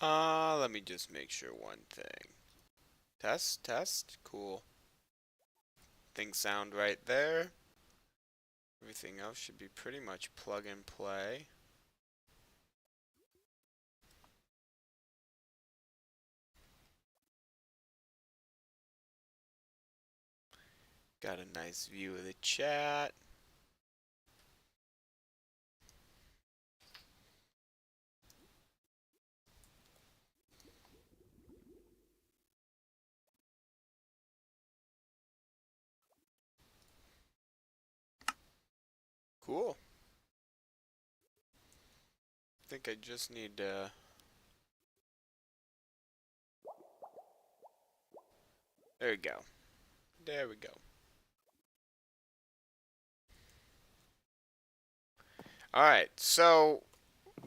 Let me just make sure one thing. Test, test, cool. Things sound right there. Everything else should be pretty much plug and play. Got a nice view of the chat. Cool. I think I just need to... There we go. There we go. Alright, so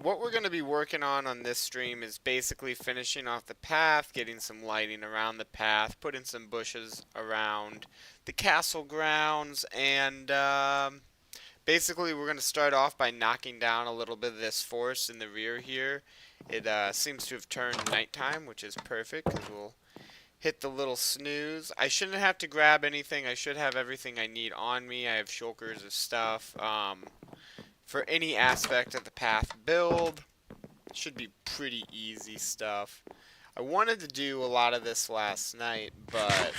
what we're going to be working on this stream is basically finishing off the path, getting some lighting around the path, putting some bushes around the castle grounds, and basically we're going to start off by knocking down a little bit of this forest in the rear here. It seems to have turned nighttime, which is perfect because we'll hit the little snooze. I shouldn't have to grab anything. I should have everything I need on me. I have shulkers of stuff. For any aspect of the path build, should be pretty easy stuff. I wanted to do a lot of this last night, but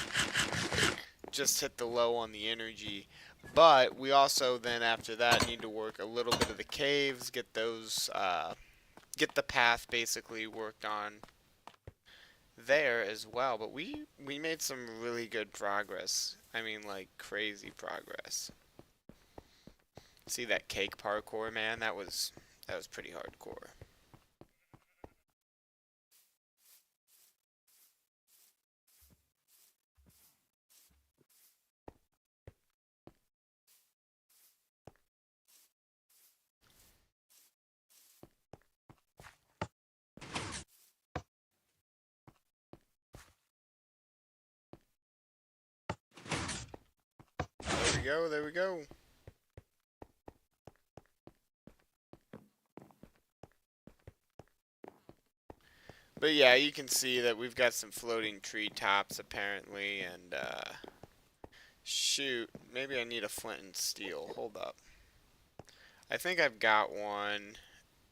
just hit the low on the energy. But we also then after that need to work a little bit of the caves, get those, get the path basically worked on there as well. But we made some really good progress. I mean, like crazy progress. See that cake parkour, man? That was pretty hardcore. There we go. There we go. But yeah, you can see that we've got some floating treetops apparently, and shoot, maybe I need a flint and steel. Hold up. I think I've got one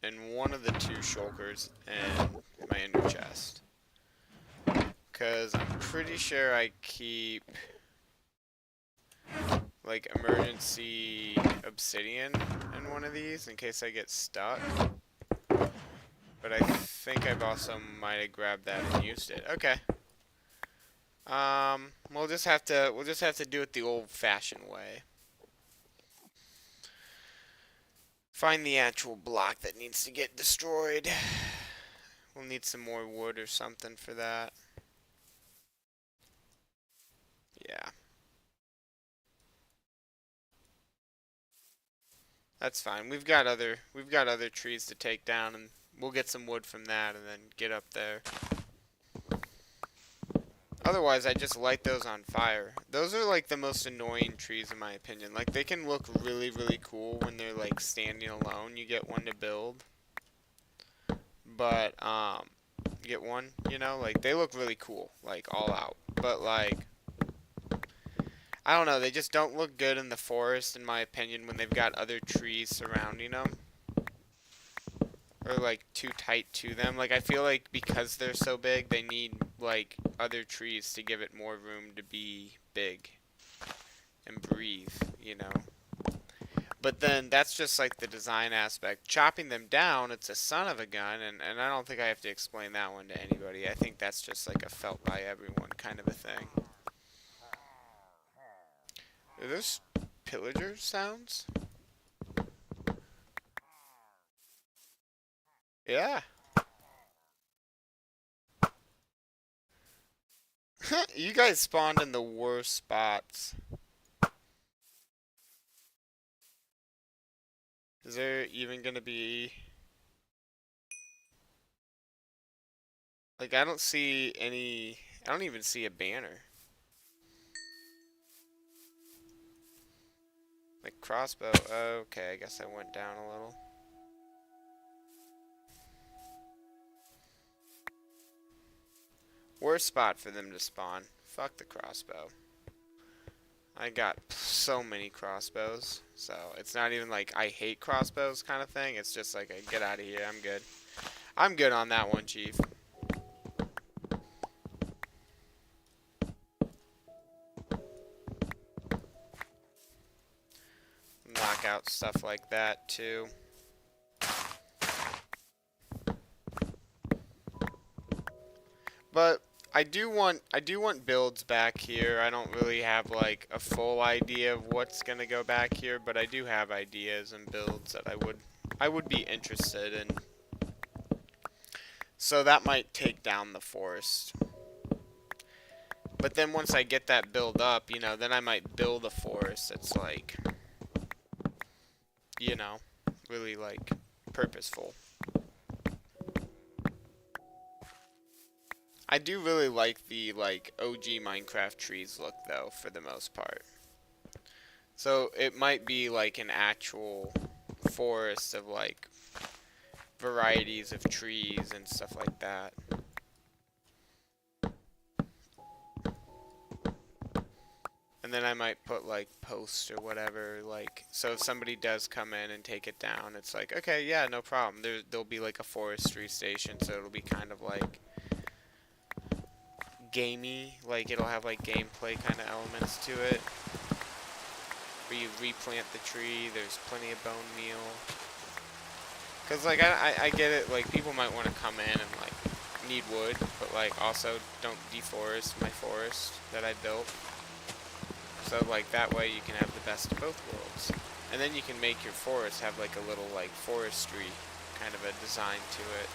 in one of the two shulkers and my ender chest. Because I'm pretty sure I keep like emergency obsidian in one of these in case I get stuck. But I think I've also might have grabbed that and used it. Okay. We'll just have to do it the old-fashioned way. Find the actual block that needs to get destroyed. We'll need some more wood or something for that. Yeah. That's fine. We've got other trees to take down, and we'll get some wood from that and then get up there. Otherwise, I just light those on fire. Those are like the most annoying trees in my opinion. Like they can look really, really cool when they're like standing alone. You get one to build. But you get one, like they look really cool, like all out. But like I don't know, they just don't look good in the forest in my opinion when they've got other trees surrounding them. Or like too tight to them. Like I feel like because they're so big, they need like other trees to give it more room to be big and breathe. But then that's just like the design aspect. Chopping them down, it's a son of a gun, and I don't think I have to explain that one to anybody. I think that's just like a felt by everyone kind of a thing. Are those pillager sounds? Yeah. You guys spawned in the worst spots. Is there even gonna be... Like, I don't see any... I don't even see a banner. Like, crossbow. Okay, I guess I went down a little. Worst spot for them to spawn. Fuck the crossbow. I got so many crossbows. So it's not even like I hate crossbows kind of thing. It's just like, get out of here. I'm good. I'm good on that one, Chief. Knock out stuff like that too. But I do want builds back here. I don't really have like a full idea of what's gonna go back here, but I do have ideas and builds that I would be interested in. So that might take down the forest. But then once I get that build up, you know, then I might build a forest that's like, you know, really like purposeful. I do really like the like OG Minecraft trees look though, for the most part. So it might be like an actual forest of like varieties of trees and stuff like that. And then I might put like posts or whatever, like, so if somebody does come in and take it down, it's like, okay, yeah, no problem. There'll be like a forestry station, so it'll be kind of like gamey, like it'll have like gameplay kind of elements to it. Where you replant the tree, there's plenty of bone meal. Cause like I get it, like people might want to come in and like need wood, but like also don't deforest my forest that I built. So like that way you can have the best of both worlds. And then you can make your forest have like a little like forestry kind of a design to it.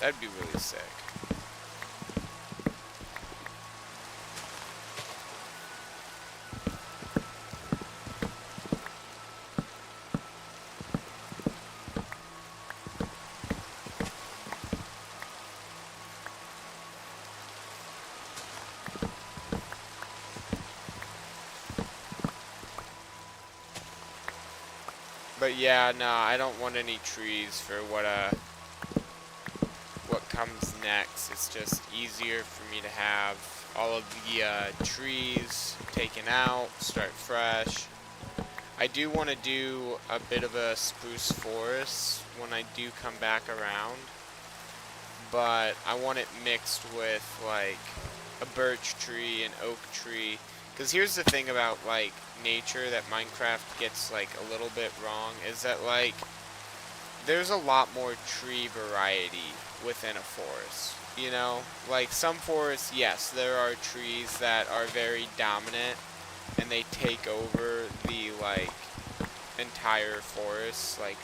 That'd be really sick. But yeah, no, I don't want any trees for what comes next. It's just easier for me to have all of the trees taken out, start fresh. I do want to do a bit of a spruce forest when I do come back around, but I want it mixed with like a birch tree, an oak tree. Because here's the thing about like nature that Minecraft gets like a little bit wrong, is that like there's a lot more tree variety within a forest. You know, like some forests, yes, there are trees that are very dominant and they take over the like entire forest, like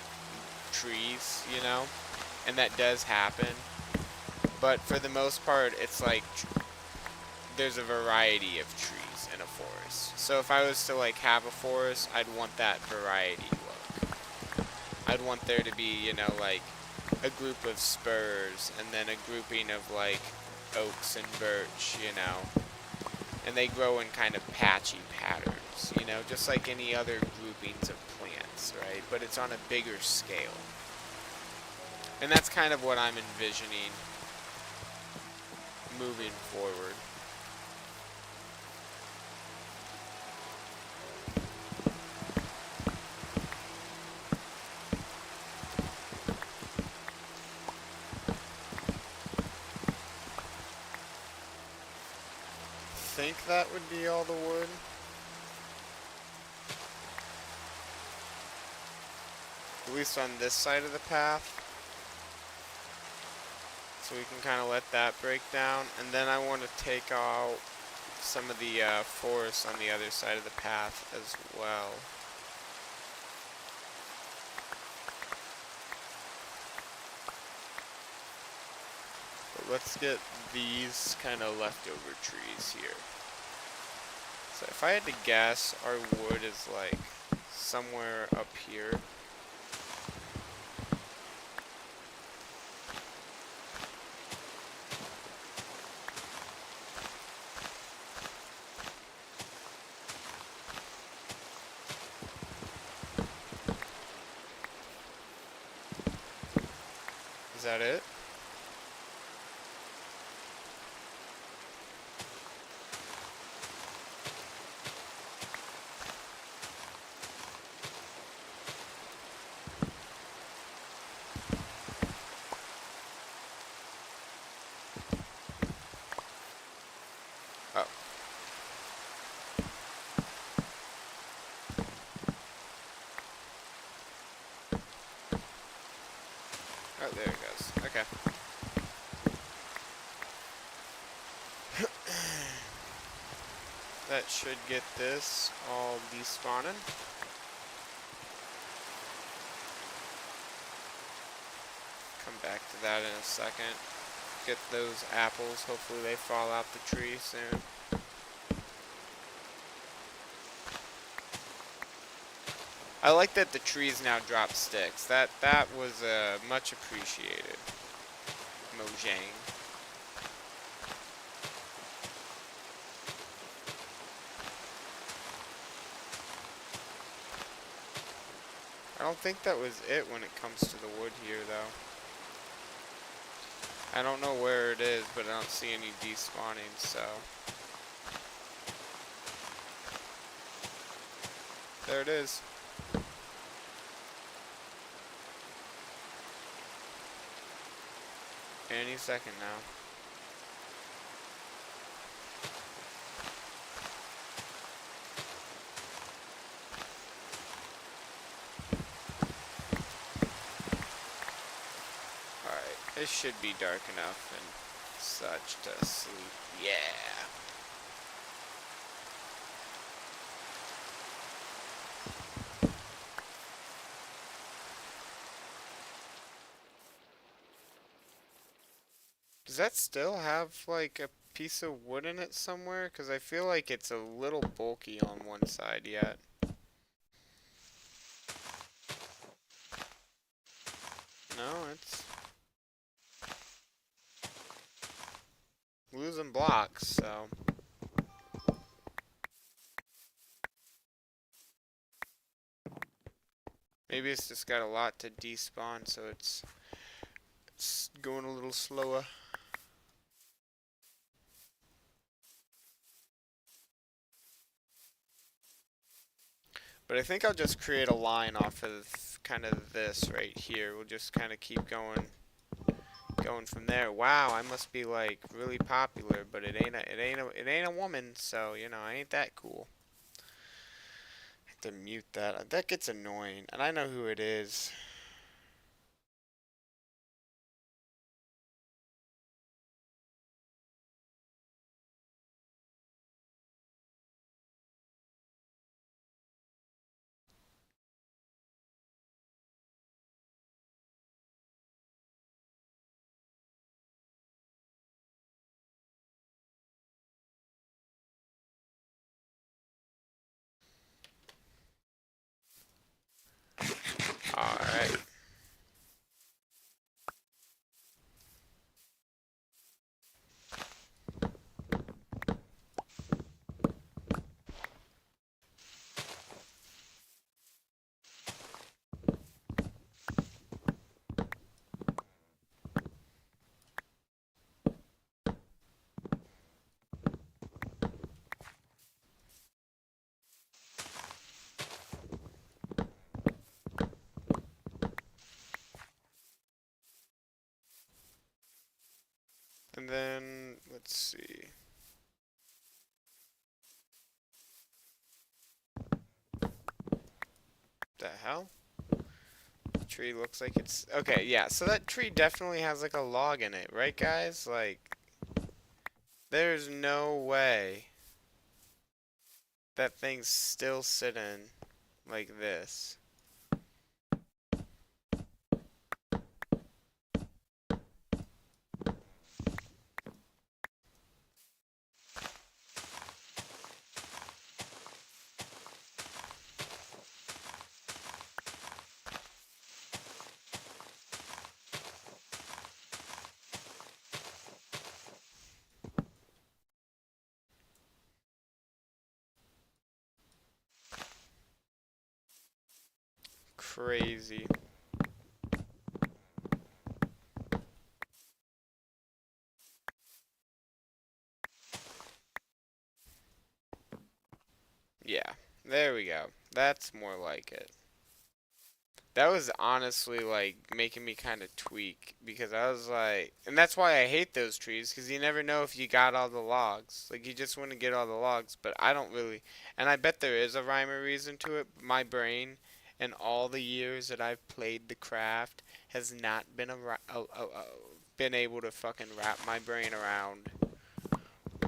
trees, you know, and that does happen. But for the most part, it's like there's a variety of trees in a forest. So if I was to like have a forest, I'd want that variety look. I'd want there to be, you know, like a group of spurs and then a grouping of like oaks and birch, you know. And they grow in kind of patchy patterns, you know, just like any other groupings of plants, right? But it's on a bigger scale. And that's kind of what I'm envisioning moving forward. I think that would be all the wood. At least on this side of the path. So we can kind of let that break down. And then I want to take out some of the forest on the other side of the path as well. But let's get these kind of leftover trees here. So if I had to guess, our wood is like somewhere up here. Is that it? That should get this all despawning. Come back to that in a second. Get those apples. Hopefully they fall out the tree soon. I like that the trees now drop sticks. That was much appreciated. Mojang. I don't think that was it when it comes to the wood here, though. I don't know where it is, but I don't see any despawning, so... There it is. Any second now. Alright, it should be dark enough and such to sleep. Yeah! Does that still have, like, a piece of wood in it somewhere? Because I feel like it's a little bulky on one side yet. No, it's losing blocks, so... Maybe it's just got a lot to despawn, so it's going a little slower. But I think I'll just create a line off of kind of this right here. We'll just kind of keep going from there. Wow, I must be like really popular, but it ain't a woman, so you know, I ain't that cool. I have to mute that. That gets annoying, and I know who it is. Alright. And then, let's see. The hell? The tree looks like it's... Okay, yeah, so that tree definitely has like a log in it, right guys? Like, there's no way that thing's still sitting like this. Crazy. Yeah, there we go. That's more like it. That was honestly like making me kind of tweak because I was like, and that's why I hate those trees because you never know if you got all the logs. Like you just want to get all the logs, but I don't really. And I bet there is a rhyme or reason to it. But my brain, in all the years that I've played the craft, has not been been able to fucking wrap my brain around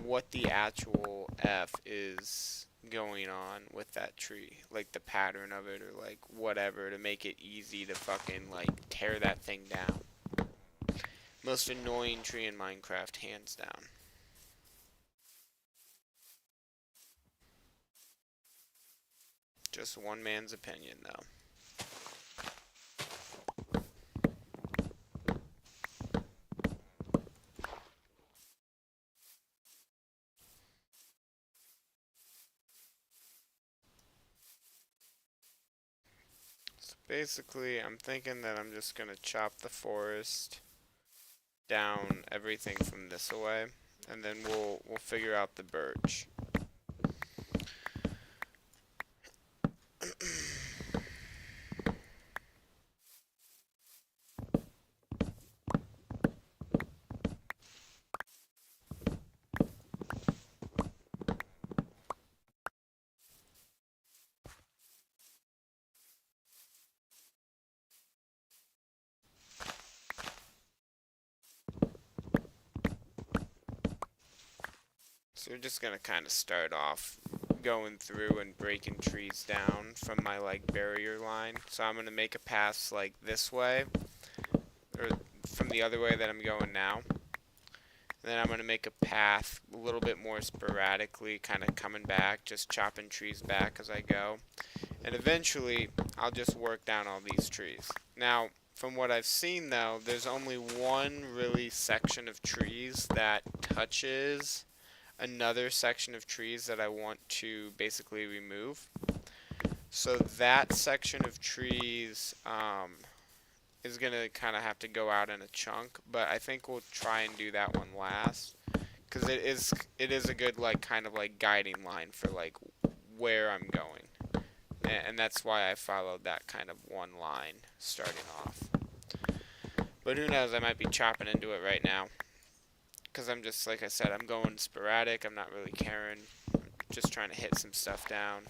what the actual F is going on with that tree, like the pattern of it or like whatever, to make it easy to fucking like tear that thing down. Most annoying tree in Minecraft, hands down. Just one man's opinion though. So basically, I'm thinking that I'm just gonna chop the forest down everything from this away, and then we'll figure out the birch. So we're just gonna kind of start off going through and breaking trees down from my like barrier line. So I'm gonna make a pass like this way, or from the other way that I'm going now. And then I'm gonna make a path a little bit more sporadically, kind of coming back, just chopping trees back as I go. And eventually, I'll just work down all these trees. Now, from what I've seen though, there's only one really section of trees that touches another section of trees that I want to basically remove. So that section of trees is gonna kind of have to go out in a chunk, but I think we'll try and do that one last, because it is a good like kind of like guiding line for like where I'm going, and that's why I followed that kind of one line starting off. But who knows, I might be chopping into it right now, because I'm just, like I said, I'm going sporadic. I'm not really caring. I'm just trying to hit some stuff down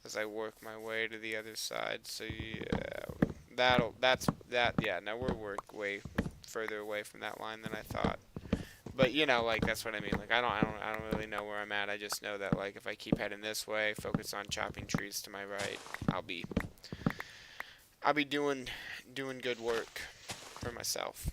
as I work my way to the other side. So yeah, yeah, now we're way further away from that line than I thought. But you know, like that's what I mean. Like I don't really know where I'm at. I just know that like if I keep heading this way, focus on chopping trees to my right, I'll be doing good work for myself.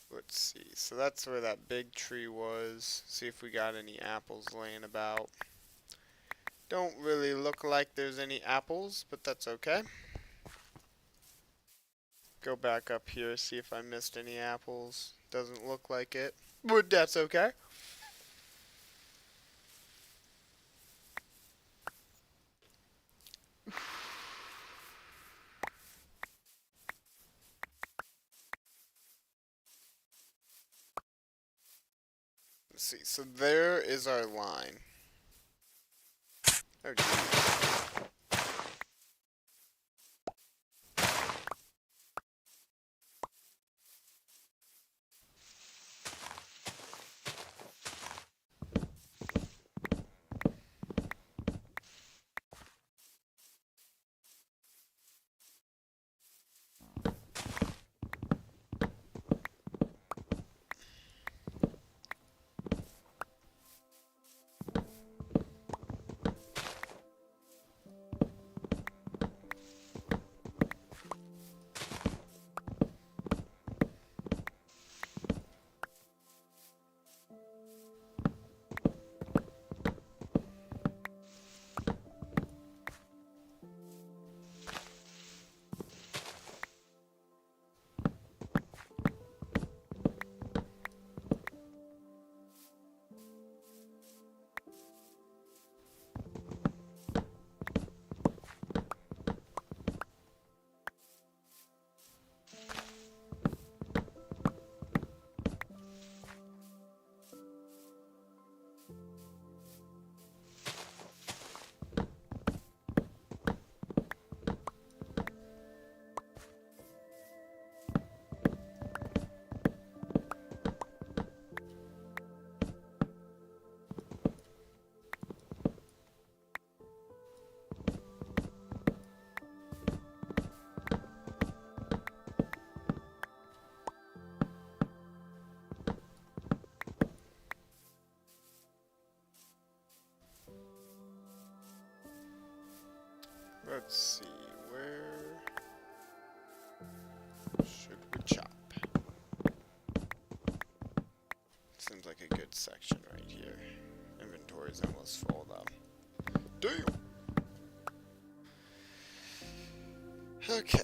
Let's see. So that's where that big tree was. See if we got any apples laying about. Don't really look like there's any apples, but that's okay. Go back up here, see if I missed any apples. Doesn't look like it, but that's okay. Let's see. So there is our line. Oh, geez. Let's see, where should we chop? Seems like a good section right here. Inventory's almost full though. Damn! Okay.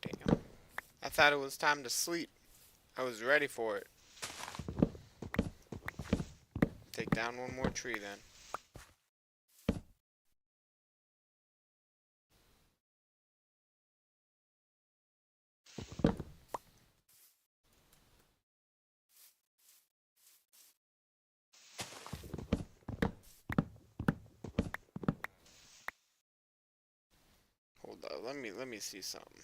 Damn. I thought it was time to sleep. I was ready for it. Take down one more tree then. Hold up, let me see something.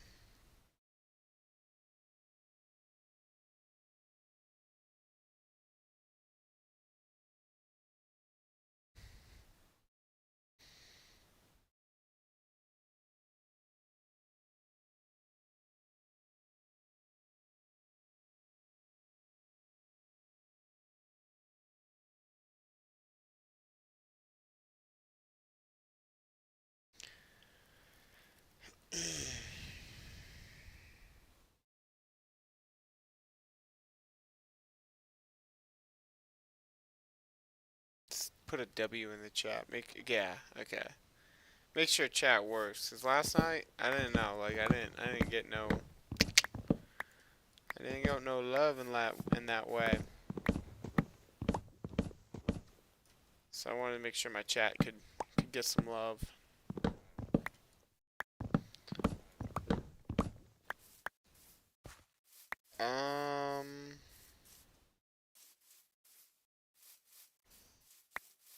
Just put a W in the chat. Yeah, okay. Make sure chat works. Cause last night I didn't know. Like I didn't get no love in that way. So I wanted to make sure my chat could get some love.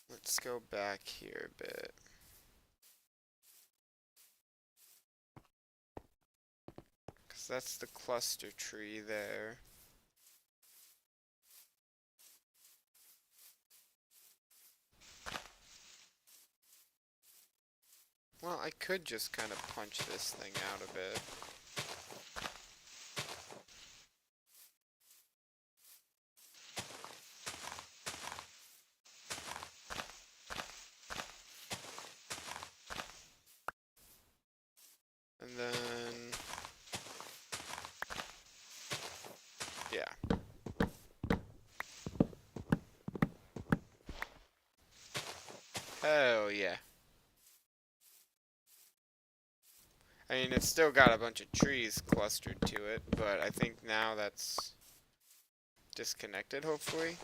Let's go back here a bit. Cause that's the cluster tree there. Well, I could just kind of punch this thing out a bit. And then, yeah. Hell yeah. I mean, it's still got a bunch of trees clustered to it, but I think now that's disconnected, hopefully.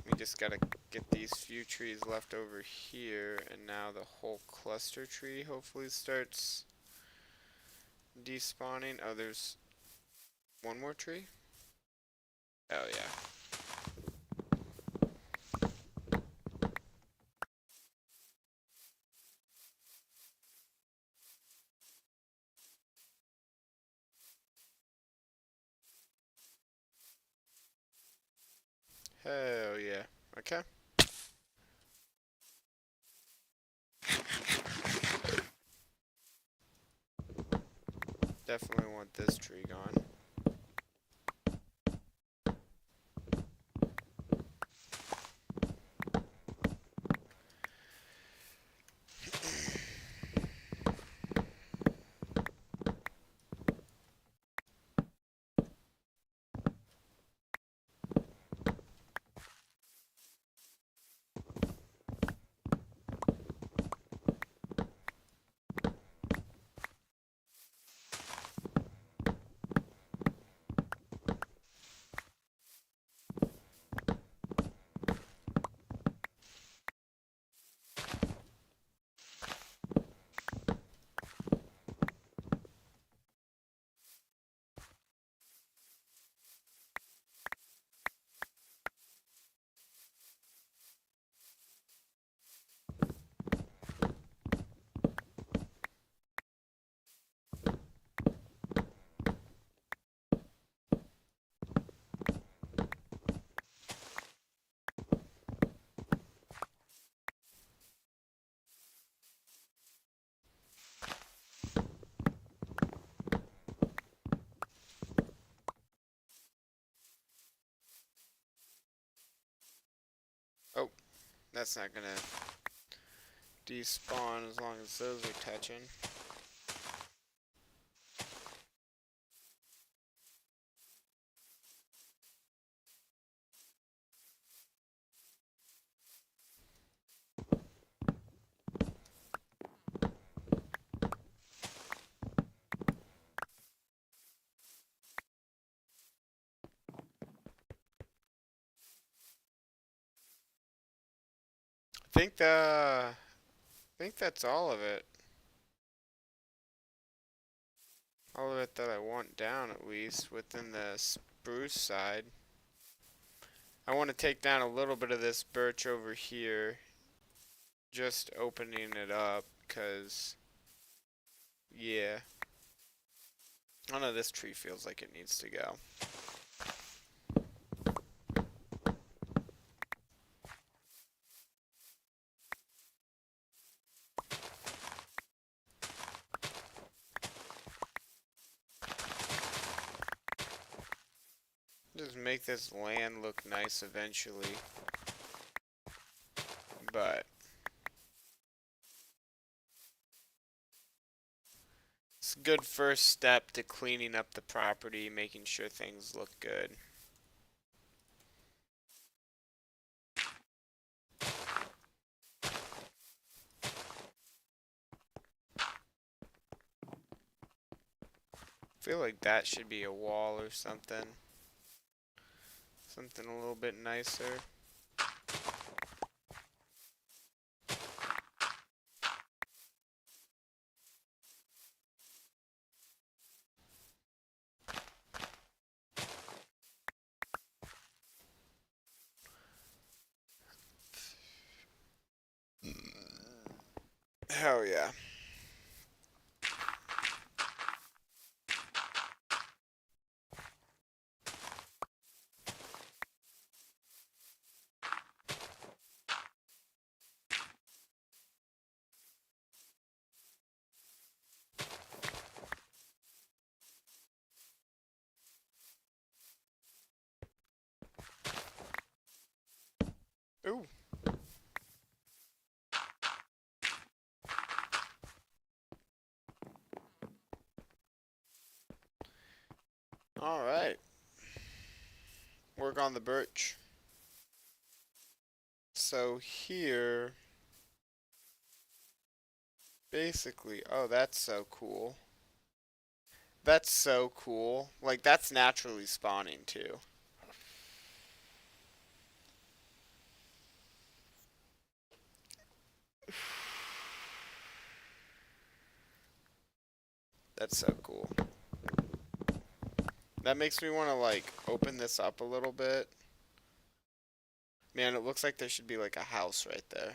We just gotta get these few trees left over here, and now the whole cluster tree hopefully starts despawning. Oh, there's one more tree? Oh, yeah. Hell yeah. Okay. Definitely want this tree gone. That's not gonna despawn as long as those are touching. I think that's all of it. All of it that I want down, at least within the spruce side. I want to take down a little bit of this birch over here, just opening it up, cause yeah, I don't know, this tree feels like it needs to go. Just make this land look nice eventually, but it's a good first step to cleaning up the property, making sure things look good. I feel like that should be a wall or something. Something a little bit nicer. Hell yeah. Ooh. Alright. Work on the birch. So here, basically, oh, that's so cool. That's so cool. Like, that's naturally spawning too. That's so cool. That makes me want to, like, open this up a little bit. Man, it looks like there should be, like, a house right there.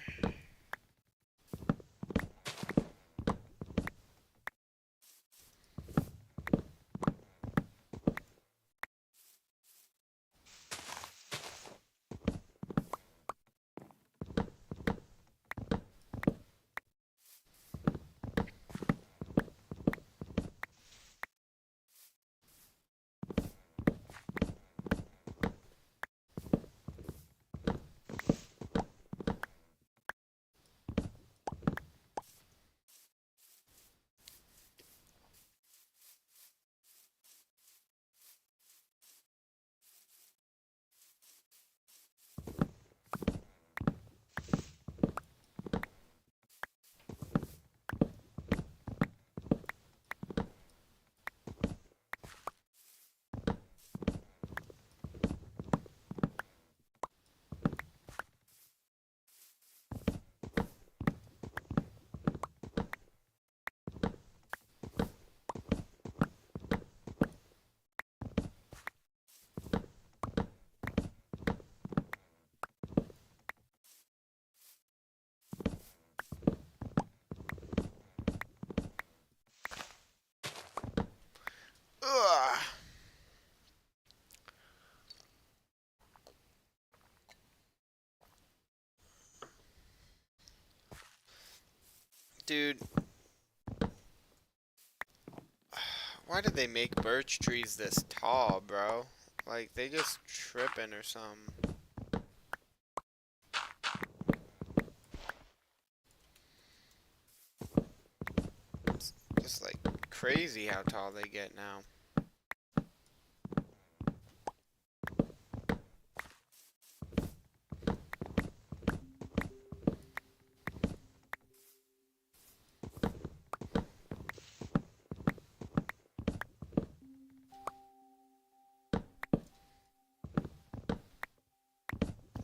Ugh. Dude, why did they make birch trees this tall, bro? Like, they just tripping or something. It's like crazy how tall they get now.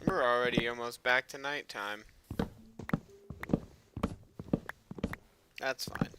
We're already almost back to nighttime. That's fine.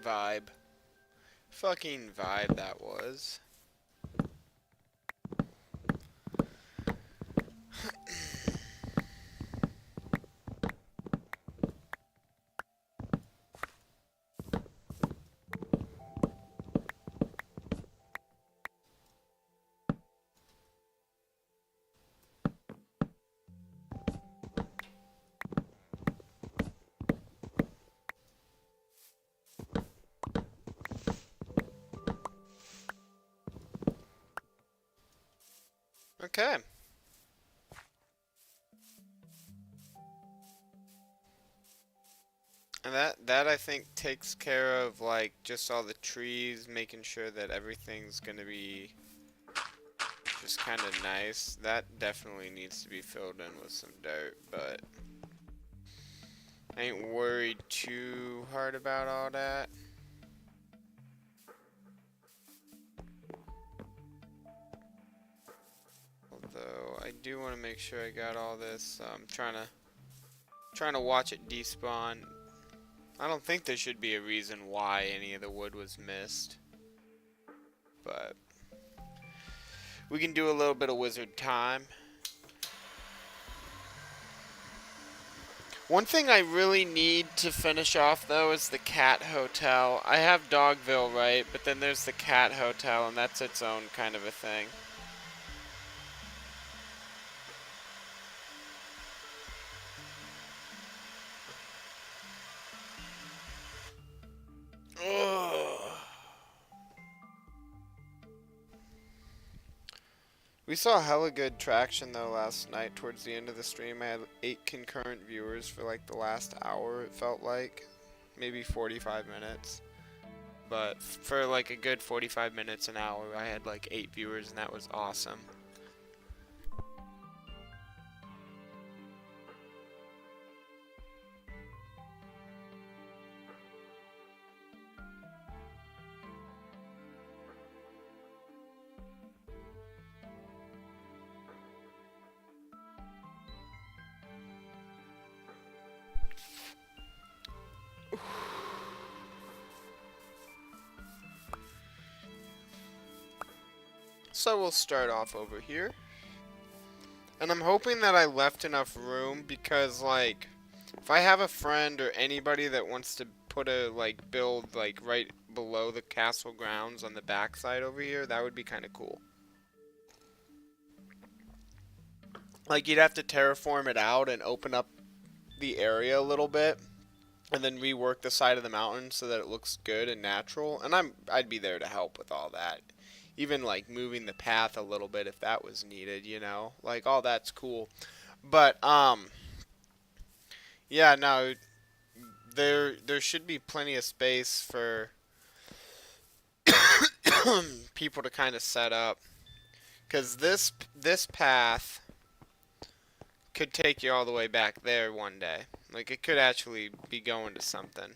Vibe. Fucking vibe that was. Okay. And that I think takes care of like just all the trees, making sure that everything's gonna be just kind of nice. That definitely needs to be filled in with some dirt, but I ain't worried too hard about all that. Although I do want to make sure I got all this. I'm trying to watch it despawn. I don't think there should be a reason why any of the wood was missed, but we can do a little bit of wizard time. One thing I really need to finish off though is the cat hotel. I have Dogville, right? But then there's the cat hotel, and that's its own kind of a thing. Ugh. We saw hella good traction though last night towards the end of the stream. I had 8 concurrent viewers for like the last hour, it felt like. Maybe 45 minutes. But for like a good 45 minutes, an hour, I had like 8 viewers, and that was awesome. So we'll start off over here. And I'm hoping that I left enough room because, like, if I have a friend or anybody that wants to put a, like, build, like, right below the castle grounds on the backside over here, that would be kind of cool. Like, you'd have to terraform it out and open up the area a little bit, and then rework the side of the mountain so that it looks good and natural. And I'd be there to help with all that. Even like moving the path a little bit if that was needed, you know? Like all that's cool. But yeah, no, there should be plenty of space for people to kind of set up, cuz this path could take you all the way back there one day. Like it could actually be going to something.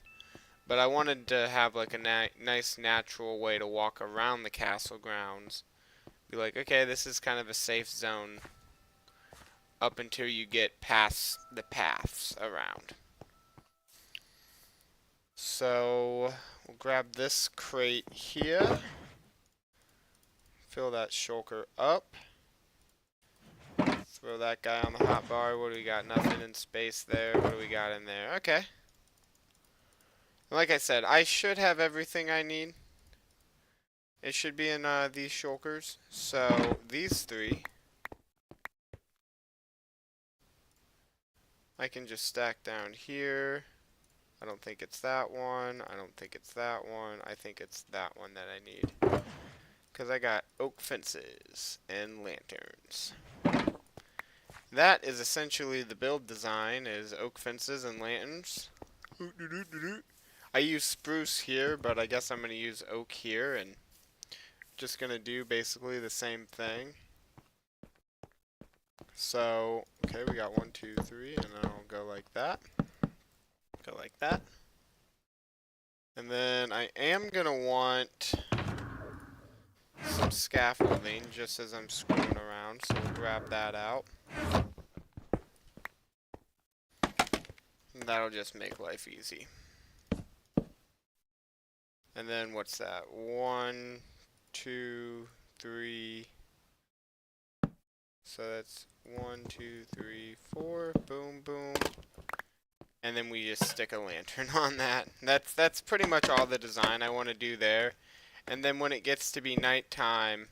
But I wanted to have like a nice natural way to walk around the castle grounds. Be like, okay, this is kind of a safe zone up until you get past the paths around. So we'll grab this crate here. Fill that shulker up. Throw that guy on the hotbar. What do we got? Nothing in space there. What do we got in there? Okay. Like I said, I should have everything I need. It should be in these shulkers. So these three, I can just stack down here. I don't think it's that one. I don't think it's that one. I think it's that one that I need. Because I got oak fences and lanterns. That is essentially the build design, is oak fences and lanterns. I use spruce here, but I guess I'm going to use oak here, and just going to do basically the same thing. So, okay, we got 1, 2, 3, and then I'll go like that. Go like that. And then I am going to want some scaffolding just as I'm screwing around, so we'll grab that out. And that'll just make life easy. And then what's that? 1, 2, 3. So that's 1, 2, 3, 4. Boom, boom. And then we just stick a lantern on that. That's pretty much all the design I want to do there. And then when it gets to be nighttime,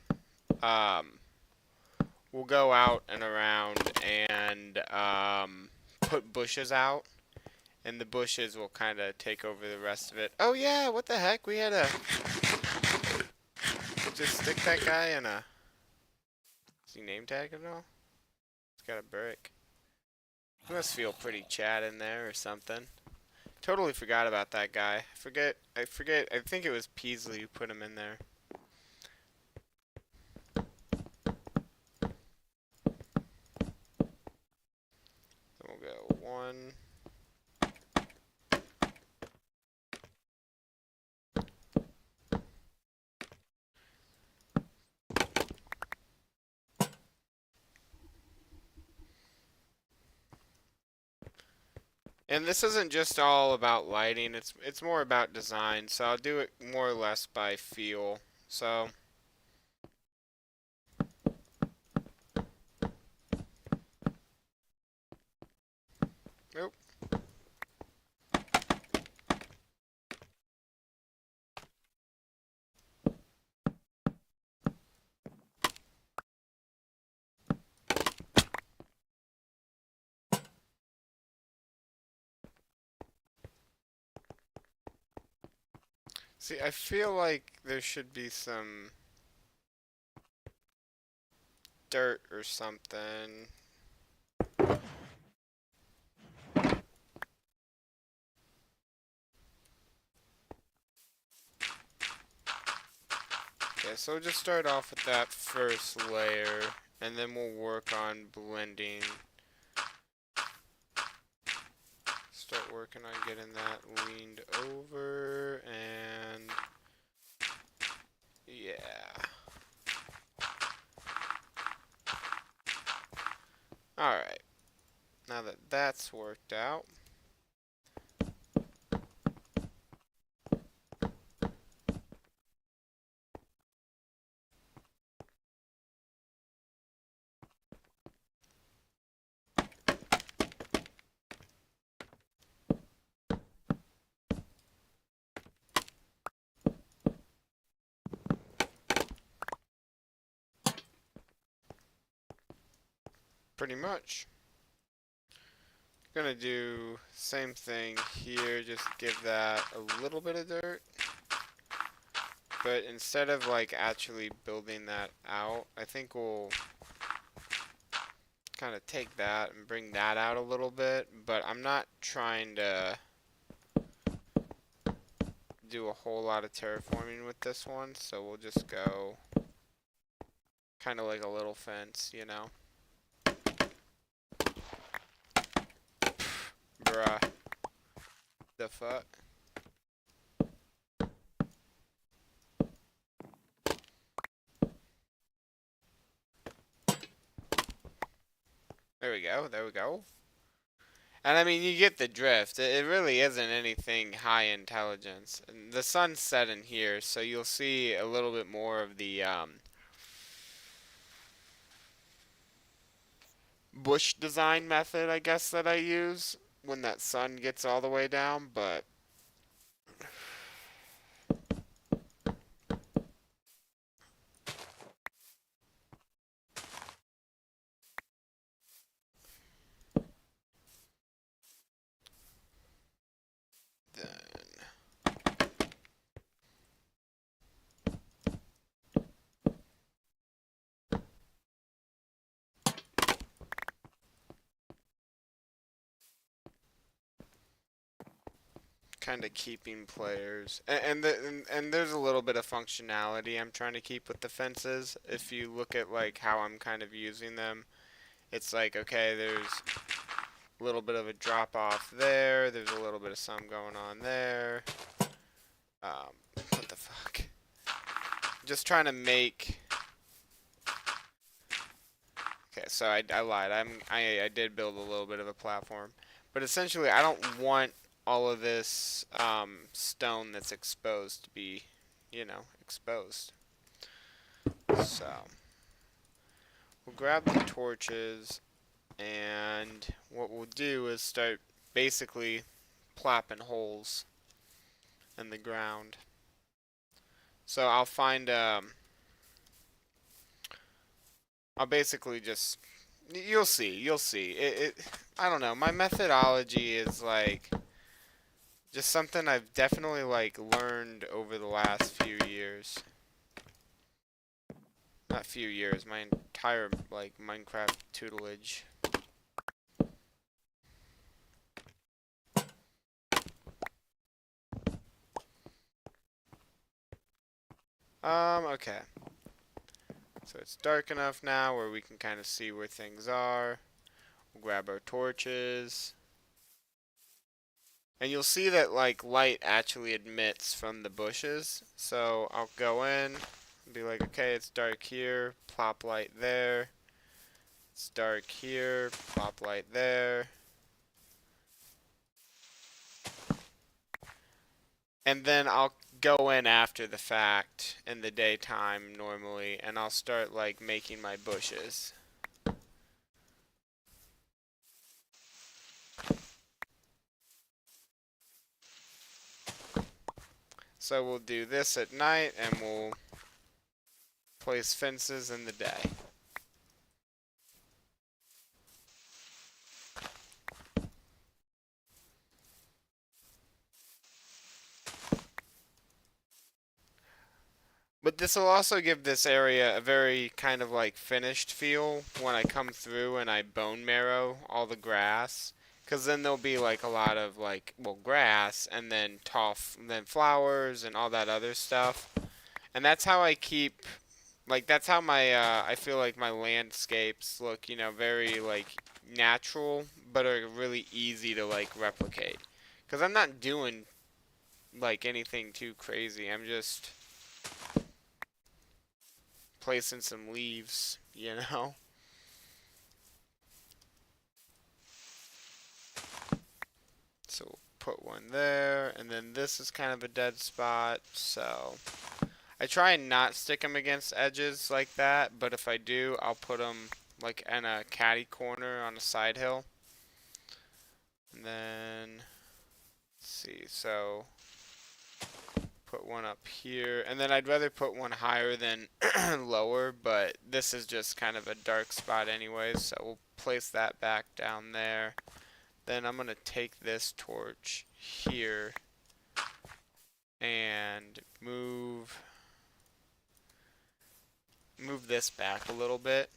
we'll go out and around and put bushes out. And the bushes will kind of take over the rest of it. Oh yeah, what the heck? We had a... Just stick that guy in a... Is he name tagged at all? He's got a brick. He must feel pretty Chad in there or something. Totally forgot about that guy. I think it was Peasley who put him in there. Then we'll go 1... And this isn't just all about lighting, it's more about design, so I'll do it more or less by feel. So nope. See, I feel like there should be some dirt or something. Okay, so we'll just start off with that first layer, and then we'll work on blending. Start working on getting that leaned over, and yeah. Alright, now that that's worked out, pretty much. Gonna do same thing here, just give that a little bit of dirt. But instead of like actually building that out, I think we'll kind of take that and bring that out a little bit, but I'm not trying to do a whole lot of terraforming with this one, so we'll just go kind of like a little fence, you know. Bruh. The fuck? we go. There we go. And I mean, you get the drift. It really isn't anything high intelligence. And the sun's setting here, so you'll see a little bit more of the bush design method, I guess, that I use when that sun gets all the way down. But then kind of keeping players, and there's a little bit of functionality I'm trying to keep with the fences. If you look at like how I'm kind of using them, it's like, okay, there's a little bit of a drop off there. There's a little bit of some going on there. What the fuck? Just trying to make. Okay, so I lied. I did build a little bit of a platform, but essentially I don't want all of this stone that's exposed to be, exposed. So we'll grab the torches, and what we'll do is start basically plopping holes in the ground. So I'll find I'll basically just you'll see. I don't know. My methodology is like just something I've definitely like learned over the last few years. Not few years, my entire like Minecraft tutelage. Okay. So it's dark enough now where we can kind of see where things are. We'll grab our torches. And you'll see that like light actually emits from the bushes. So I'll go in and be like, okay, it's dark here, plop light there. It's dark here, plop light there. And then I'll go in after the fact in the daytime normally, and I'll start like making my bushes. So we'll do this at night, and we'll place fences in the day. But this will also give this area a very kind of like finished feel when I come through and I bone marrow all the grass. Because then there'll be like a lot of like, well, grass and then then flowers and all that other stuff. And that's how I keep, like, that's how my, I feel like my landscapes look, very like natural, but are really easy to like replicate. Because I'm not doing like anything too crazy. I'm just placing some leaves. So we'll put one there, and then this is kind of a dead spot, so I try and not stick them against edges like that, but if I do, I'll put them like in a catty corner on a side hill. And then, let's see, so put one up here, and then I'd rather put one higher than lower, but this is just kind of a dark spot anyways, so we'll place that back down there. Then I'm going to take this torch here and move this back a little bit.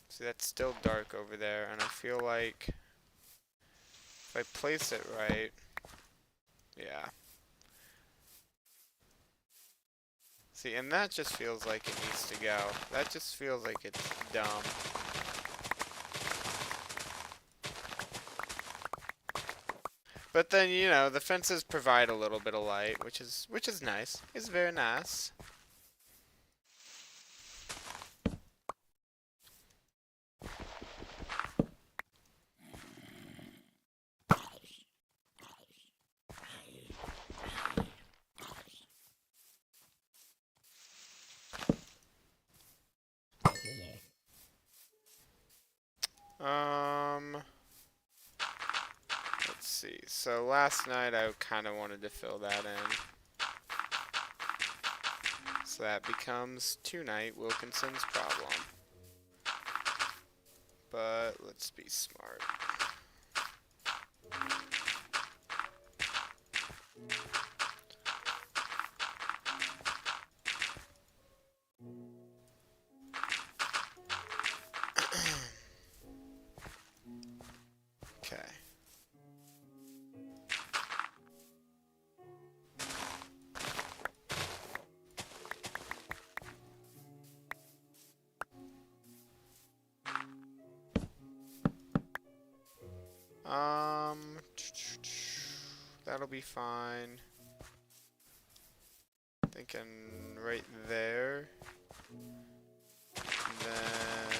See, that's still dark over there, and I feel like if I place it right, yeah. See, and that just feels like it needs to go. That just feels like it's dumb. But then, the fences provide a little bit of light, which is nice. It's very nice. see. So last night I kind of wanted to fill that in. So that becomes tonight Wilkinson's problem. But let's be smart. Okay. That'll be fine. Thinking right there. And then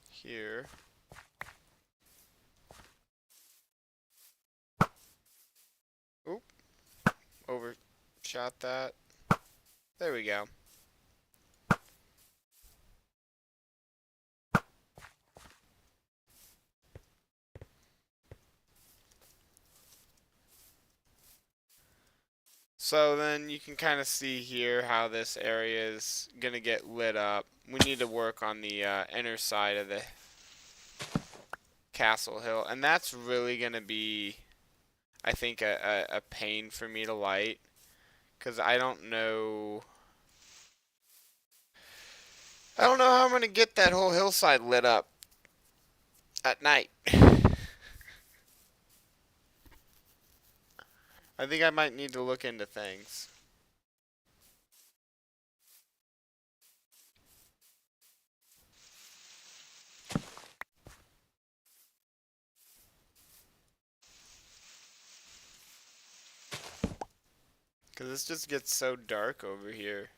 here. Oop. Overshot that. There we go. So then you can kind of see here how this area is going to get lit up. We need to work on the inner side of the castle hill. And that's really going to be, I think, a pain for me to light. Because I don't know how I'm going to get that whole hillside lit up at night. I think I might need to look into things. Because this just gets so dark over here.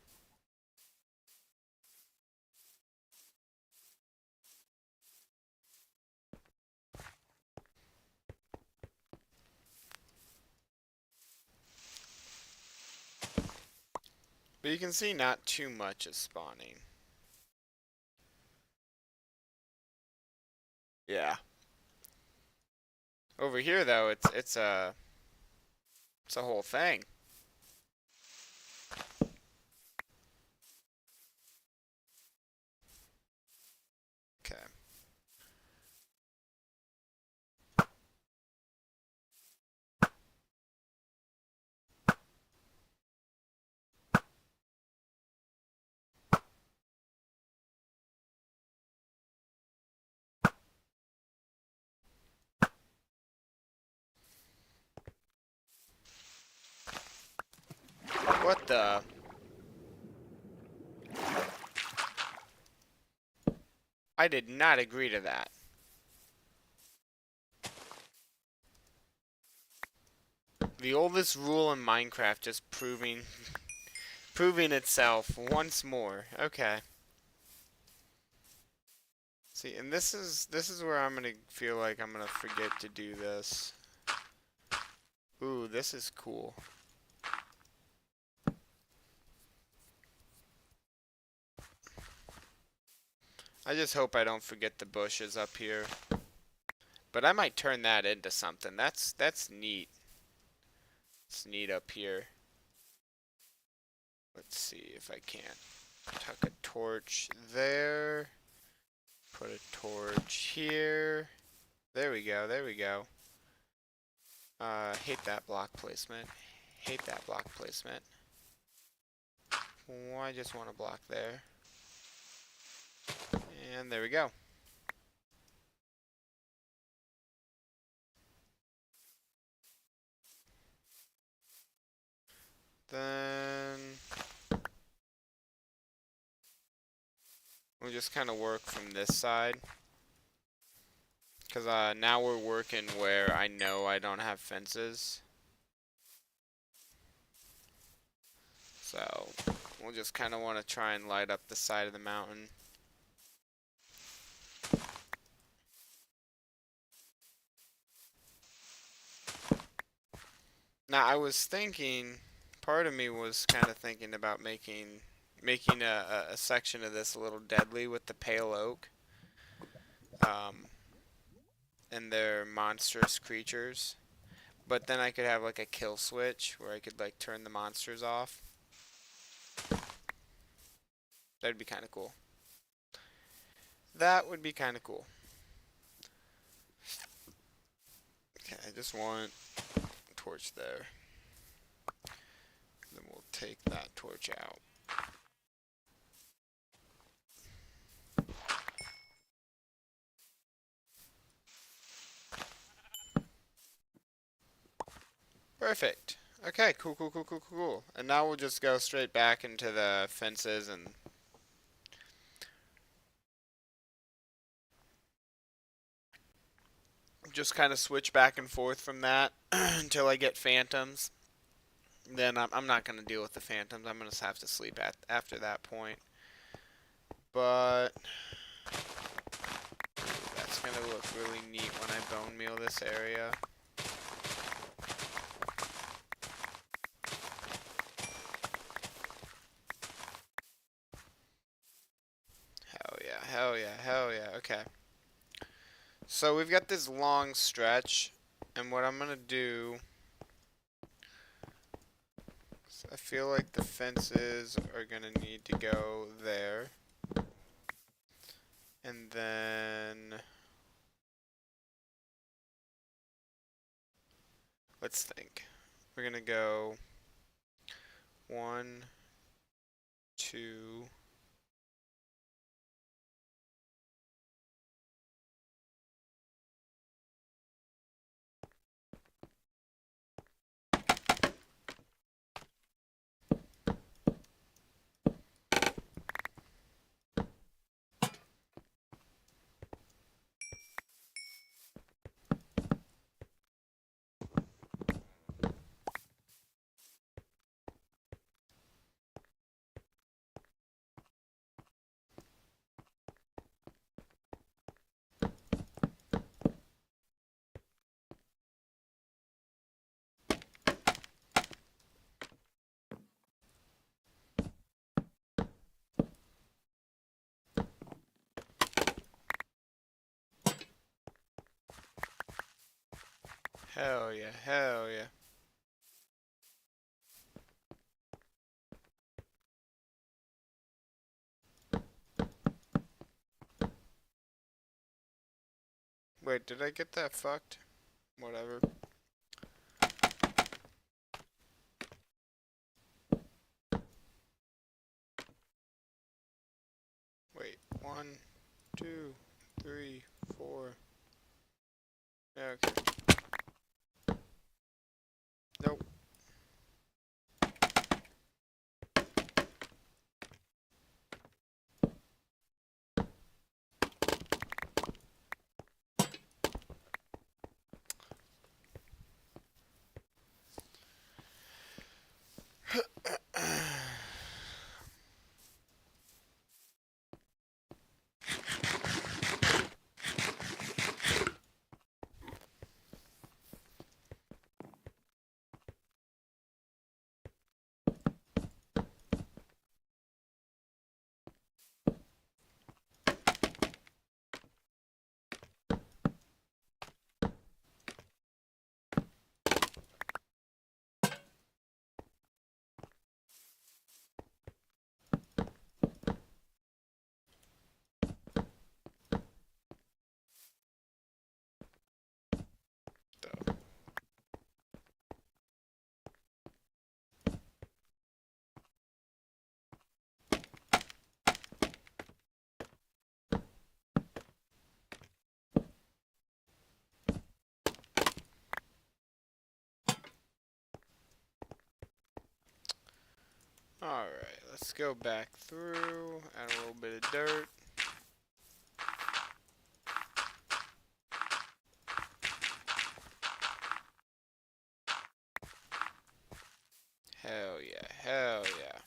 But you can see not too much is spawning. Yeah. Over here though, it's a whole thing. Okay. What the? I did not agree to that. The oldest rule in Minecraft just proving itself once more. Okay. See, and this is where I'm gonna feel like I'm gonna forget to do this. Ooh, this is cool. I just hope I don't forget the bushes up here. But I might turn that into something. That's neat. It's neat up here. Let's see if I can't tuck a torch there. Put a torch here. There we go, there we go. Hate that block placement. Hate that block placement. Oh, I just want a block there. And there we go. Then we'll just kind of work from this side. Because now we're working where I know I don't have fences. So we'll just kind of want to try and light up the side of the mountain. Now I was thinking, part of me was kind of thinking about making making a section of this a little deadly with the pale oak. Um, and they're monstrous creatures. But then I could have like a kill switch where I could like turn the monsters off. That'd be kind of cool. That would be kind of cool. Okay, I just want a torch there. Then we'll take that torch out. Perfect. Okay, cool, cool, cool, cool, cool, cool. And now we'll just go straight back into the fences and just kind of switch back and forth from that until I get phantoms. Then I'm not going to deal with the phantoms. I'm going to have to sleep after that point. But that's going to look really neat when I bone meal this area. Hell yeah, hell yeah, hell yeah. Okay. So we've got this long stretch, and what I'm going to do, I feel like the fences are going to need to go there. And then let's think. We're going to go 1, 2, hell yeah, hell yeah. Wait, did I get that fucked? Whatever. Wait, 1, 2, 3, 4. Okay. Nope. Alright, let's go back through, add a little bit of dirt. Hell yeah, hell yeah.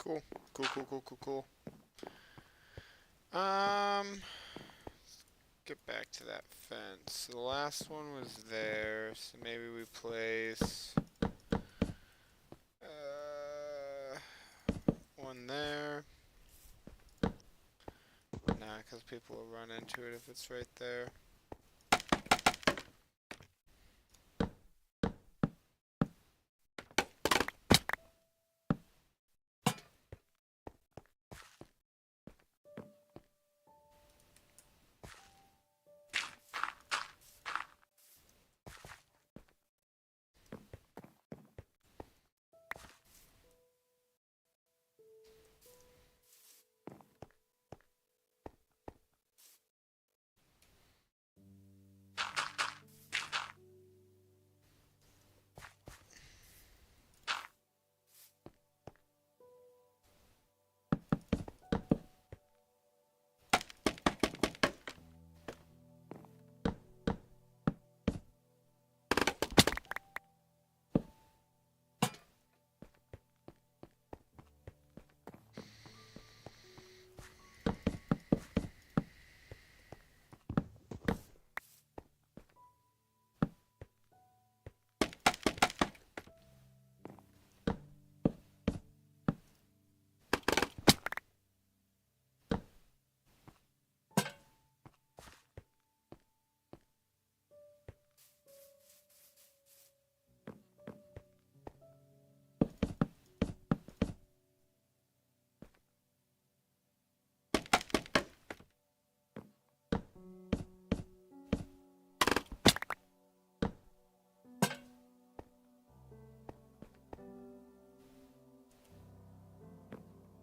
Cool. Cool, cool, cool, cool, cool. Um, get back to that fence. The last one was there, so maybe we place one there. Nah, because people will run into it if it's right there.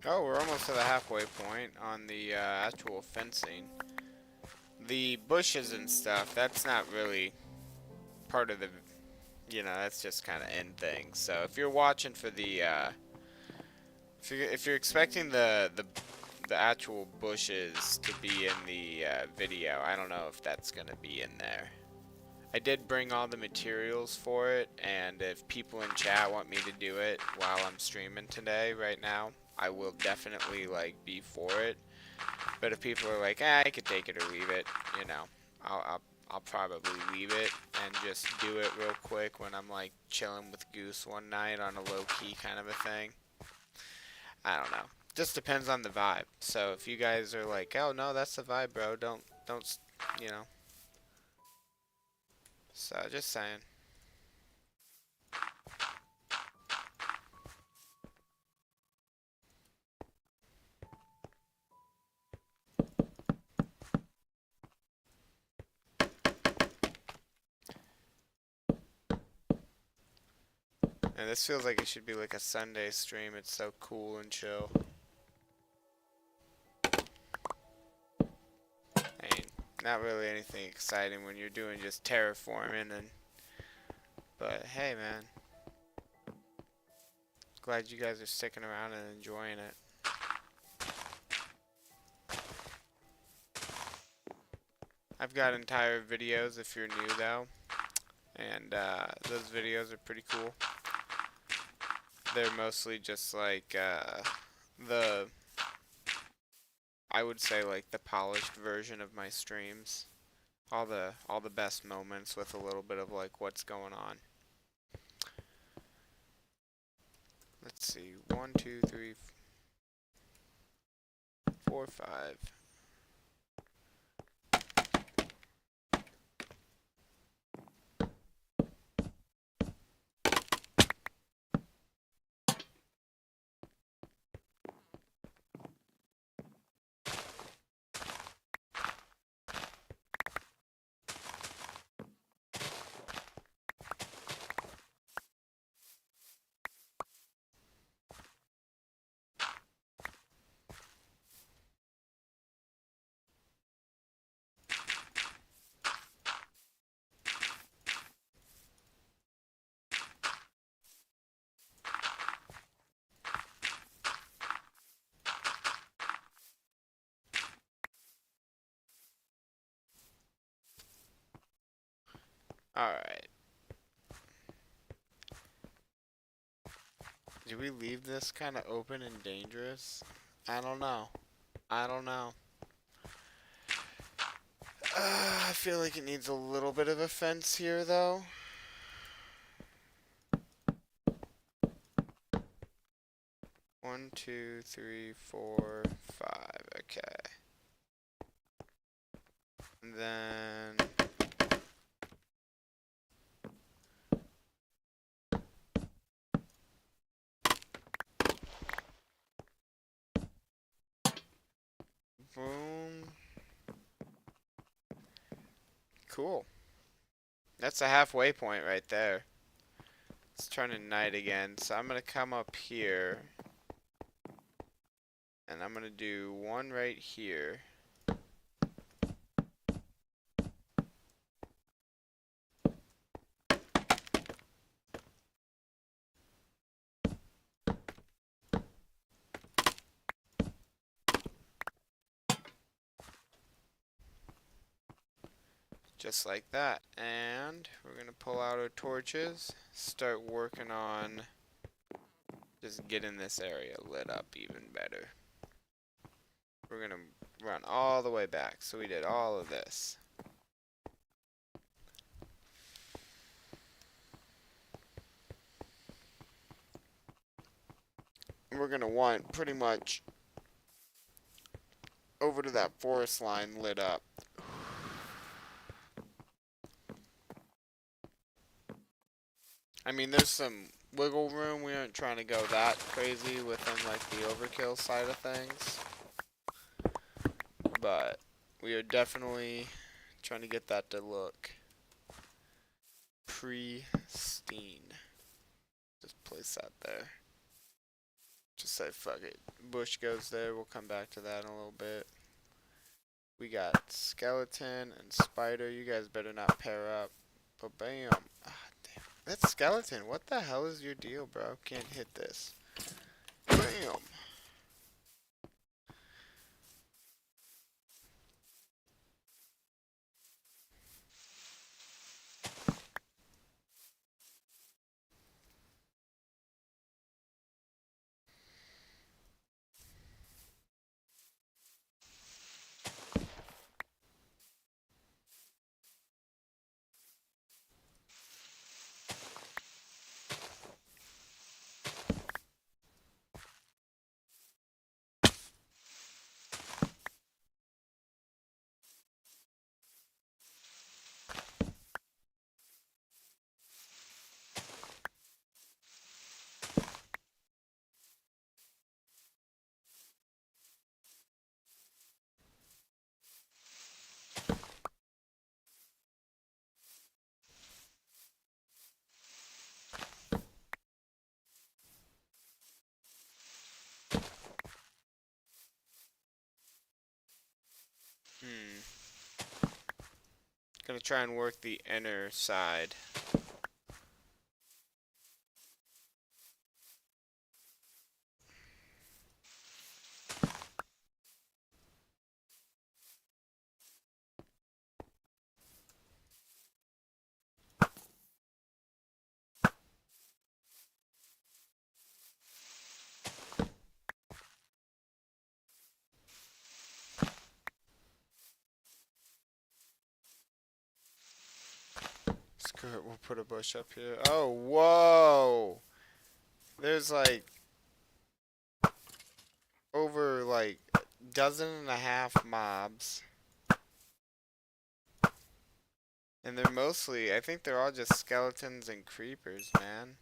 Oh, we're almost to the halfway point on the actual fencing. The bushes and stuff, that's not really part of the, that's just kind of end things. So if you're watching for the, if you're expecting the actual bushes to be in the video, I don't know if that's gonna be in there. I did bring all the materials for it, and if people in chat want me to do it while I'm streaming today, right now, I will definitely be for it. But if people are like, I could take it or leave it, I'll probably leave it and just do it real quick when I'm chilling with Goose one night on a low key kind of a thing. I don't know. Just depends on the vibe. So if you guys are like, oh no, that's the vibe, bro. Don't, you know. So just saying. And this feels like it should be like a Sunday stream. It's so cool and chill. I mean, not really anything exciting when you're doing just terraforming and. But hey, man. Glad you guys are sticking around and enjoying it. I've got entire videos if you're new though, and those videos are pretty cool. They're mostly just the, I would say the polished version of my streams. All the best moments with a little bit of what's going on. Let's see, 1, 2, 3, 4, 5. Alright. Do we leave this kind of open and dangerous? I don't know. I don't know. I feel like it needs a little bit of a fence here, though. One, two, three, four, five. Okay. And then boom. Cool. That's a halfway point right there. It's turning night again, so I'm gonna come up here. And I'm gonna do one right here. Just like that. And we're gonna pull out our torches, start working on just getting this area lit up even better. We're gonna run all the way back. So we did all of this. We're gonna want pretty much over to that forest line lit up. I mean, there's some wiggle room. We aren't trying to go that crazy within like the overkill side of things. But we are definitely trying to get that to look pristine. Just place that there. Just say fuck it. Bush goes there. We'll come back to that in a little bit. We got skeleton and spider. You guys better not pair up. But bam. Ah, damn. That skeleton. What the hell is your deal, bro? Can't hit this. Bam. Gonna try and work the inner side. Screw it, we'll put a bush up here. Oh, whoa! There's like over like a dozen and a half mobs. And they're mostly, I think they're all just skeletons and creepers, man.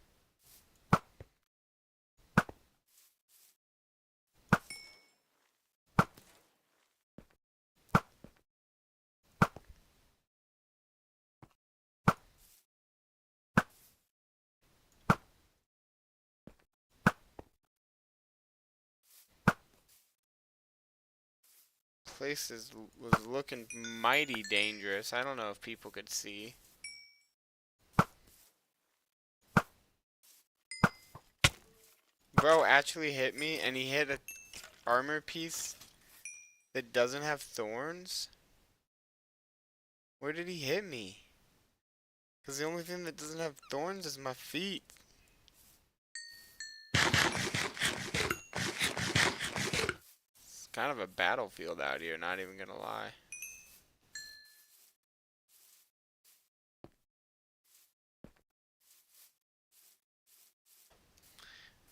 Place was looking mighty dangerous. I don't know if people could see. Bro actually hit me, and he hit a armor piece that doesn't have thorns? Where did he hit me? Because the only thing that doesn't have thorns is my feet. kind of a battlefield out here, not even gonna lie.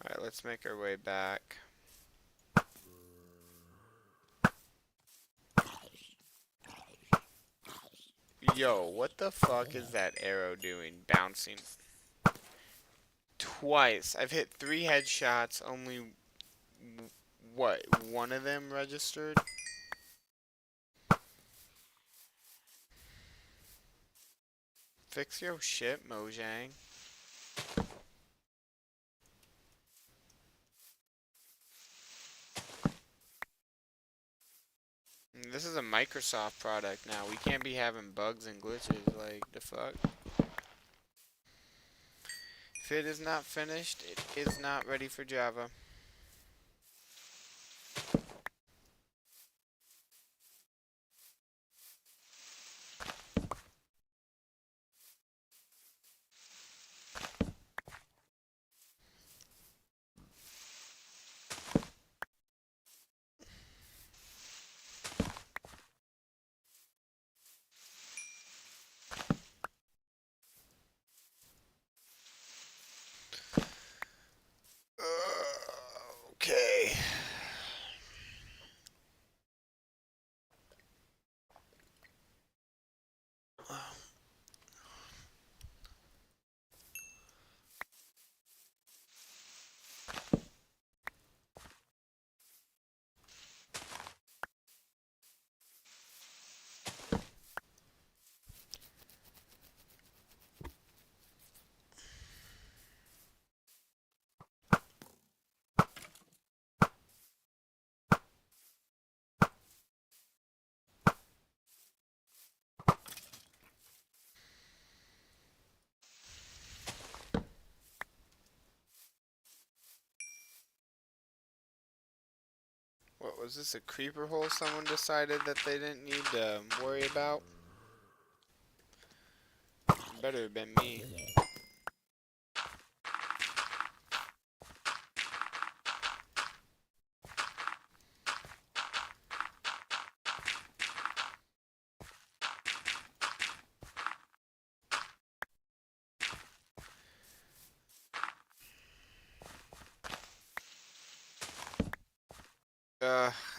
Alright, let's make our way back. Yo, what the fuck is that arrow doing? Bouncing. Twice. I've hit 3 headshots, only, what, one of them registered? Fix your shit, Mojang. This is a Microsoft product now. We can't be having bugs and glitches, like, the fuck? If it is not finished, it is not ready for Java. Okay. What was this, a creeper hole someone decided that they didn't need to worry about? Better have been me.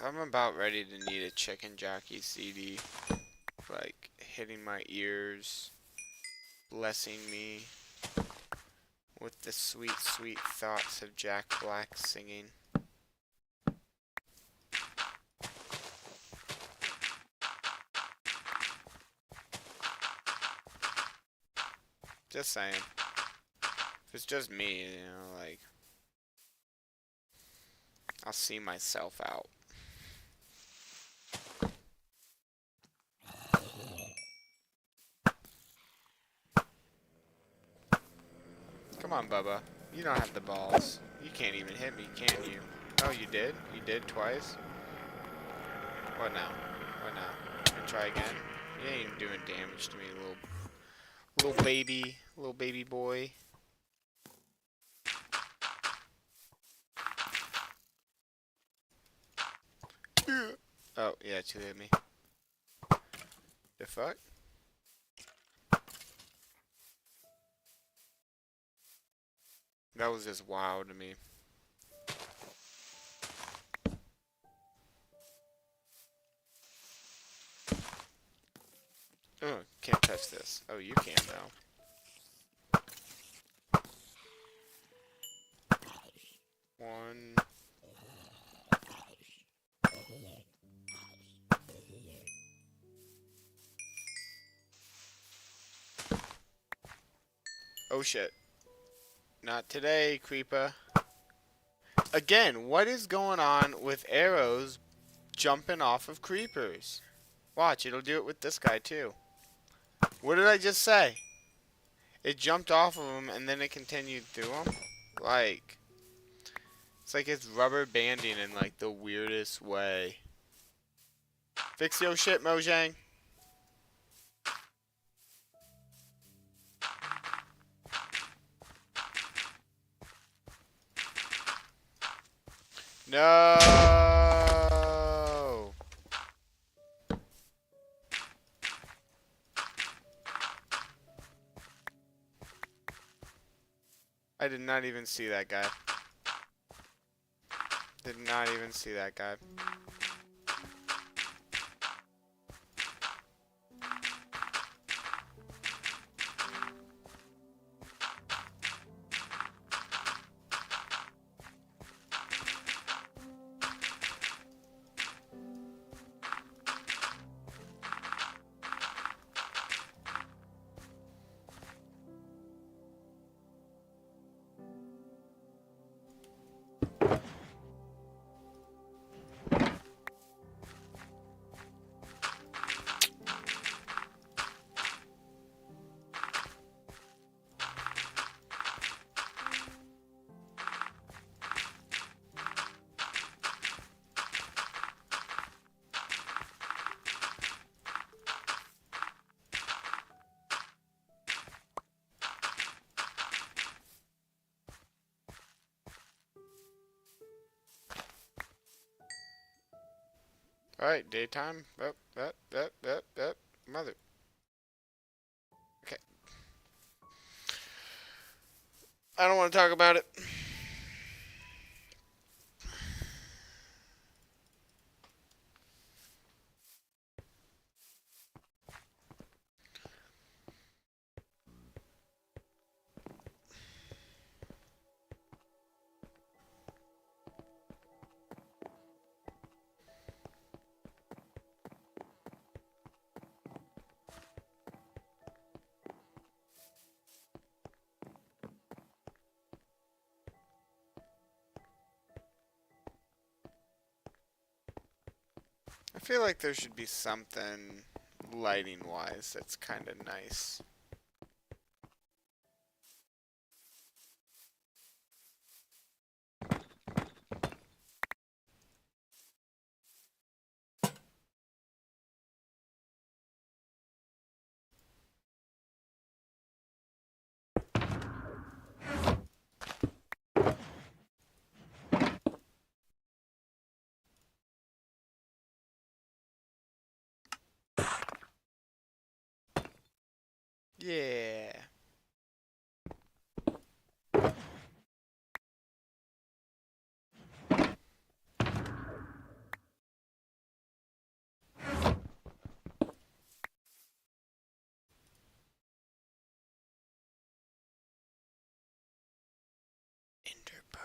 I'm about ready to need a chicken jockey CD. Like, hitting my ears, blessing me with the sweet, sweet thoughts of Jack Black singing. Just saying. If it's just me, you know, like, I'll see myself out. Come on, Bubba. You don't have the balls. You can't even hit me, can you? Oh, you did? You did twice? What now? What now? Gonna try again? You ain't even doing damage to me, little baby boy. Oh, yeah, two hit me. The fuck? That was just wild to me. Oh, can't touch this. Oh, you can though. One. Oh shit. Not today, creeper. Again, what is going on with arrows jumping off of creepers? Watch, it'll do it with this guy too. What did I just say? It jumped off of him and then it continued through him? Like, it's like it's rubber banding in like the weirdest way. Fix your shit, Mojang. No. I did not even see that guy. Did not even see that guy. Alright, daytime. Mother. Okay. I don't want to talk about it. I feel like there should be something lighting wise that's kind of nice. Yeah. Ender pearl.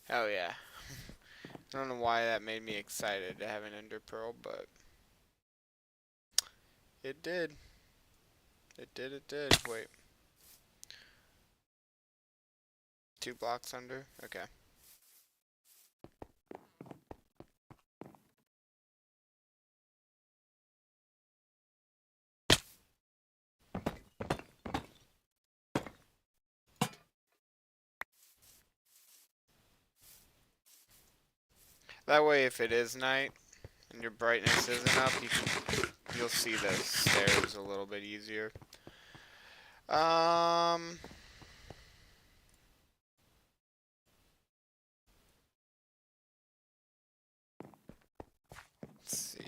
Hell yeah. I don't know why that made me excited to have an ender pearl, but it did. It did. Wait. 2 blocks under? Okay. That way if it is night and your brightness isn't up, you'll see the stairs a little bit easier. Um let's see.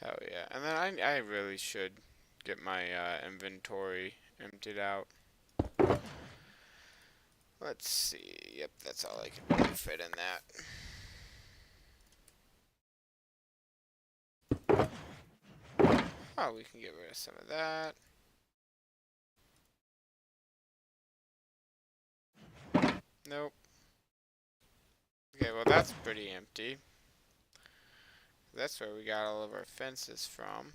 Hell yeah. And then I really should get my inventory emptied out. Let's see. Yep, that's all I can really fit in that. Oh, we can get rid of some of that. Nope. Okay, well that's pretty empty. That's where we got all of our fences from.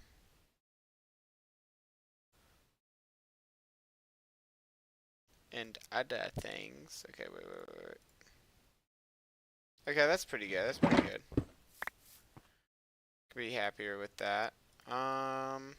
And other things. Okay, wait. Okay, that's pretty good. That's pretty good. Could be happier with that. Um,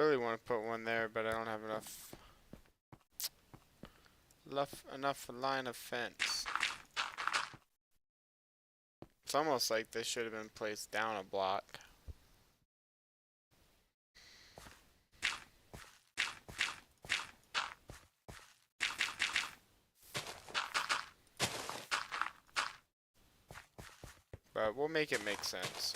Really want to put one there, but I don't have enough line of fence. It's almost like this should have been placed down a block. But we'll make it make sense.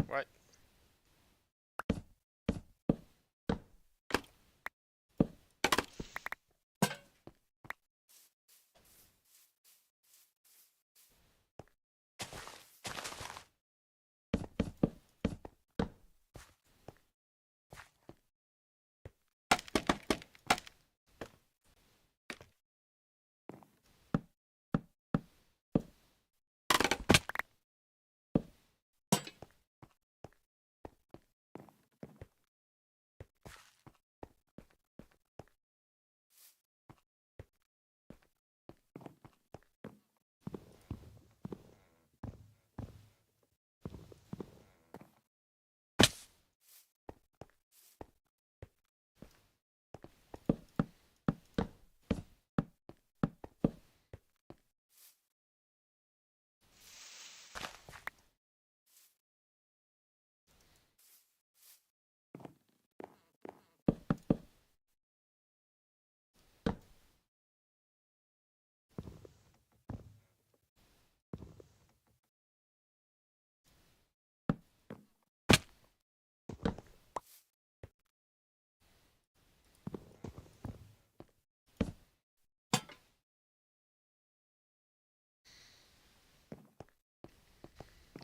What?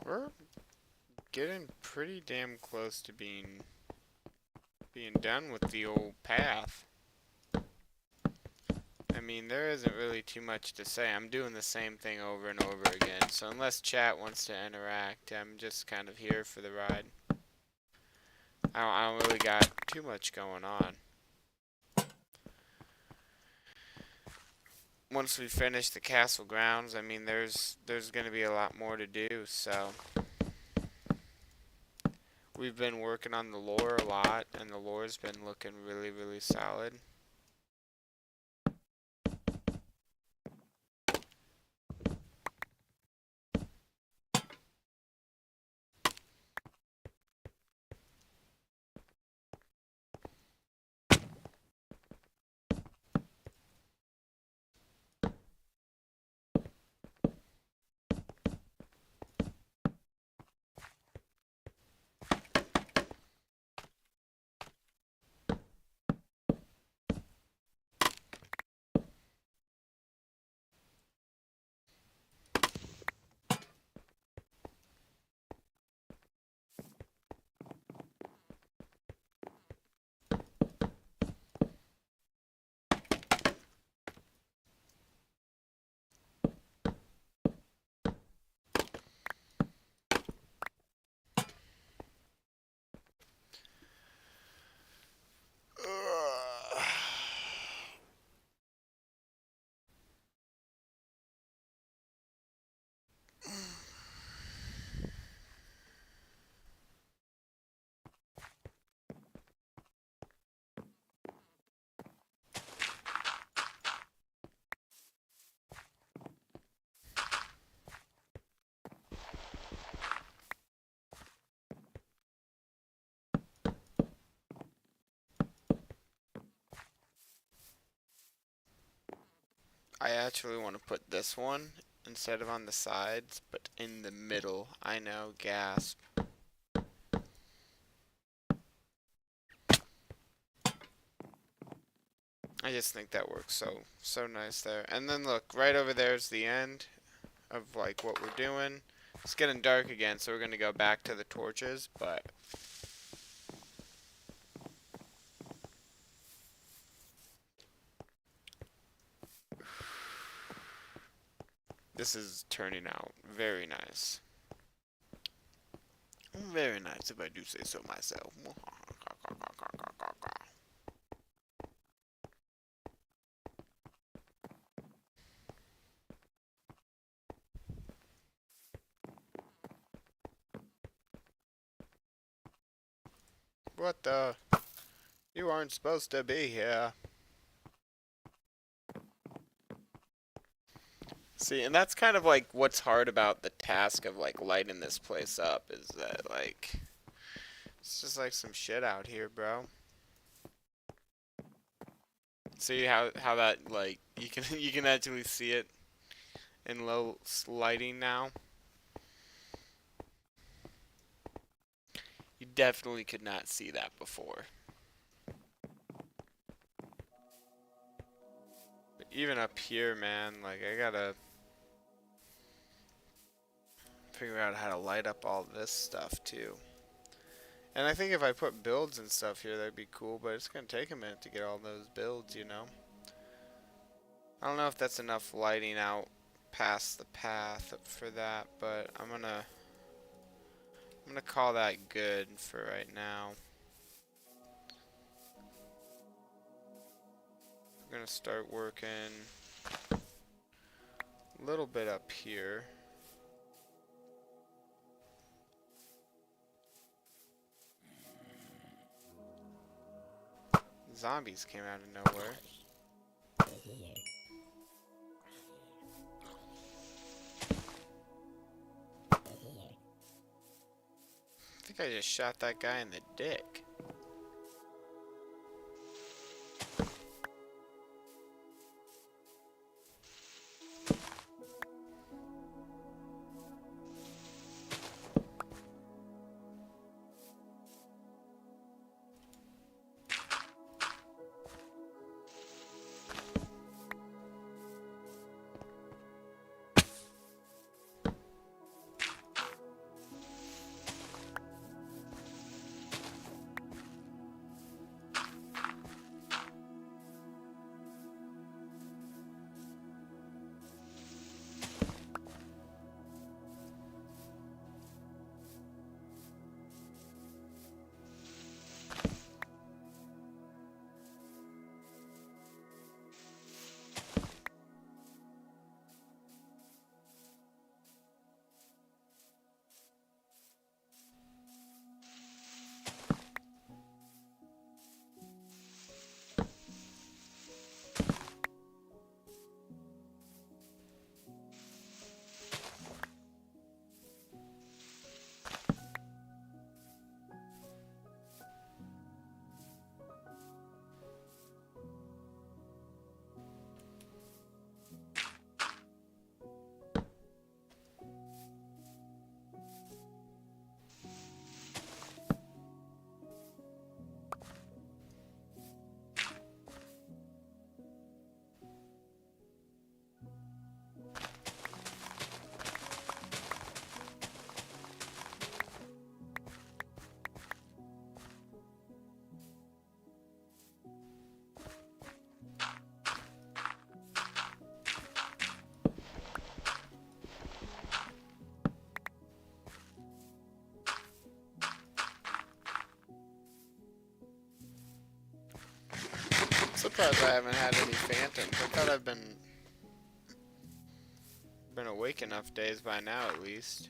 We're getting pretty damn close to being done with the old path. I mean, there isn't really too much to say. I'm doing the same thing over and over again. So unless chat wants to interact, I'm just kind of here for the ride. I don't really got too much going on. Once we finish the castle grounds, I mean, there's going to be a lot more to do. So we've been working on the lore a lot, and the lore's been looking really, really solid. I actually want to put this one instead of on the sides, but in the middle. I know, gasp. I just think that works so nice there. And then look, right over there is the end of like what we're doing. It's getting dark again, so we're gonna go back to the torches, but this is turning out very nice. Very nice, if I do say so myself. What the? You aren't supposed to be here. See, and that's kind of like what's hard about the task of like lighting this place up is that like it's just like some shit out here, bro. See how that like you can you can actually see it in low lighting now. You definitely could not see that before. But even up here, man, like I gotta figure out how to light up all this stuff too. And I think if I put builds and stuff here, that'd be cool, but it's gonna take a minute to get all those builds, you know? I don't know if that's enough lighting out past the path for that, but I'm gonna call that good for right now. I'm gonna start working a little bit up here. Zombies came out of nowhere. I think I just shot that guy in the dick. Surprised I haven't had any phantoms. I thought I've been awake enough days by now at least.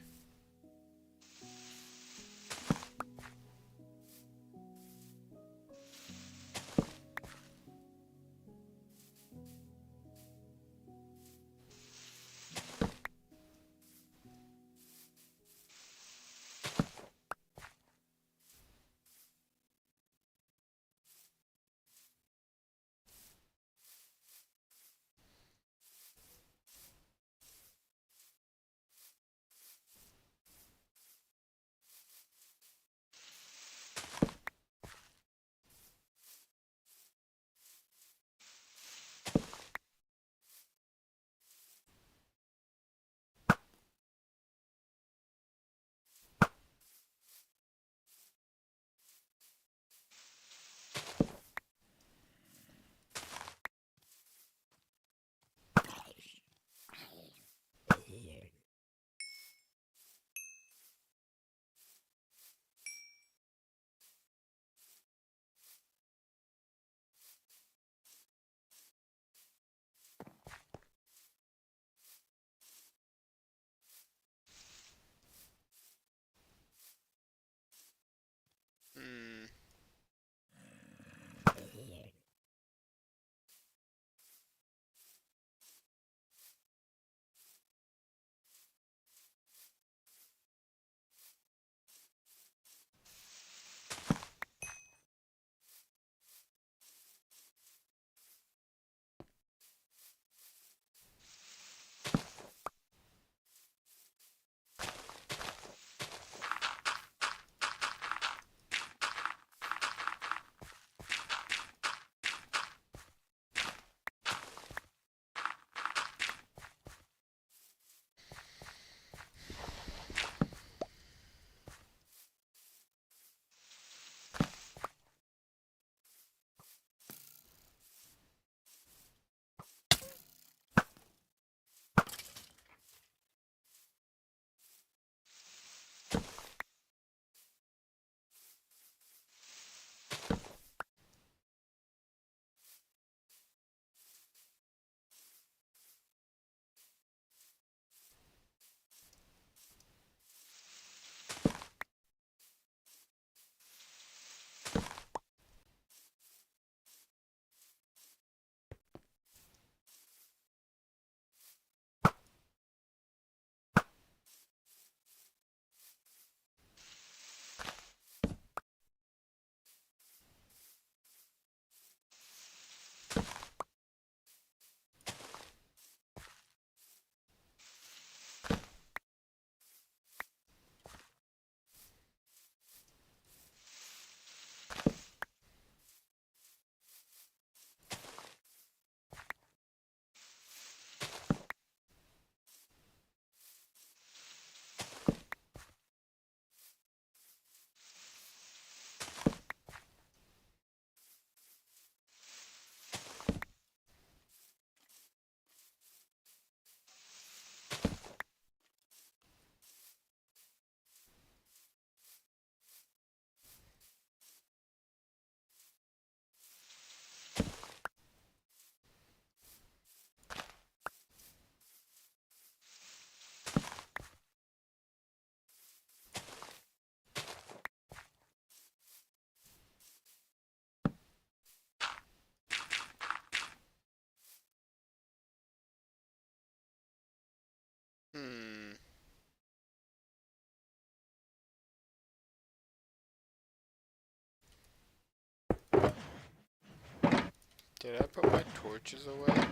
Did I put my torches away?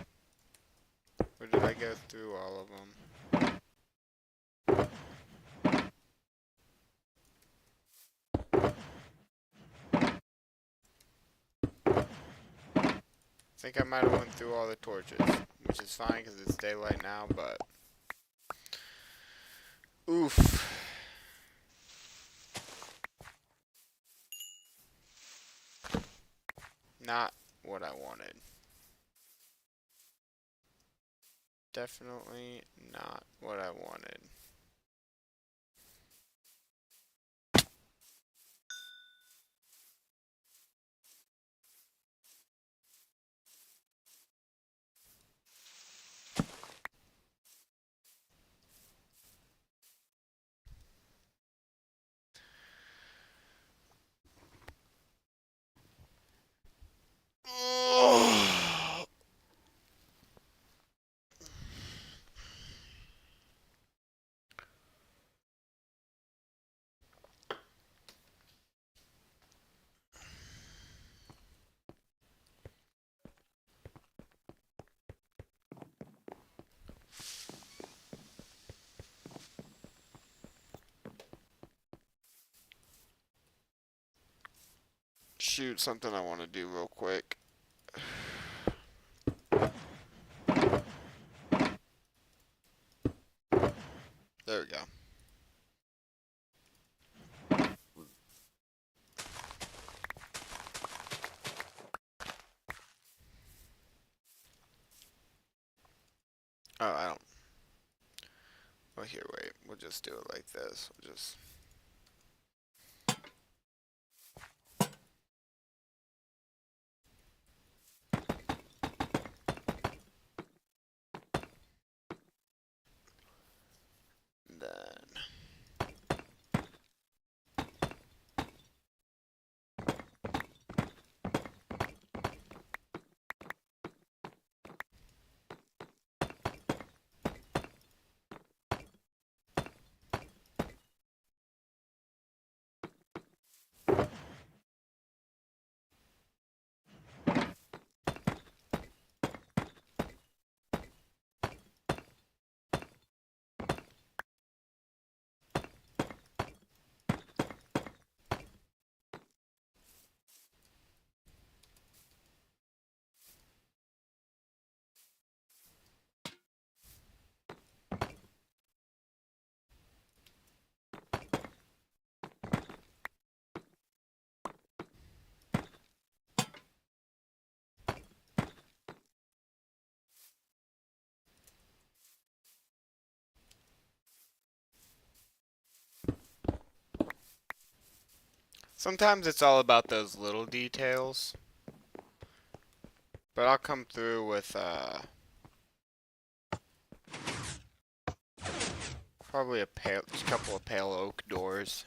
Or did I go through all of them? I think I might have went through all the torches, which is fine because it's daylight now, but... Oof. Not what I wanted. Definitely not what I wanted. Shoot, something I want to do real quick. There we go. Oh, I don't. Well, here, wait. We'll just do it like this. We'll just. Then. Sometimes it's all about those little details. But I'll come through with, probably a couple of pale oak doors.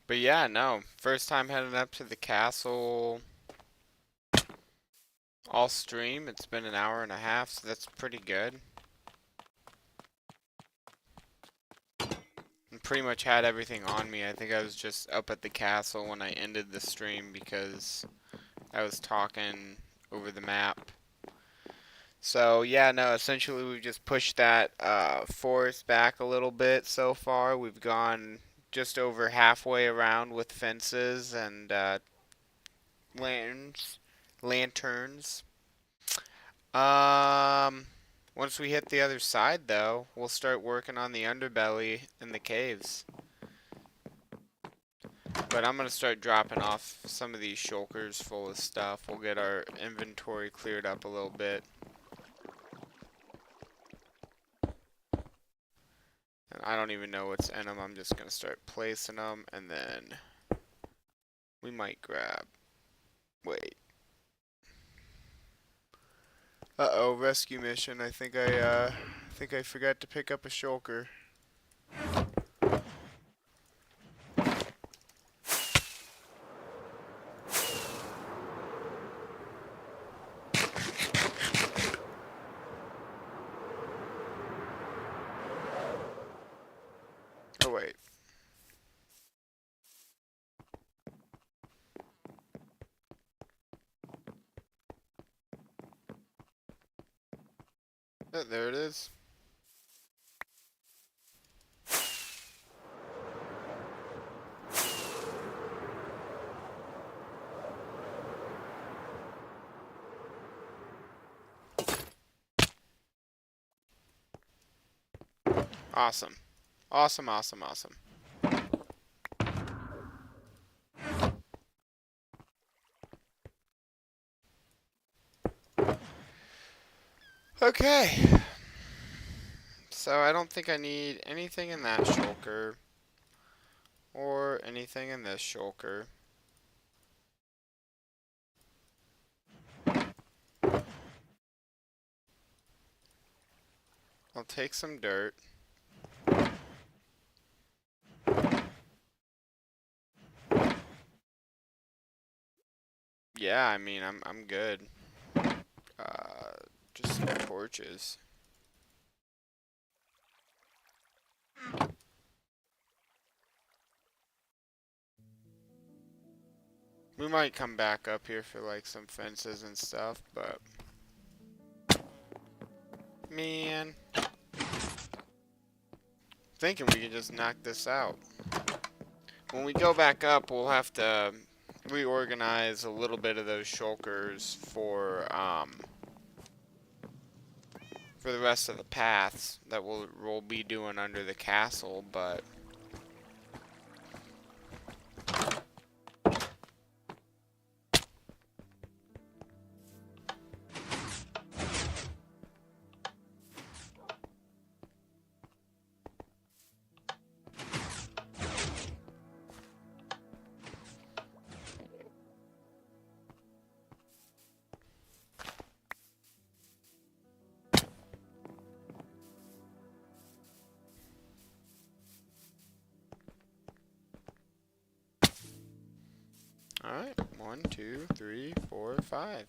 But yeah, no. First time heading up to the castle. All stream. It's been an hour and a half, so that's pretty good. And pretty much had everything on me. I think I was just up at the castle when I ended the stream because I was talking over the map. So yeah, no, essentially we've just pushed that forest back a little bit so far. We've gone just over halfway around with fences and lanterns. Um, Once we hit the other side though, we'll start working on the underbelly in the caves. But I'm gonna start dropping off some of these shulkers full of stuff. We'll get our inventory cleared up a little bit. And I don't even know what's in them. I'm just gonna start placing them, and then we might grab. Wait. Uh-oh, rescue mission. I think I forgot to pick up a shulker. There it is. Awesome. Awesome, awesome, awesome. Okay. So I don't think I need anything in that shulker. Or anything in this shulker. I'll take some dirt. Yeah, I mean, I'm good. Just some torches. We might come back up here for like some fences and stuff, but man, thinking we can just knock this out. When we go back up, we'll have to reorganize a little bit of those shulkers for the rest of the paths that we'll be doing under the castle, but alright. 1, 2, 3, 4, 5.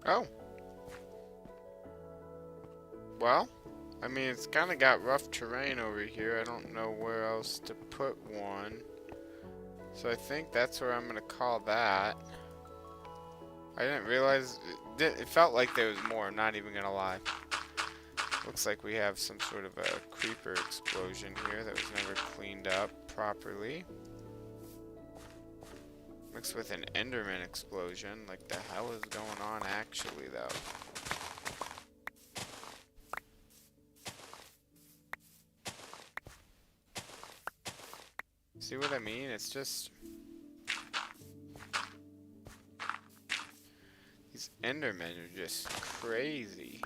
Oh. Well, I mean, it's kind of got rough terrain over here. I don't know where else to put one. So I think that's where I'm going to call that. I didn't realize, it felt like there was more, I'm not even going to lie. Looks like we have some sort of a creeper explosion here that was never cleaned up properly. Mixed with an Enderman explosion. Like, the hell is going on actually, though? See what I mean? It's just... these Endermen are just crazy.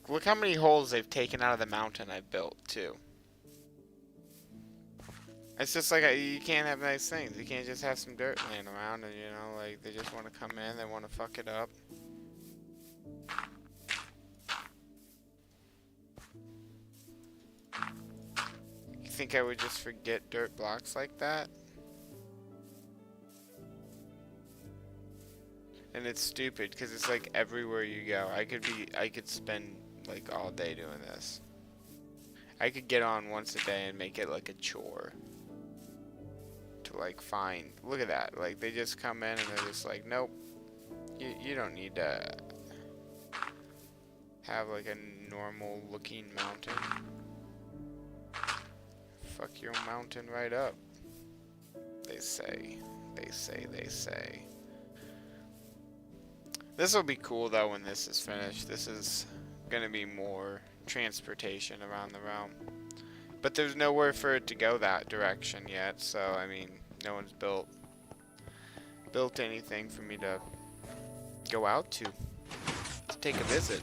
look how many holes they've taken out of the mountain I built, too. It's just like, you can't have nice things. You can't just have some dirt laying around and, you know, like, they just want to come in, they want to fuck it up. You think I would just forget dirt blocks like that? And it's stupid, because it's like everywhere you go. I could spend, like, all day doing this. I could get on once a day and make it like a chore. To, like, find, look at that. Like, they just come in and they're just like, nope. You don't need to have, like, a normal looking mountain. Fuck your mountain right up. They say. They say, they say. This will be cool, though, when this is finished. This is gonna be more transportation around the realm. But there's nowhere for it to go that direction yet, so, I mean, no one's built anything for me to go out to take a visit.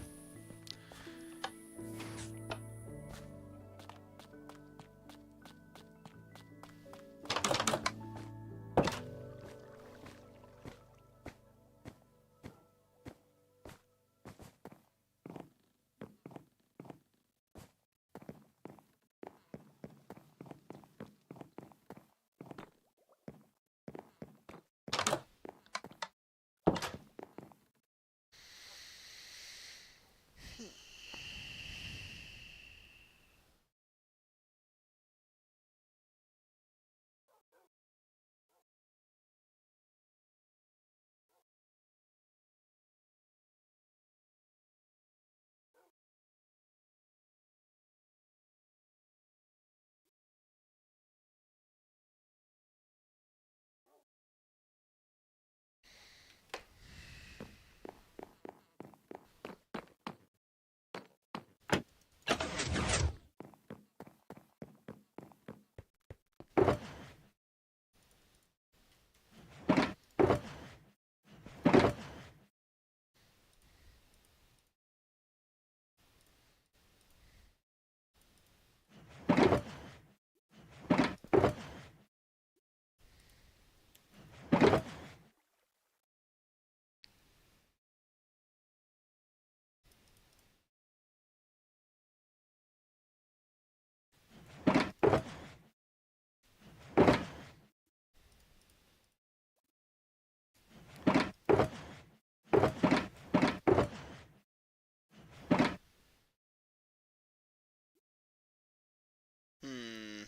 Hmm.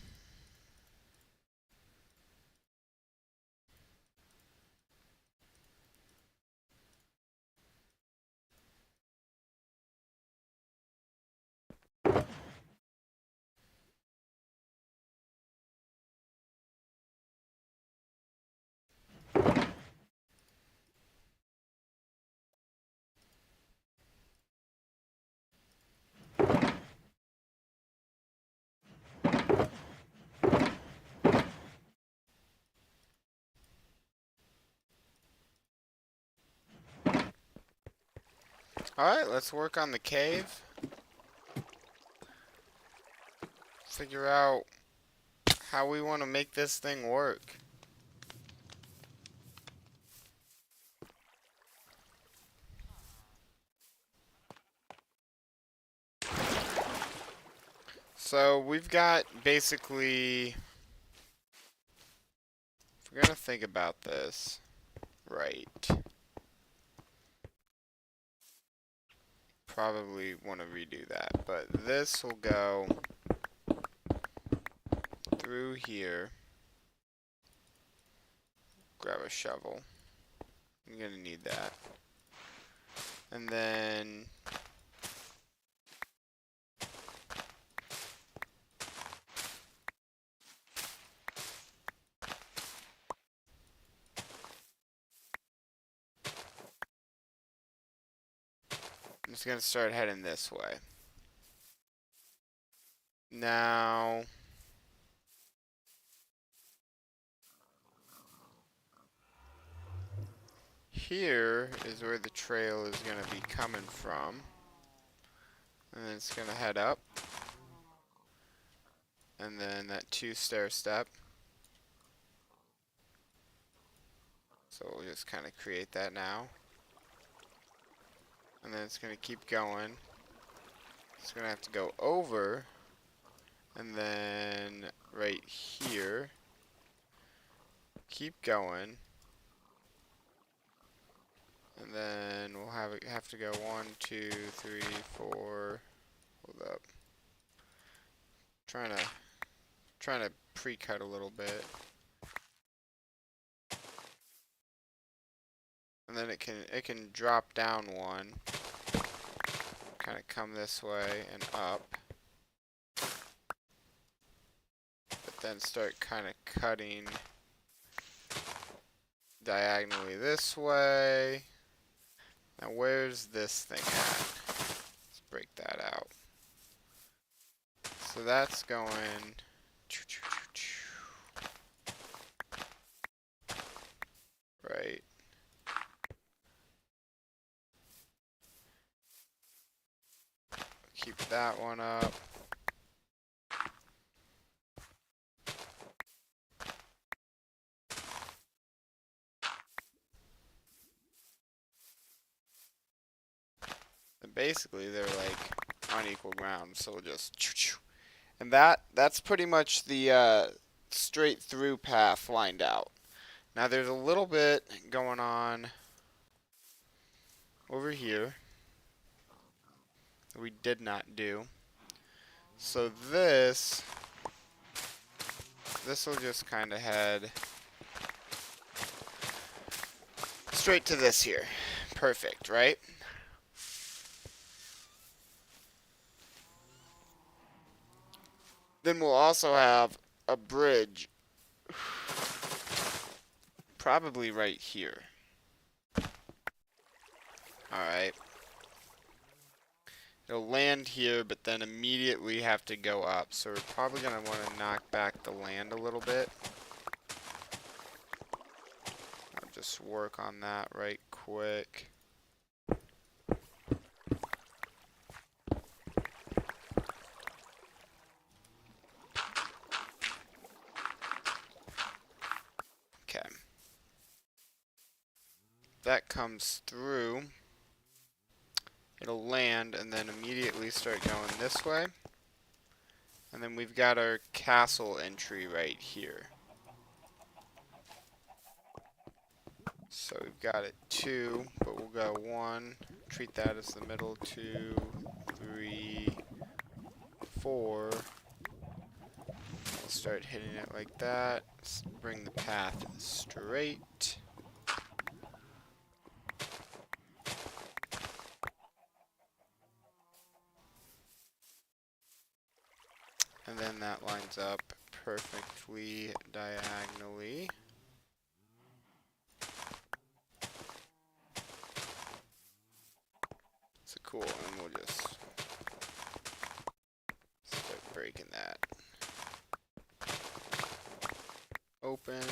Alright, let's work on the cave. Figure out how we want to make this thing work. So we've got basically, if we're gonna think about this, right, probably want to redo that, but this will go through here. Grab a shovel. I'm gonna need that. And then I'm just gonna start heading this way. Now, here is where the trail is gonna be coming from. And then it's going to head up. And then that 2 stair step. So we'll just kind of create that now. And then it's going to keep going. It's going to have to go over. And then right here. Keep going. And then we'll have to go 1, 2, 3, 4. Hold up. Trying to pre-cut a little bit. And then it can drop down 1. Kind of come this way and up. But then start kind of cutting diagonally this way. Now where's this thing at? Let's break that out. So that's going right. Keep that one up. And basically they're like on equal ground, so we'll just and that's pretty much the straight through path lined out. Now there's a little bit going on over here that we did not do. So this will just kind of head straight to this here. Perfect, right? Then we'll also have a bridge probably right here. Alright. It'll land here, but then immediately have to go up. So we're probably going to want to knock back the land a little bit. I'll just work on that right quick. Okay. That comes through. It'll land and then immediately start going this way. And then we've got our castle entry right here. So we've got it 2, but we'll go 1. Treat that as the middle. 2, 3, 4. We'll start hitting it like that. Bring the path straight. And then that lines up perfectly diagonally. So cool, and we'll just start breaking that. Open.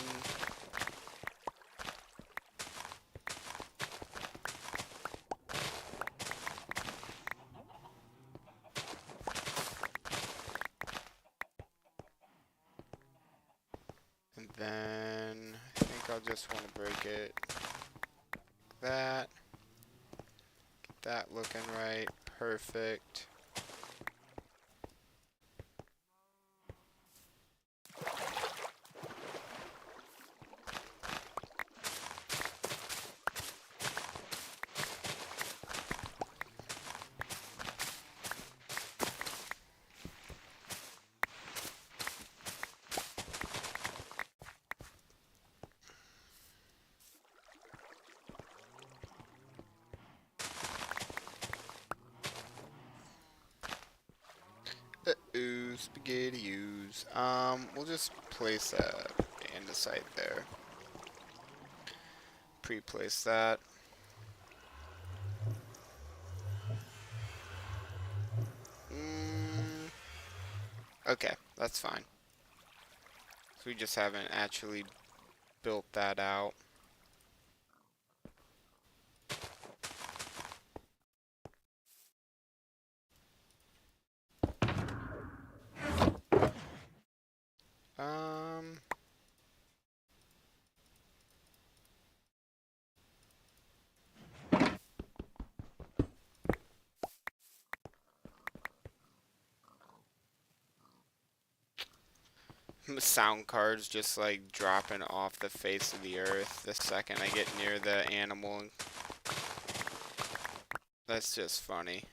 And then I think I'll just want to break it like that. Get that looking right. Perfect. Uh-oh, spaghetti-oos. We'll just place a andesite there. Pre-place that. Okay, that's fine. So we just haven't actually built that out. sound cards just like dropping off the face of the earth the second I get near the animal. That's just funny.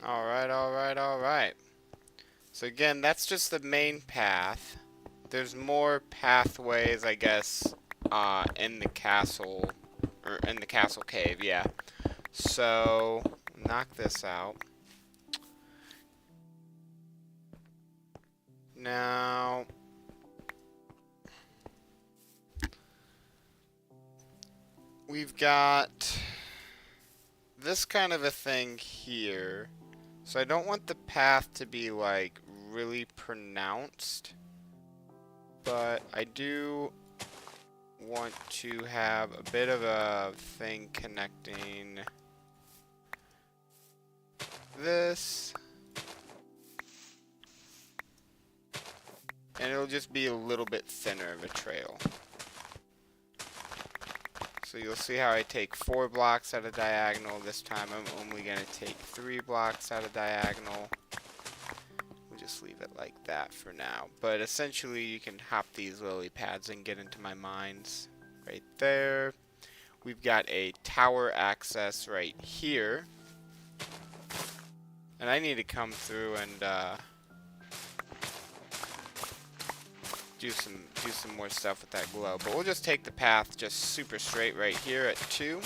Alright, alright, alright. So again, that's just the main path. There's more pathways, I guess, in the castle, or in the castle cave, yeah. So, knock this out. Now, we've got this kind of a thing here. So I don't want the path to be like really pronounced, but I do want to have a bit of a thing connecting this, and it'll just be a little bit thinner of a trail. So you'll see how I take 4 blocks out of diagonal. This time I'm only going to take 3 blocks out of diagonal. We'll just leave it like that for now. But essentially you can hop these lily pads and get into my mines right there. We've got a tower access right here. And I need to come through and do some more stuff with that glow, but we'll just take the path just super straight right here at 2.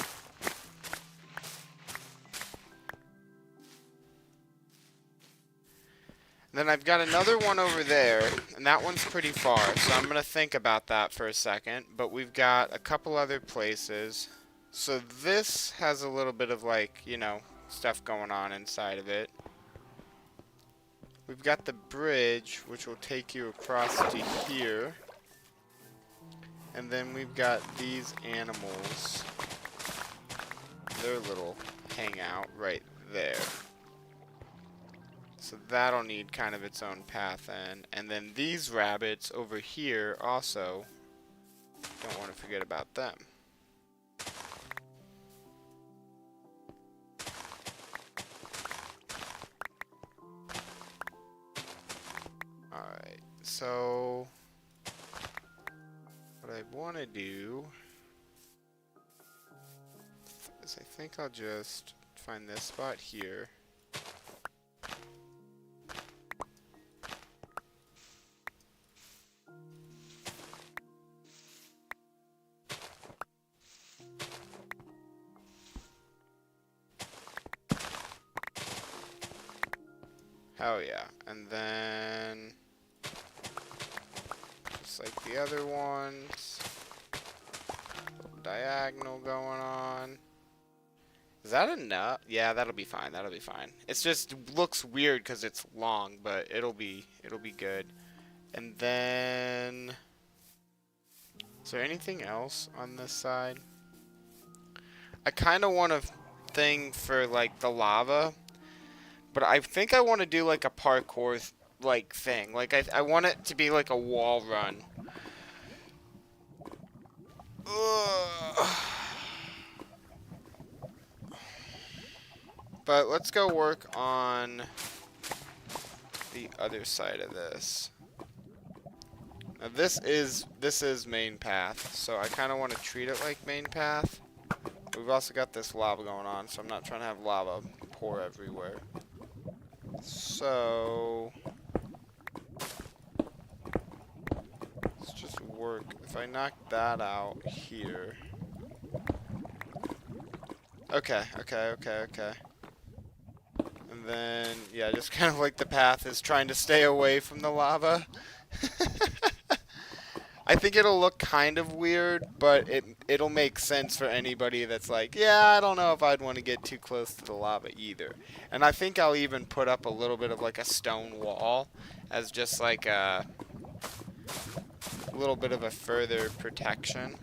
Then I've got another one over there, and that one's pretty far, so I'm gonna think about that for a second. But we've got a couple other places. So this has a little bit of, like, you know, stuff going on inside of it. We've got the bridge, which will take you across to here. And then we've got these animals, their little hangout right there. So that'll need kind of its own path in. And then these rabbits over here also, don't want to forget about them. Alright, so what I want to do is I think I'll just find this spot here. Hell yeah. And then, just like the other ones, diagonal going on. Is that enough? Yeah, that'll be fine. That'll be fine. It's just looks weird because it's long, but it'll be good. And then, is there anything else on this side? I kind of want a thing for like the lava, but I think I want to do like a parkour like thing. Like I want it to be like a wall run. Ugh. But let's go work on the other side of this. Now this is main path, so I kind of want to treat it like main path. We've also got this lava going on, so I'm not trying to have lava pour everywhere. So let's just work. If I knock that out here. Okay. And then, yeah, just kind of like the path is trying to stay away from the lava. I think it'll look kind of weird, but it'll make sense for anybody that's like, yeah, I don't know if I'd want to get too close to the lava either. And I think I'll even put up a little bit of like a stone wall as just like a little bit of a further protection.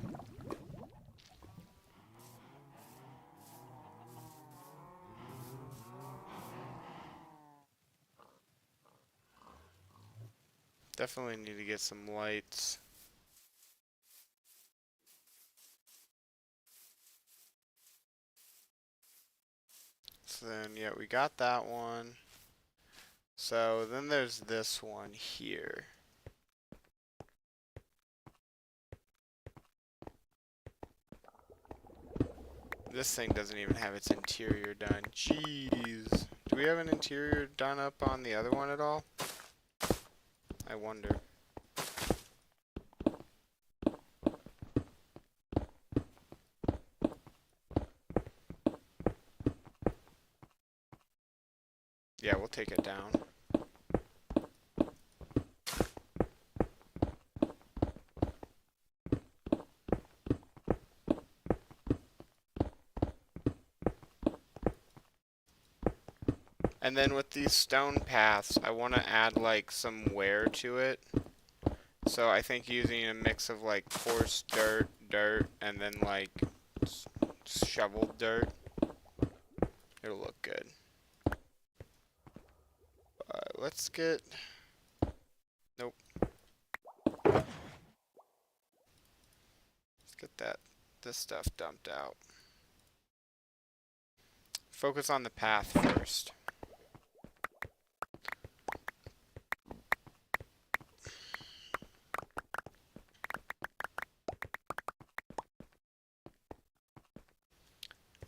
Definitely need to get some lights. So then, yeah, we got that one. So then there's this one here. This thing doesn't even have its interior done. Jeez. Do we have an interior done up on the other one at all? I wonder. Yeah, we'll take it down. And then with these stone paths, I want to add like some wear to it. So I think using a mix of like coarse dirt, and then like shoveled dirt, it'll look good. Let's get... Nope. Let's get this stuff dumped out. Focus on the path first.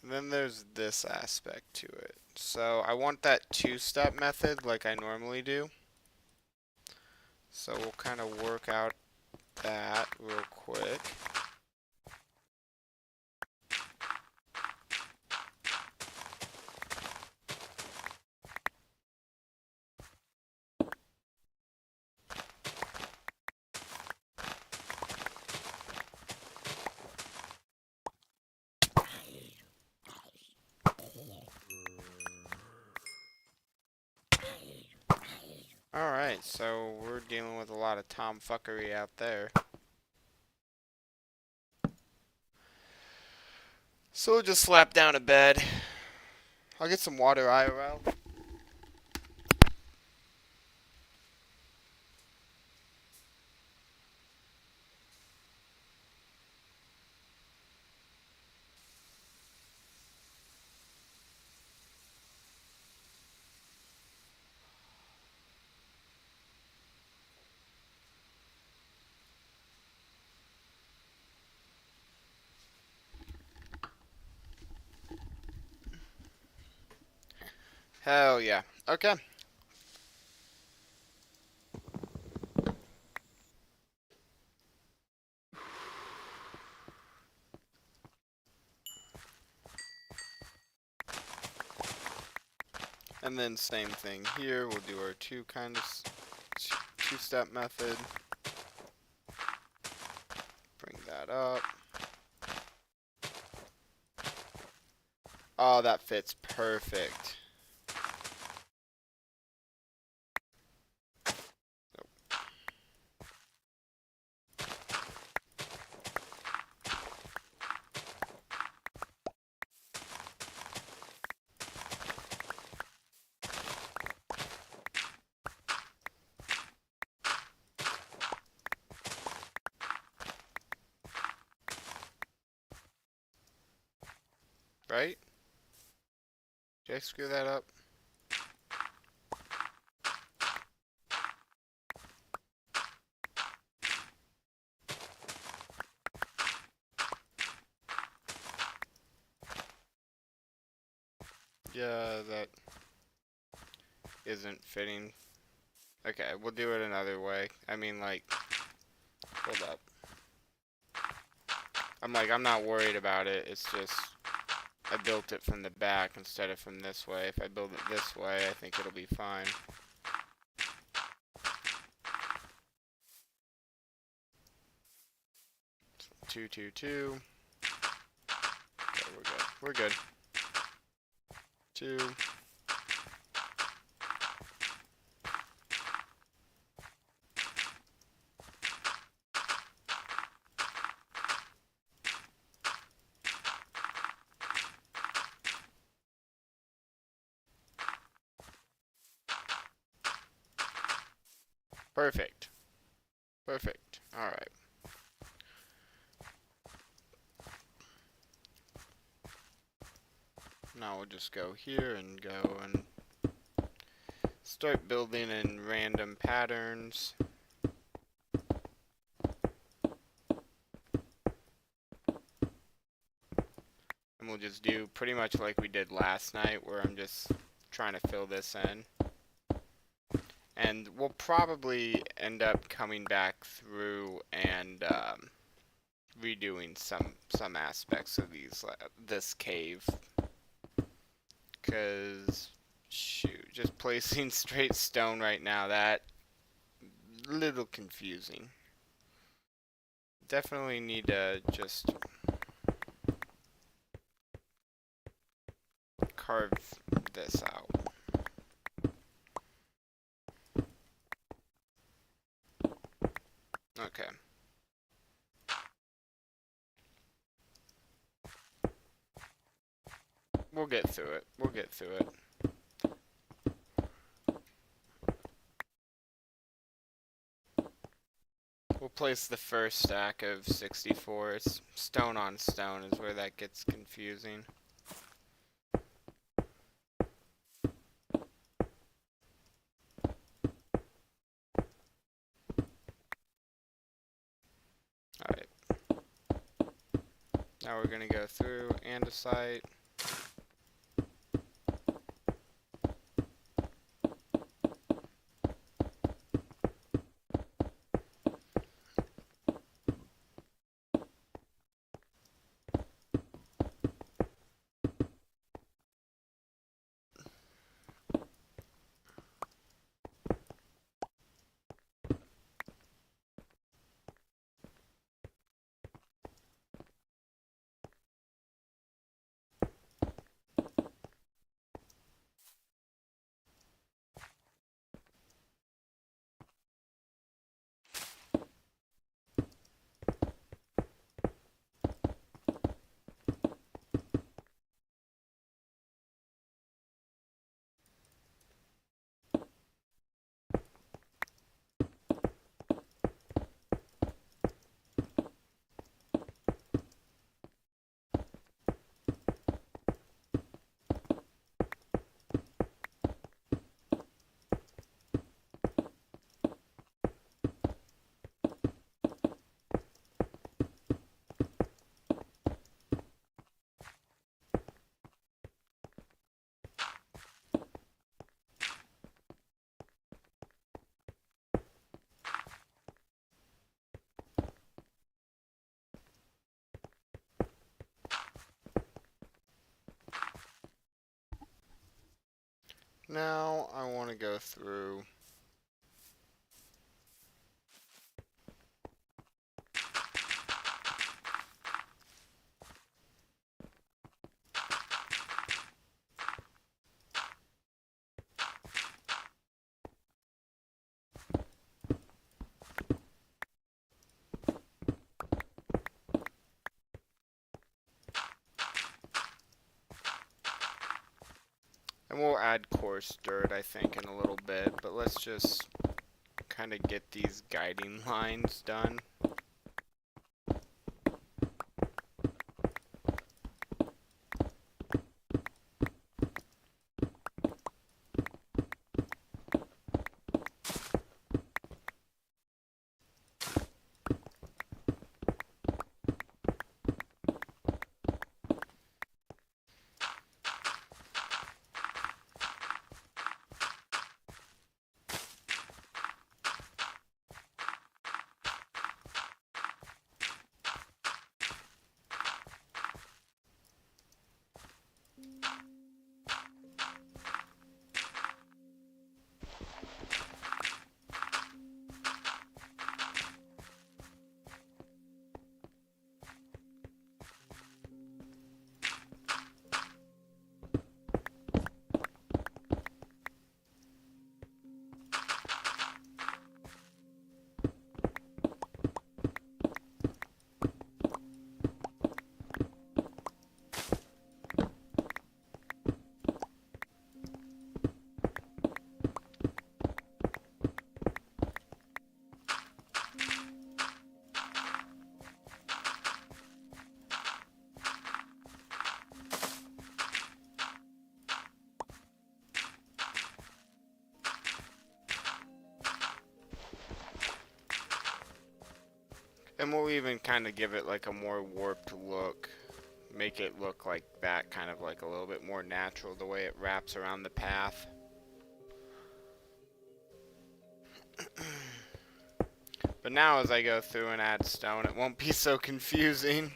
And then there's this aspect to it. So I want that two-step method like I normally do. So we'll kind of work out that real quick. Alright, so we're dealing with a lot of tomfuckery out there. So we'll just slap down a bed. I'll get some water IRL. Hell yeah. Okay. And then same thing here, we'll do our two-step method. Bring that up. Oh, that fits perfect. Right? Did I screw that up? isn't fitting. Okay, we'll do it another way. I mean, like, hold up. I'm not worried about it. It's just, I built it from the back instead of from this way. If I build it this way, I think it'll be fine. 2, 2, 2. Okay, we're good. We're good. 2. Perfect. Perfect. Alright. Now we'll just go here and go and start building in random patterns. And we'll just do pretty much like we did last night, where I'm just trying to fill this in. And we'll probably end up coming back through and redoing some aspects of this cave. Because, shoot, just placing straight stone right now, that little confusing. Definitely need to just carve this out. Okay. We'll get through it. We'll get through it. We'll place the first stack of 64. It's stone on stone is where that gets confusing. Alright. Now we're going to go through andesite. Now I want to go through and we'll add coarse dirt, I think, in a little bit, but let's just kind of get these guiding lines done. And we'll even kind of give it like a more warped look. Make it look like that, kind of like a little bit more natural, the way it wraps around the path. But now as I go through and add stone, it won't be so confusing.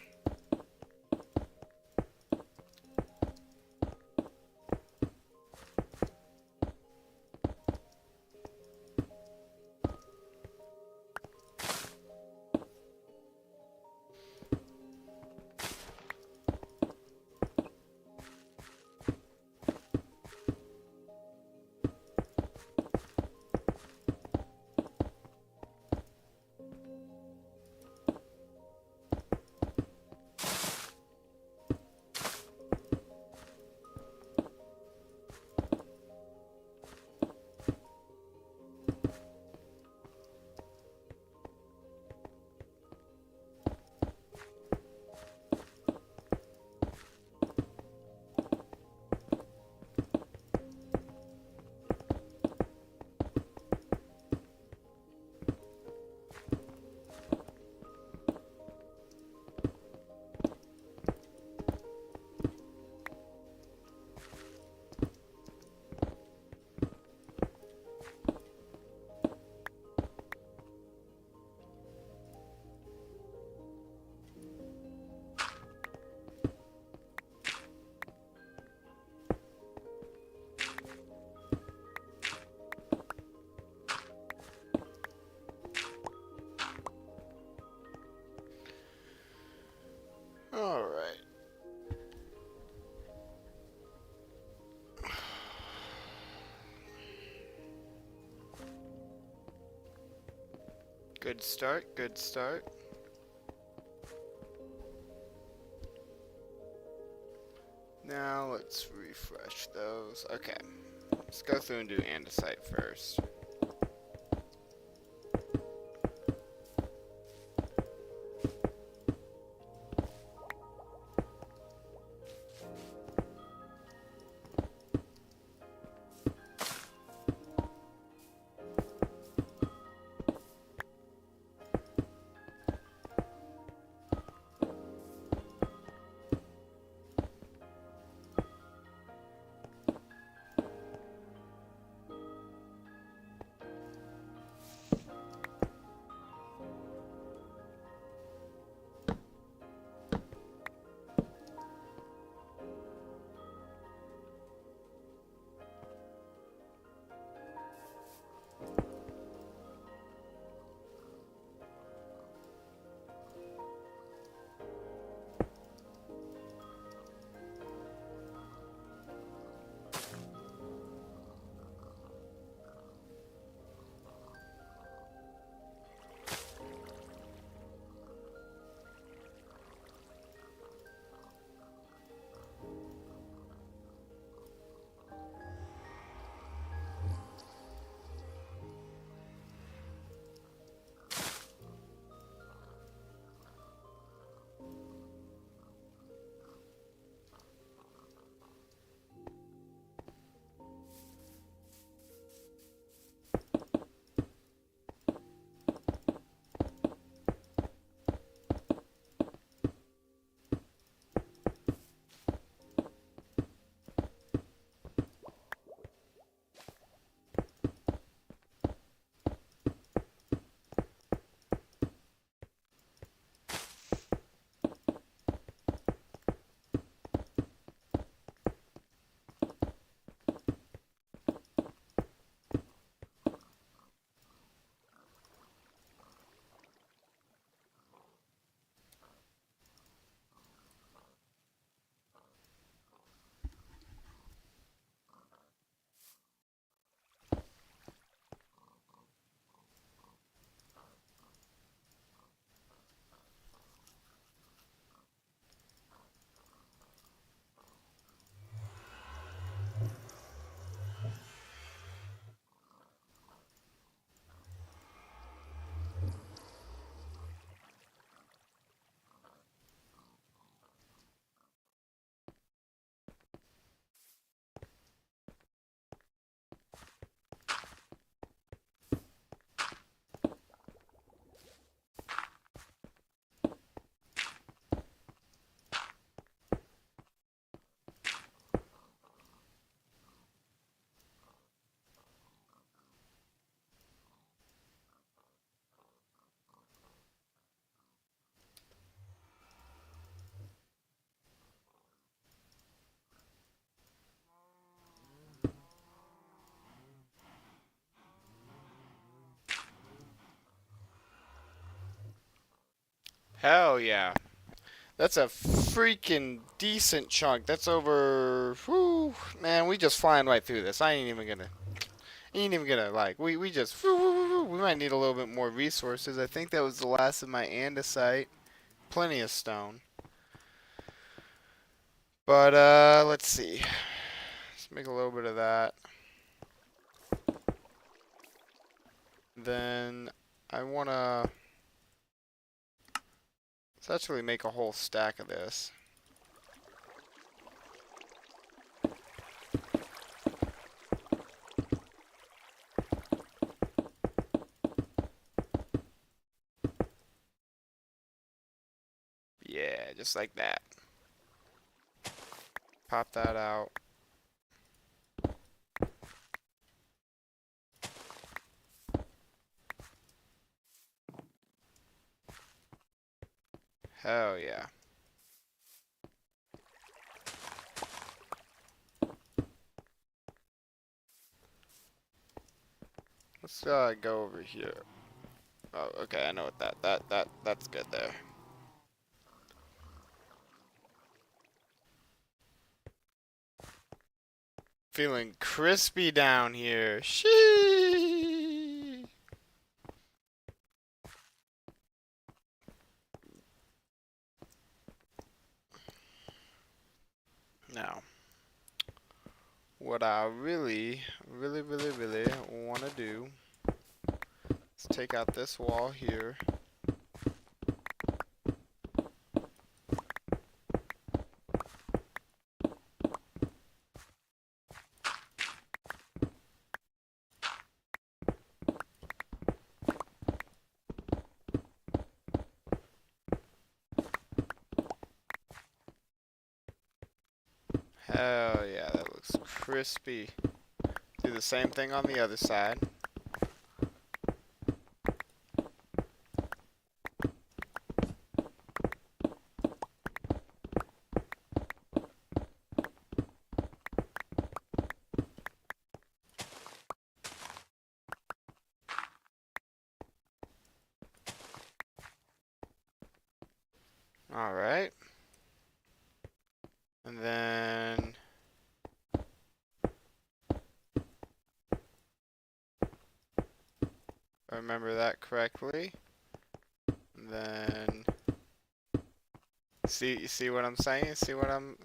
Alright. Good start, good start. Now let's refresh those. Okay. Let's go through and do andesite first. Hell yeah. That's a freaking decent chunk. That's over. Whew, man, we just flying right through this. I ain't even gonna like. We just. We might need a little bit more resources. I think that was the last of my andesite. Plenty of stone. But let's see. Let's make a little bit of that. Then I wanna. Let's actually make a whole stack of this. Yeah, just like that. Pop that out. Hell yeah. Let's go over here. Oh, okay, I know what that's good there. Feeling crispy down here. Shee. Now, what I really want to do is take out this wall here. Hell yeah, that looks crispy. Do the same thing on the other side. Alright. And then if I remember that correctly. And then see what I'm saying? See what I'm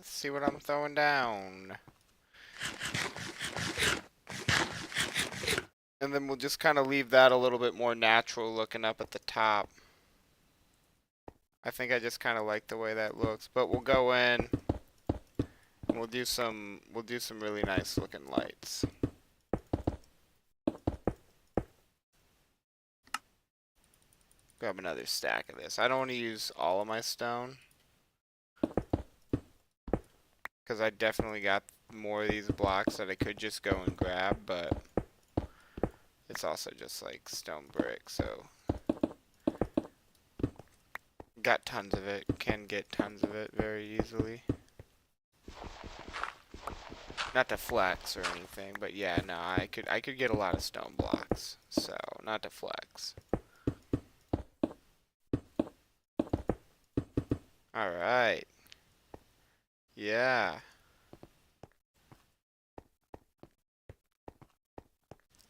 throwing down. And then we'll just kind of leave that a little bit more natural looking up at the top. I think I just kind of like the way that looks, but we'll go in and we'll do some really nice looking lights. Grab another stack of this. I don't want to use all of my stone because I definitely got more of these blocks that I could just go and grab, but it's also just like stone brick, so got tons of it. Can get tons of it very easily. Not to flex or anything, but yeah, no, I could get a lot of stone blocks, so not to flex. All right. Yeah.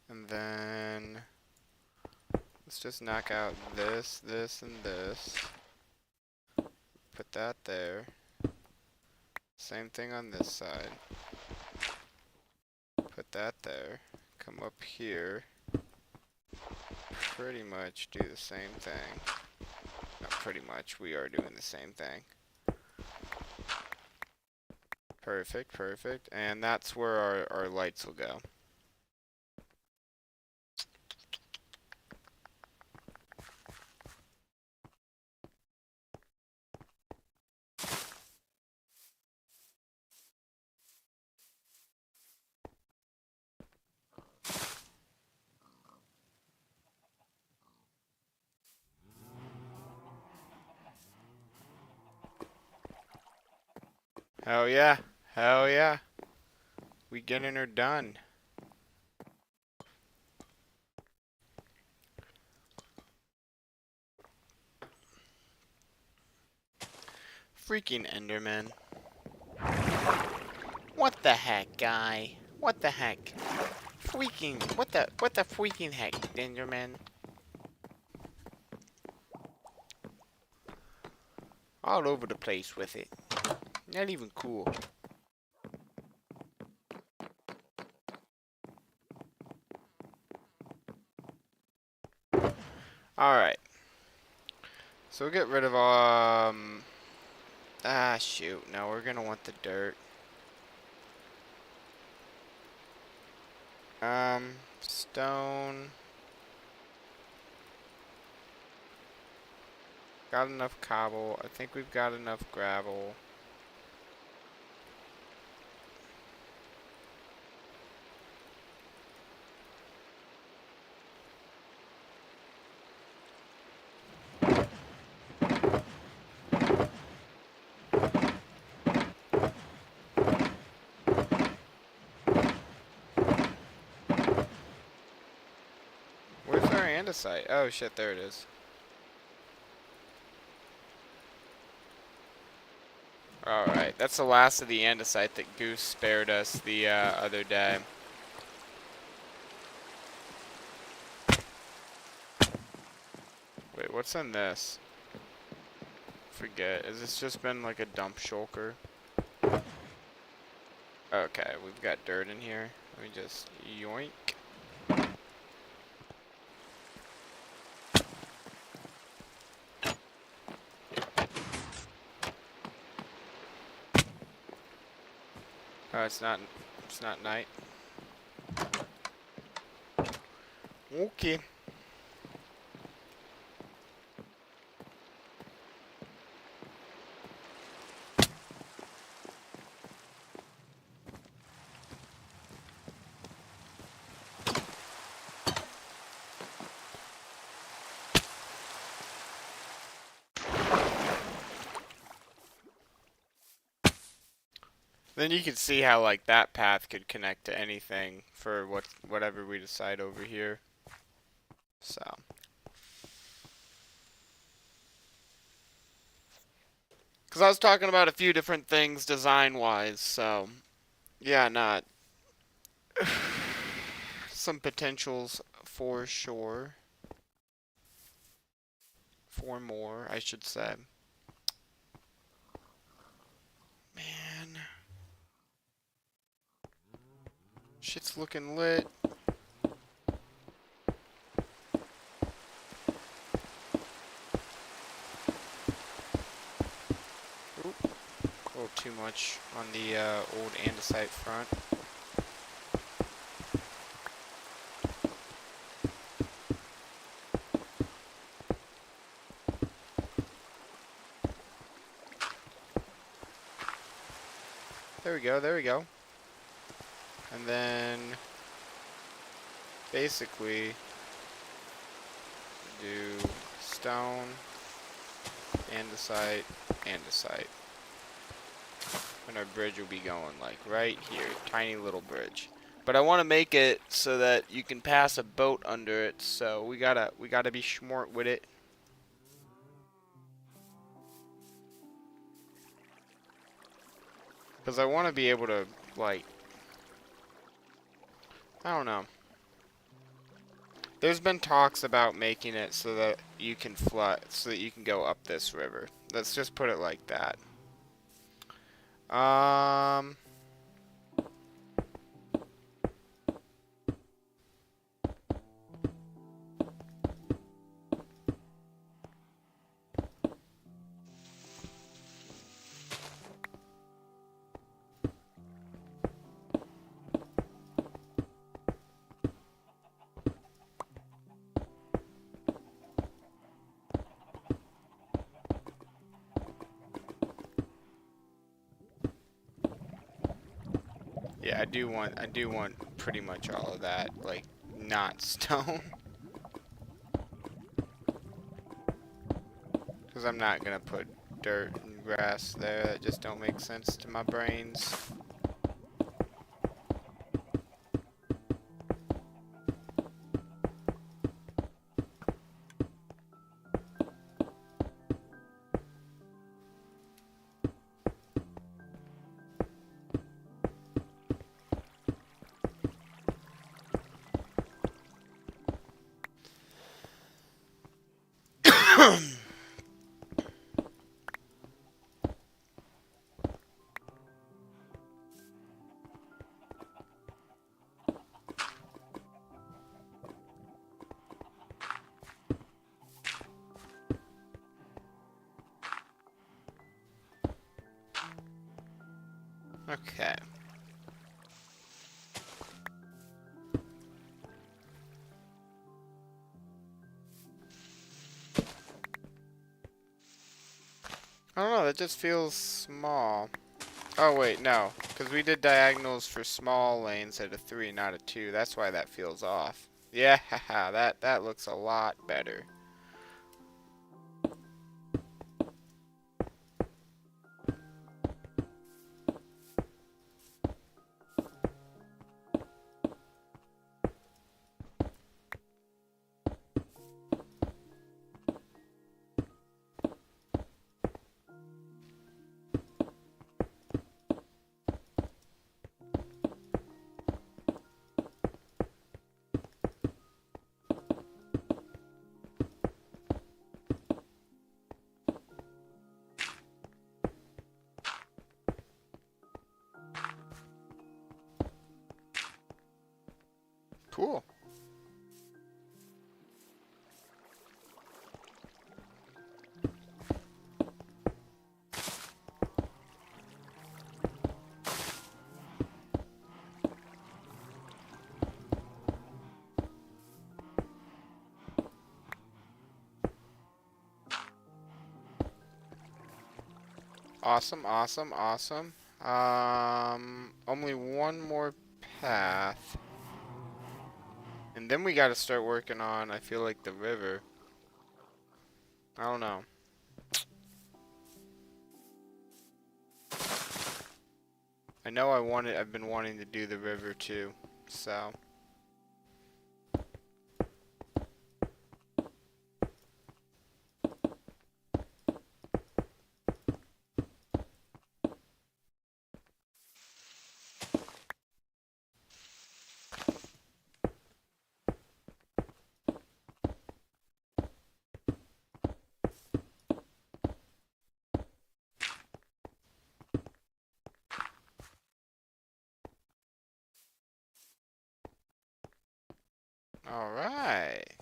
And then let's just knock out this, this, and this. Put that there. Same thing on this side. Put that there. Come up here. Pretty much do the same thing. Not pretty much, we are doing the same thing. Perfect, perfect. And that's where our lights will go. Hell yeah. Hell yeah. We getting her done. Freaking Enderman. What the heck, guy? What the heck? Freaking, what the freaking heck, Enderman? All over the place with it. Not even cool. Alright. So we'll get rid of, shoot. No, we're gonna want the dirt. Stone. Got enough cobble. I think we've got enough gravel. Where's our andesite? Oh shit, there it is. Alright, that's the last of the andesite that Goose spared us the other day. Wait, what's in this? Forget. Has this just been like a dump shulker? Okay, we've got dirt in here. Let me just yoink. Oh, it's not night. Okay. Then you can see how like that path could connect to anything for whatever we decide over here. So. Because I was talking about a few different things design-wise, so yeah, not some potentials for sure. For more, I should say. Man. Shit's looking lit. Oop. A little too much on the old andesite front. There we go, there we go. And then basically do stone, andesite, andesite. And our bridge will be going like right here, tiny little bridge. But I want to make it so that you can pass a boat under it, so we gotta be smart with it. Because I want to be able to, like, I don't know. There's been talks about making it so that you can flood, so that you can go up this river. Let's just put it like that. Yeah, I do want pretty much all of that, like, not stone. Because I'm not gonna put dirt and grass there, that just don't make sense to my brains. Okay. I don't know, that just feels small. Oh wait, no, because we did diagonals for small lanes at a 3, not a 2. That's why that feels off. Yeah, that looks a lot better. Cool. Awesome, awesome, awesome. Only one more path. And then we gotta start working on, I feel like, the river. I don't know. I know I've been wanting to do the river too, so. Alright.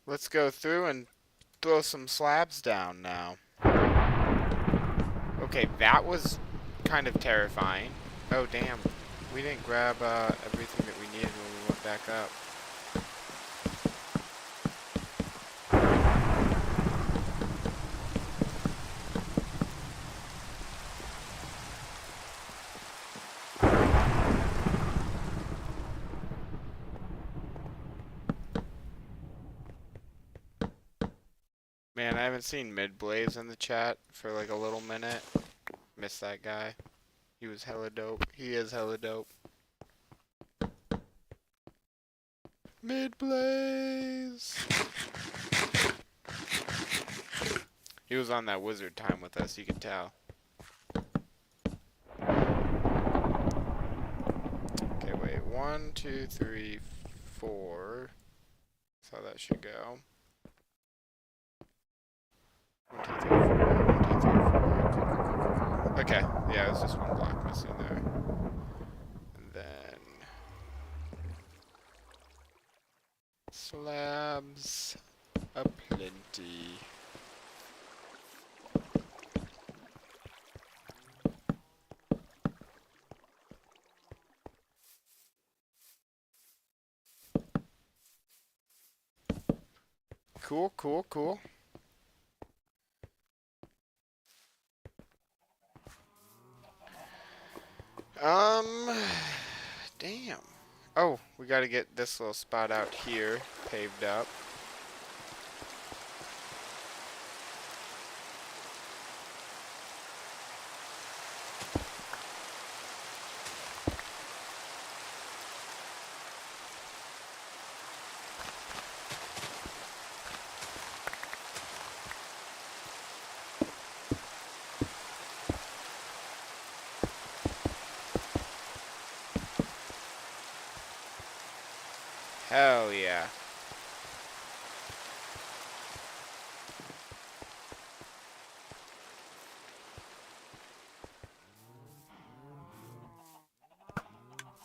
Let's go through and throw some slabs down now. Okay, that was kind of terrifying. Oh, damn. We didn't grab everything that we needed when we went back up. Man, I haven't seen Midblaze in the chat for like a little minute. Miss that guy. He was hella dope. He is hella dope. Midblaze! He was on that wizard time with us, you can tell. Okay, wait. 1, 2, 3, 4. That's how that should go. 1, 2, 3, 4. 1, 2, 3, 4. Cool. Okay, yeah, there's just one block missing there. And then slabs aplenty. Cool, cool, cool. Damn. Oh, we gotta get this little spot out here paved up. Hell yeah.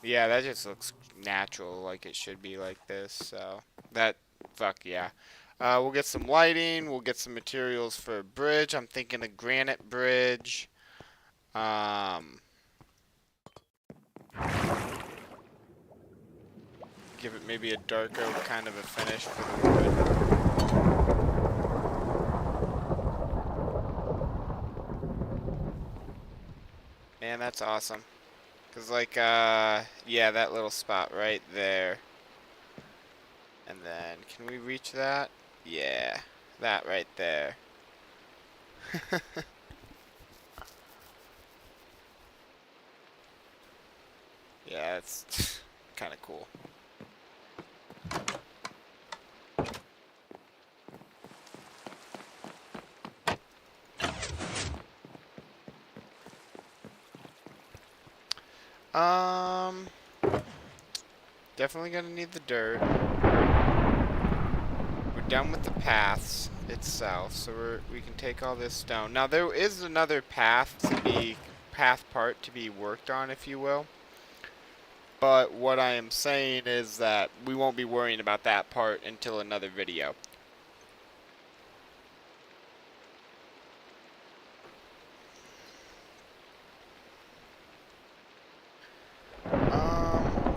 Yeah, that just looks natural, like it should be like this, so fuck yeah. We'll get some lighting, we'll get some materials for a bridge. I'm thinking a granite bridge. Give it maybe a darker kind of a finish for the wood. Man, that's awesome. Cause like, yeah, that little spot right there. And then, can we reach that? Yeah, that right there. Yeah, it's kind of cool. Um, Definitely gonna need the dirt. We're done with the paths itself, so we can take all this stone. Now there is another path part to be worked on, if you will. But what I am saying is that we won't be worrying about that part until another video.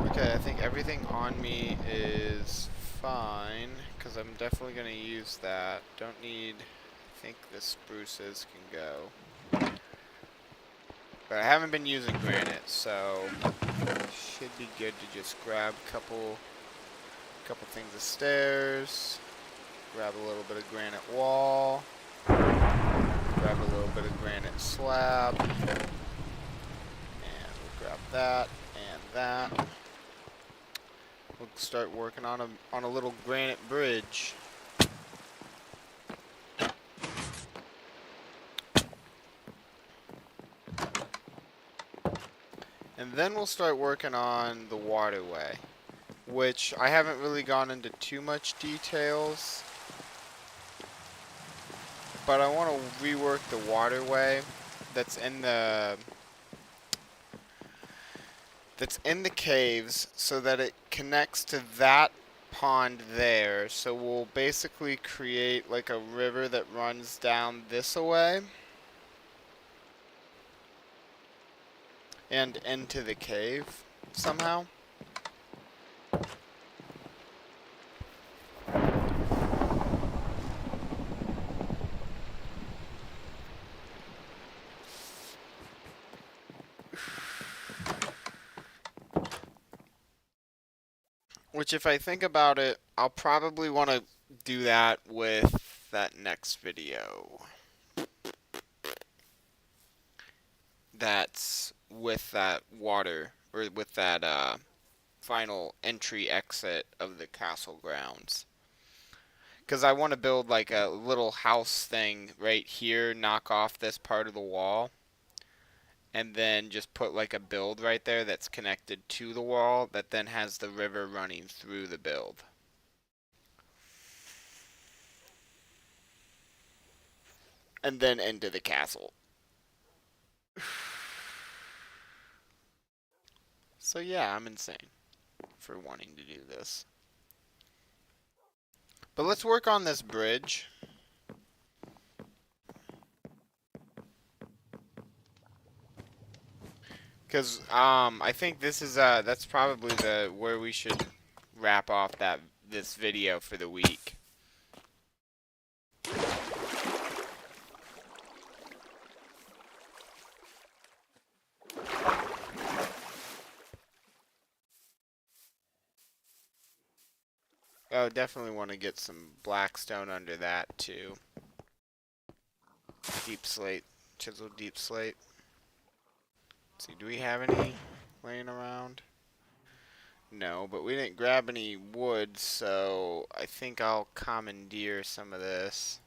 Okay, I think everything on me is fine, because I'm definitely going to use that. Don't need, I think the spruces can go. But I haven't been using granite, so should be good to just grab a couple things of stairs, grab a little bit of granite wall, grab a little bit of granite slab, and we'll grab that and that. We'll start working on a little granite bridge. And then we'll start working on the waterway, which I haven't really gone into too much details, but I want to rework the waterway that's in the caves so that it connects to that pond there. So we'll basically create like a river that runs down this way and into the cave somehow. Which, if I think about it, I'll probably want to do that with that next video. That's with that water, or with that final entry exit of the castle grounds. Because I want to build like a little house thing right here, knock off this part of the wall, and then just put like a build right there that's connected to the wall that then has the river running through the build. And then into the castle. So yeah, I'm insane for wanting to do this. But let's work on this bridge. Because I think this is that's probably where we should wrap off this video for the week. Oh, definitely want to get some black stone under that too. Deep slate, chiseled deep slate. Let's see, do we have any laying around? No, but we didn't grab any wood, so I think I'll commandeer some of this.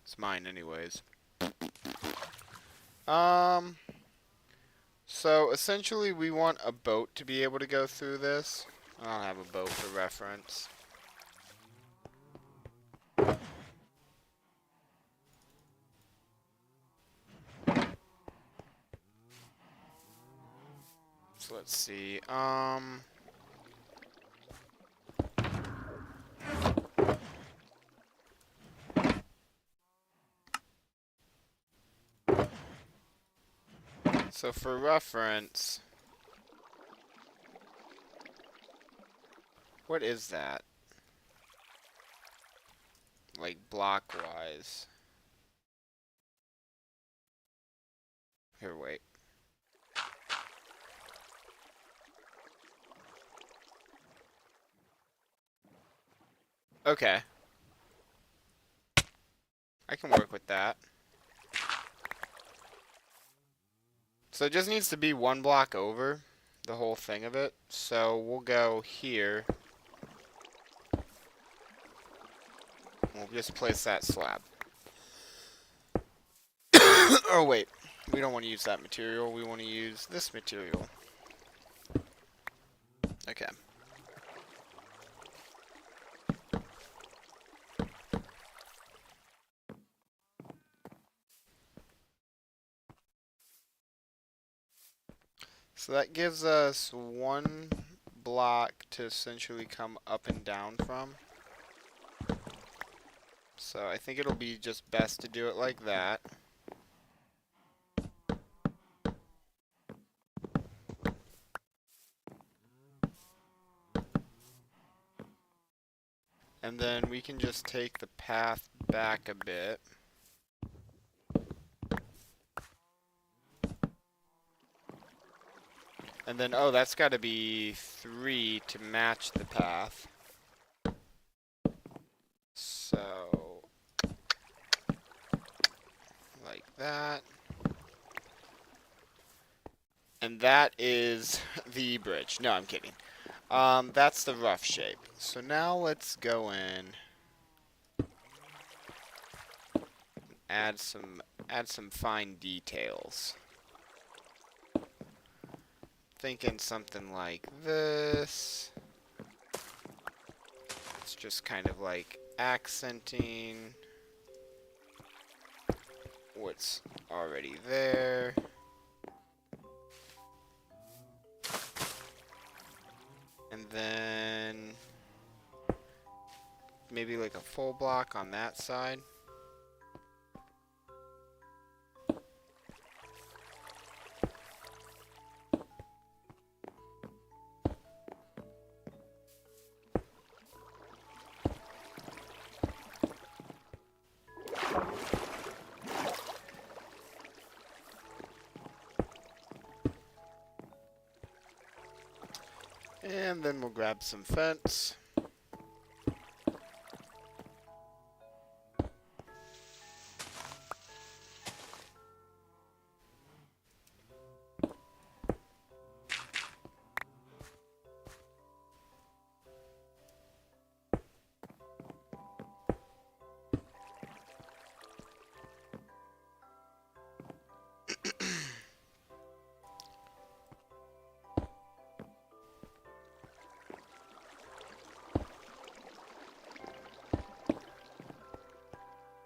It's mine anyways. So essentially we want a boat to be able to go through this. I don't have a boat for reference. So let's see. So for reference, what is that? Like block-wise. Here, wait. Okay. I can work with that. So it just needs to be one block over, the whole thing of it. So we'll go here. We'll just place that slab. Oh wait, we don't want to use that material. We want to use this material. Okay. So that gives us one block to essentially come up and down from. So I think it'll be just best to do it like that. And then we can just take the path back a bit. And then, oh, that's got to be 3 to match the path. So, like that. And that is the bridge. No, I'm kidding. That's the rough shape. So now let's go in, add some fine details. Thinking something like this. It's just kind of like accenting what's already there. And then maybe like a full block on that side. And then we'll grab some fence.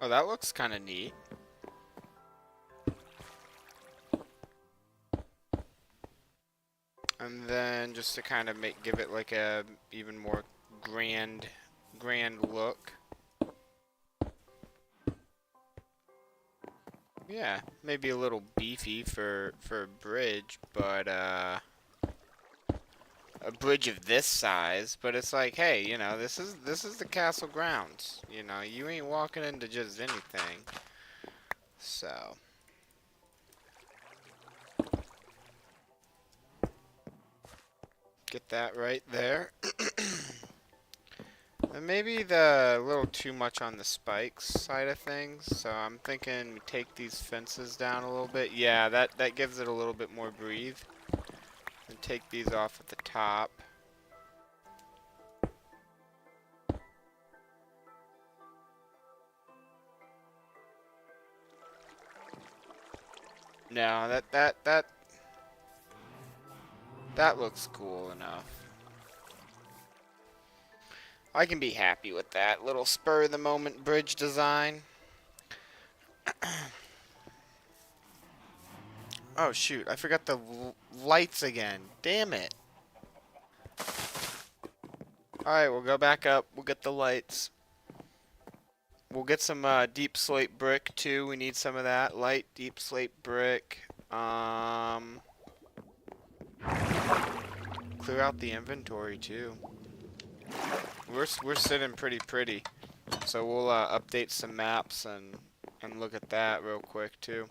Oh, that looks kind of neat. And then just to kind of give it like a even more grand look. Yeah, maybe a little beefy for a bridge, but a bridge of this size, but it's like, hey, you know, this is the castle grounds. You know, you ain't walking into just anything. So get that right there. And maybe a little too much on the spikes side of things. So I'm thinking we take these fences down a little bit. Yeah, that gives it a little bit more breathe. And take these off at the top. No, that looks cool enough. I can be happy with that little spur of the moment bridge design. Oh shoot, I forgot the lights again. Damn it. Alright, we'll go back up. We'll get the lights. We'll get some deep slate brick too. We need some of that. Light deep slate brick. Um, clear out the inventory too. We're sitting pretty. So we'll update some maps and look at that real quick too.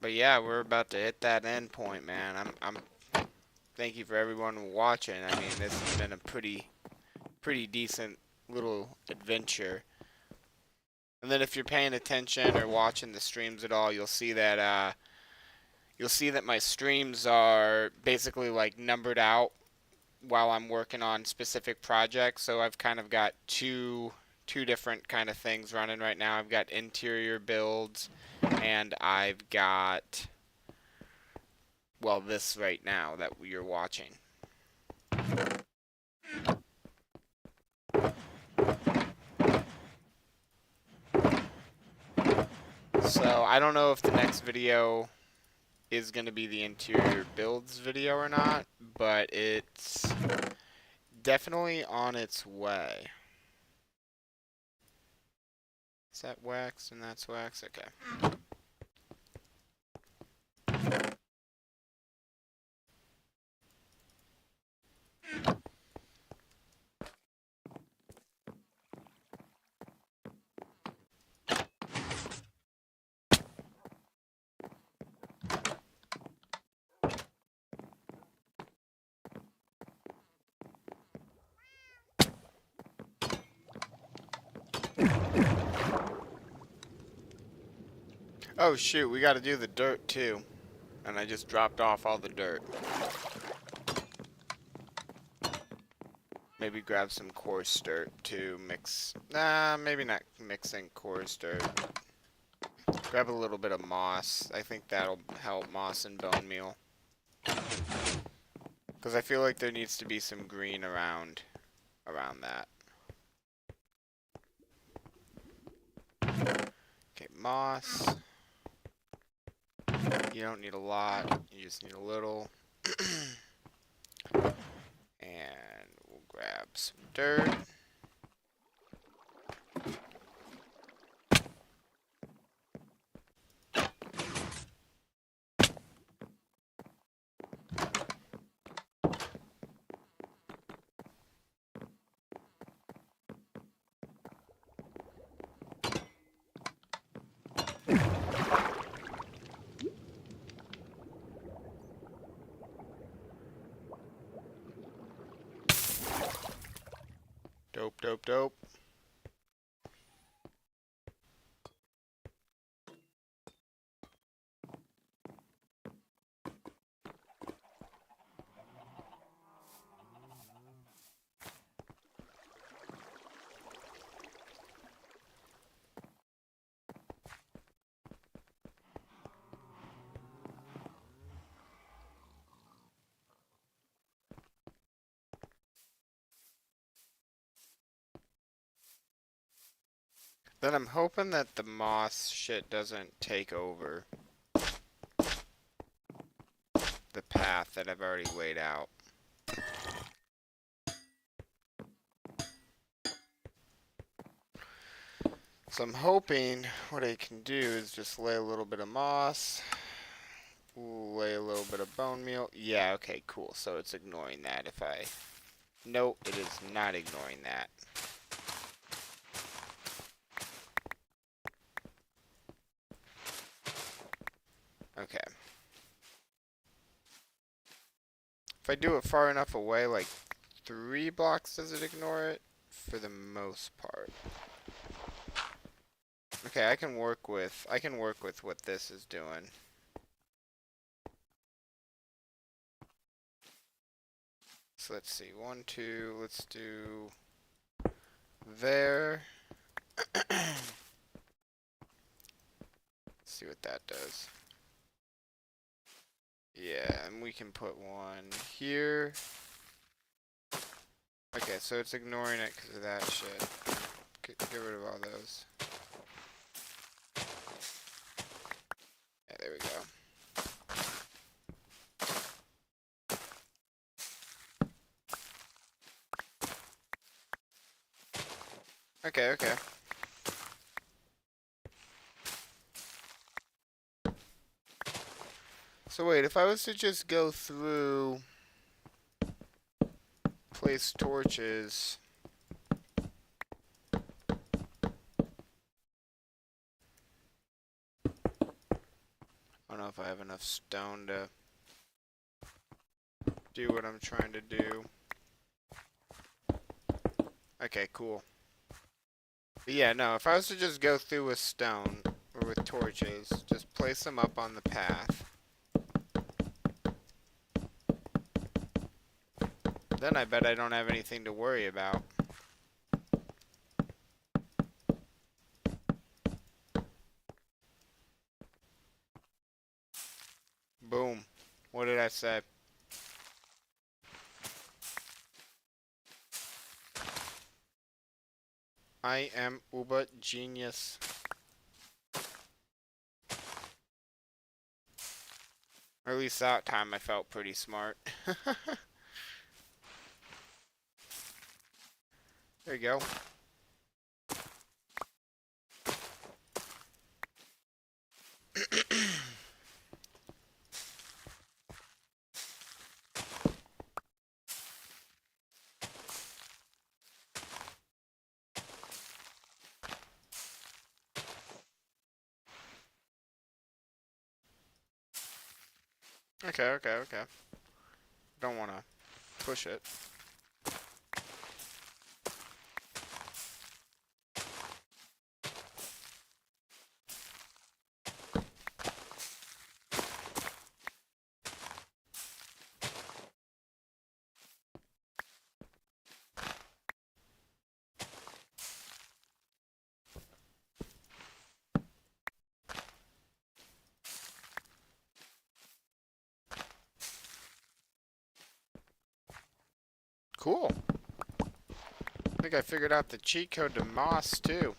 But yeah, we're about to hit that end point, man. I'm thank you for everyone watching. I mean, this has been a pretty decent little adventure. And then if you're paying attention or watching the streams at all, you'll see that my streams are basically like numbered out while I'm working on specific projects. So I've kind of got two different kind of things running right now. I've got interior builds and I've got, well, this right now that you're watching. So I don't know if the next video is going to be the interior builds video or not, but it's definitely on its way. Is that wax and that's wax? Okay. Oh shoot, we got to do the dirt too. And I just dropped off all the dirt. Maybe grab some coarse dirt to mix. Nah, maybe not mixing coarse dirt. Grab a little bit of moss. I think that'll help, moss and bone meal. Because I feel like there needs to be some green around that. Okay, moss. You don't need a lot, you just need a little. And we'll grab some dirt. Dope. Then I'm hoping that the moss shit doesn't take over the path that I've already laid out. So I'm hoping what I can do is just lay a little bit of moss, lay a little bit of bone meal. Yeah, okay, cool. So it's ignoring that if I... Nope, it is not ignoring that. Okay. If I do it far enough away, like 3 blocks, does it ignore it? For the most part. Okay, I can work with what this is doing. So let's see, 1, 2, let's do there. Let's see what that does. Yeah, and we can put one here. Okay, so it's ignoring it because of that shit. Get rid of all those. Yeah, there we go. Okay. So wait, if I was to just go through, place torches. I don't know if I have enough stone to do what I'm trying to do. Okay, cool. But yeah, no, if I was to just go through with stone, or with torches, just place them up on the path. Then I bet I don't have anything to worry about. Boom. What did I say? I am uber genius. Or at least that time I felt pretty smart. There you go. Okay. Don't want to push it. Cool. I think I figured out the cheat code to moss too.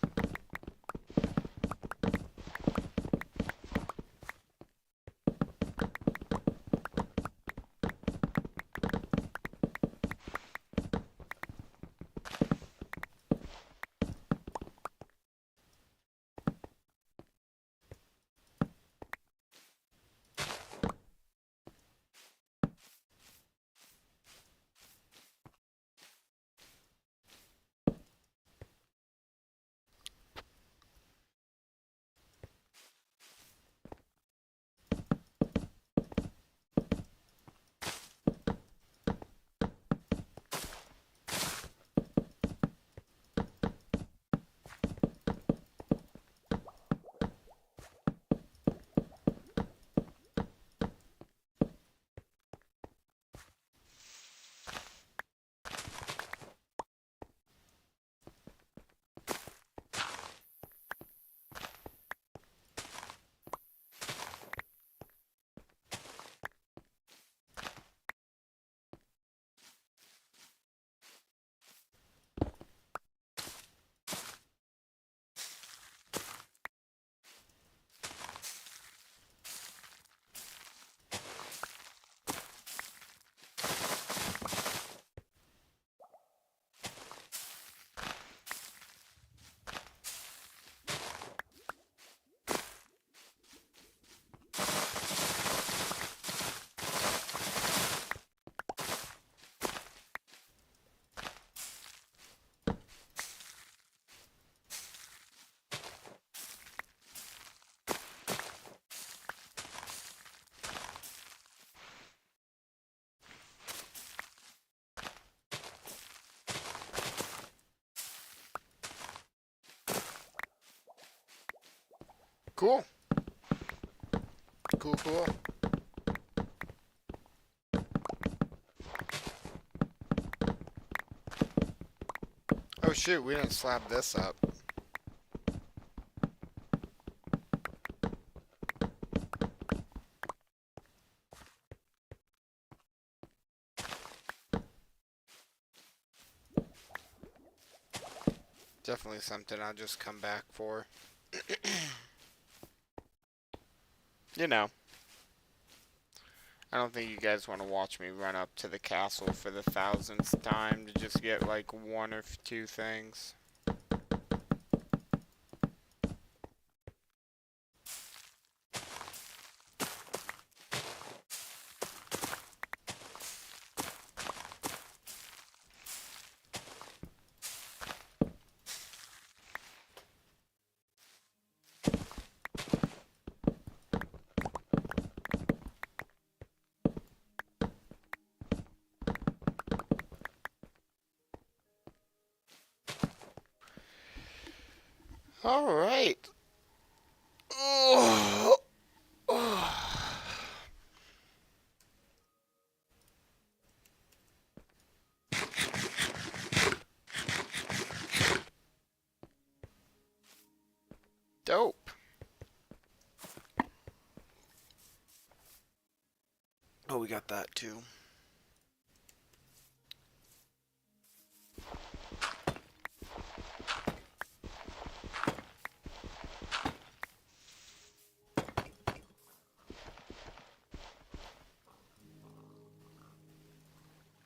Cool. Cool. Oh shoot, we didn't slab this up. Definitely something I'll just come back for. You know, I don't think you guys want to watch me run up to the castle for the 1000th time to just get like one or two things. All right. Oh, dope. Oh, we got that too.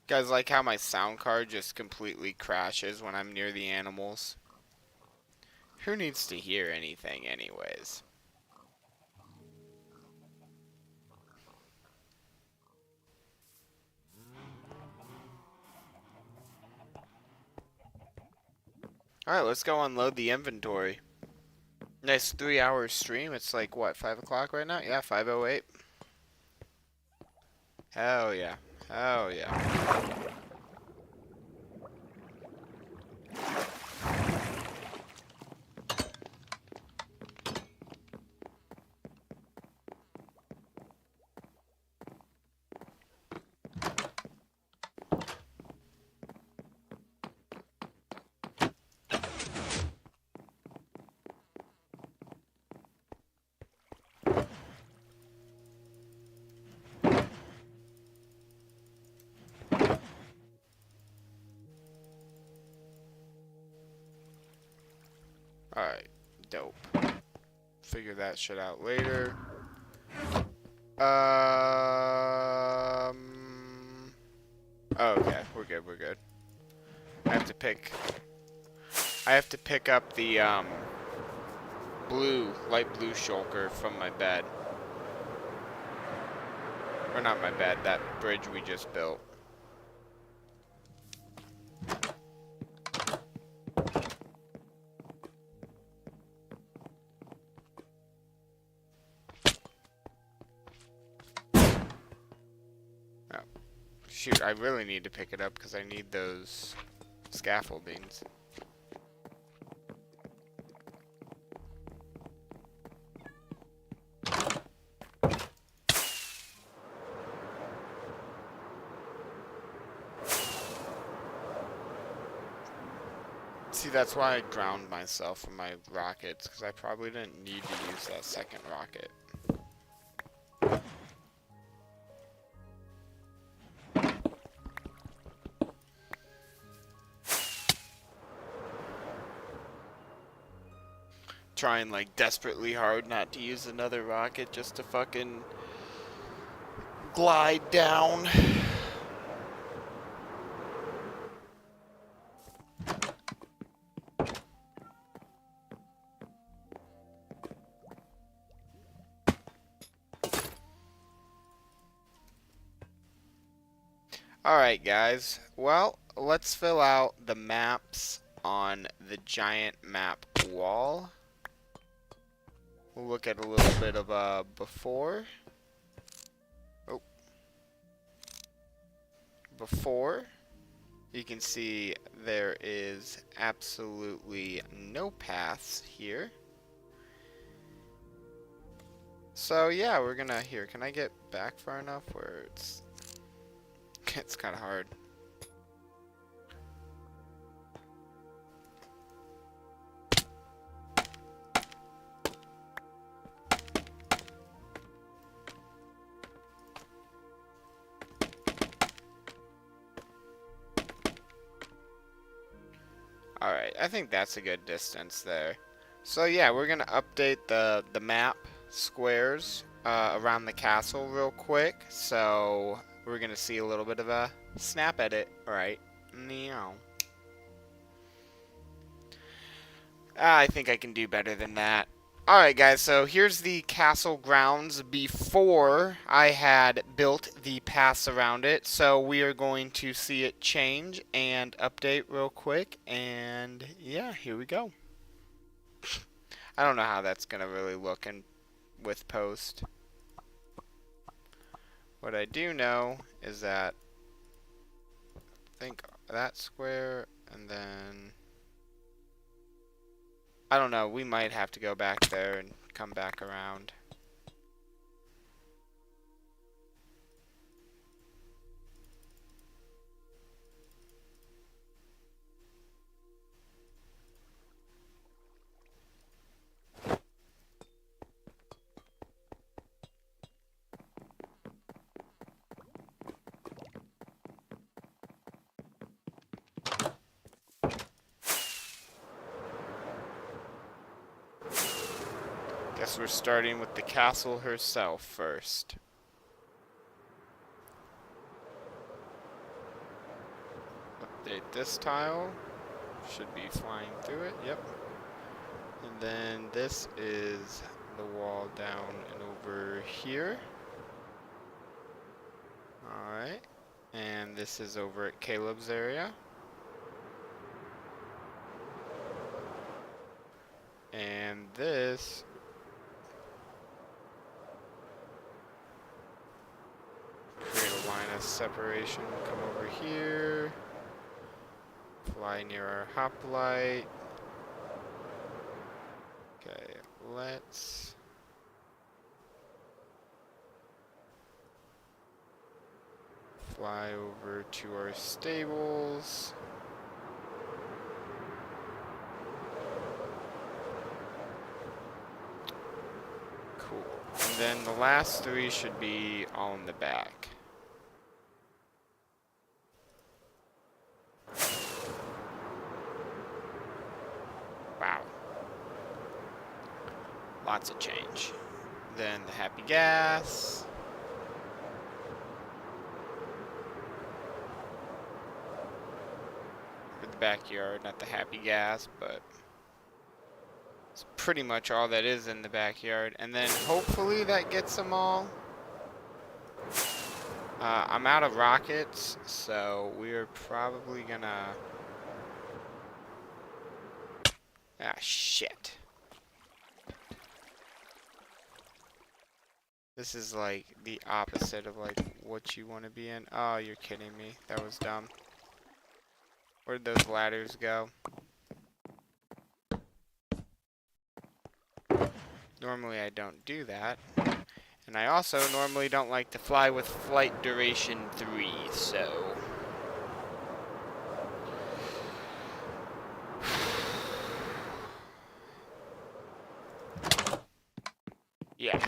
Guys, like how my sound card just completely crashes when I'm near the animals? Who needs to hear anything anyways? Alright, let's go unload the inventory. Nice 3-hour stream. It's like, what, 5 o'clock right now? Yeah, 5:08. Hell yeah. Hell yeah. Alright, dope. Figure that shit out later. Oh, okay, we're good, we're good. I have to pick up the, light blue shulker from my bed. Or not my bed, that bridge we just built. Oh, shoot, I really need to pick it up because I need those scaffoldings. See, that's why I drowned myself from my rockets, because I probably didn't need to use that second rocket. Trying, like, desperately hard not to use another rocket just to fucking glide down. Alright, guys. Well, let's fill out the maps on the giant map wall. We'll look at a little bit of a before. Oh. Before. You can see there is absolutely no paths here. So yeah, we're gonna, here, can I get back far enough where it's kind of hard. Alright, I think that's a good distance there. So yeah, we're gonna update the map squares around the castle real quick. So we're gonna see a little bit of a snap edit, right? Meow. I think I can do better than that. Alright guys, so here's the castle grounds before I had built the paths around it. So we are going to see it change and update real quick. And yeah, here we go. I don't know how that's going to really look with post. What I do know is that I think that square and then I don't know, we might have to go back there and come back around. Guess we're starting with the castle herself first. Update this tile. Should be flying through it, yep. And then this is the wall down and over here. Alright. And this is over at Caleb's area. And this create a line of separation. Come over here. Fly near our hoplite. Okay, let's fly over to our stables. Cool. And then the last three should be all in the back. Wow. Lots of change. Then the happy gas. For the backyard, not the happy gas, but it's pretty much all that is in the backyard. And then hopefully that gets them all. I'm out of rockets, so we're probably gonna... Ah, shit. This is like the opposite of like what you want to be in. Oh, you're kidding me. That was dumb. Where'd those ladders go? Normally I don't do that. And I also normally don't like to fly with flight duration 3, so... yeah.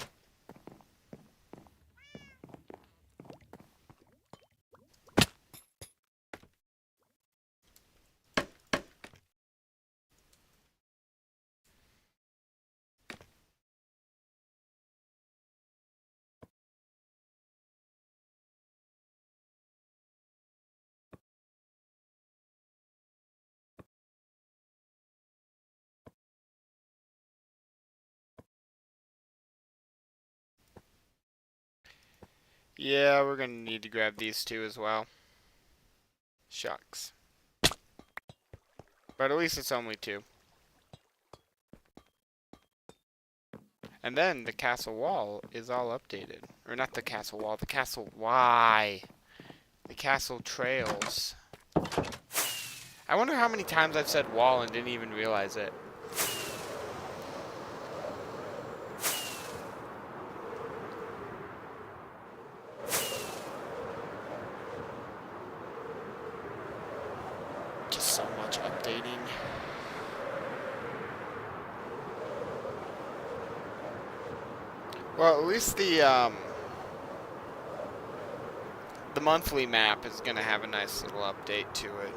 Yeah, we're gonna need to grab these two as well. Shucks. But at least it's only 2. And then the castle wall is all updated. Or not the castle wall, the castle... Why? The castle trails. I wonder how many times I've said wall and didn't even realize it. Just so much updating. Well, at least the monthly map is gonna have a nice little update to it.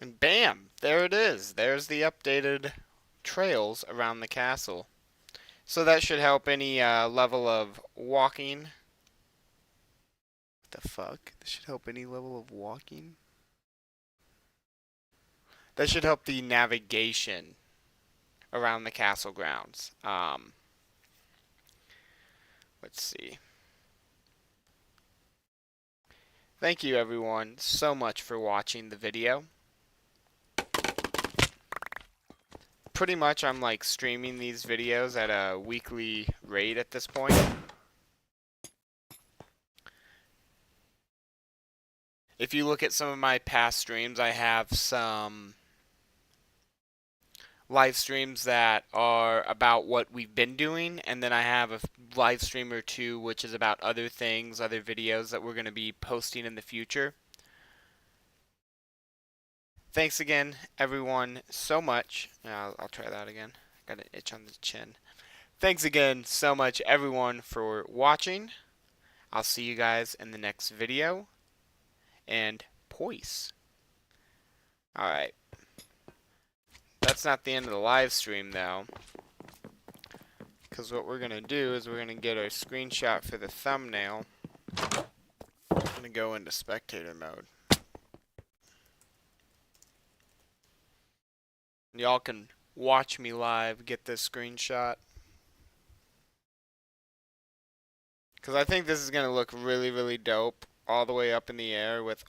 And bam! There it is. There's the updated trails around the castle. So that should help any level of walking The fuck? This should help any level of walking. That should help the navigation around the castle grounds. Let's see. Thank you everyone so much for watching the video. Pretty much I'm like streaming these videos at a weekly rate at this point. If you look at some of my past streams, I have some live streams that are about what we've been doing, and then I have a live stream or two which is about other things, other videos that we're going to be posting in the future. Thanks again everyone so much. I'll try that again. Got an itch on the chin. Thanks again so much everyone for watching. I'll see you guys in the next video. And poise. Alright. That's not the end of the live stream though. Because what we're going to do is we're going to get our screenshot for the thumbnail. I'm going to go into spectator mode. Y'all can watch me live get this screenshot. Because I think this is going to look really, really dope. All the way up in the air with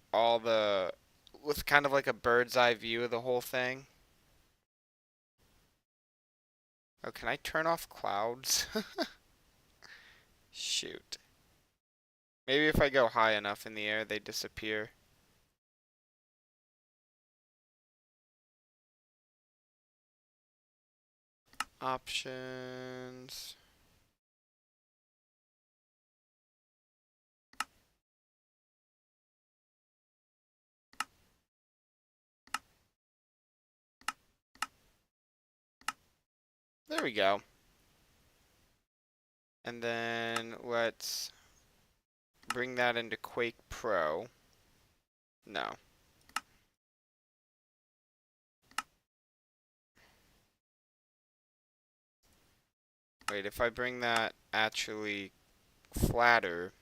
with kind of like a bird's eye view of the whole thing. Oh, can I turn off clouds? Shoot. Maybe if I go high enough in the air, they disappear. Options. There we go. And then let's bring that into Quake Pro. No. Wait, if I bring that actually flatter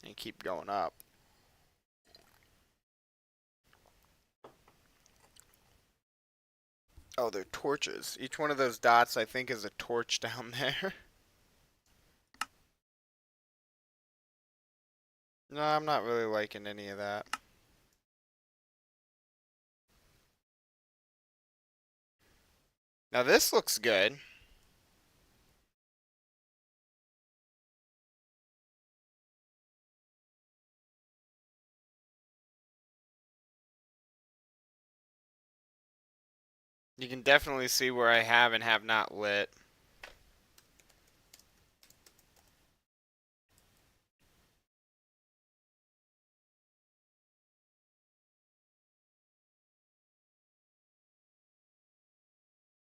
and keep going up. Oh, they're torches. Each one of those dots, I think, is a torch down there. No, I'm not really liking any of that. Now this looks good. You can definitely see where I have and have not lit.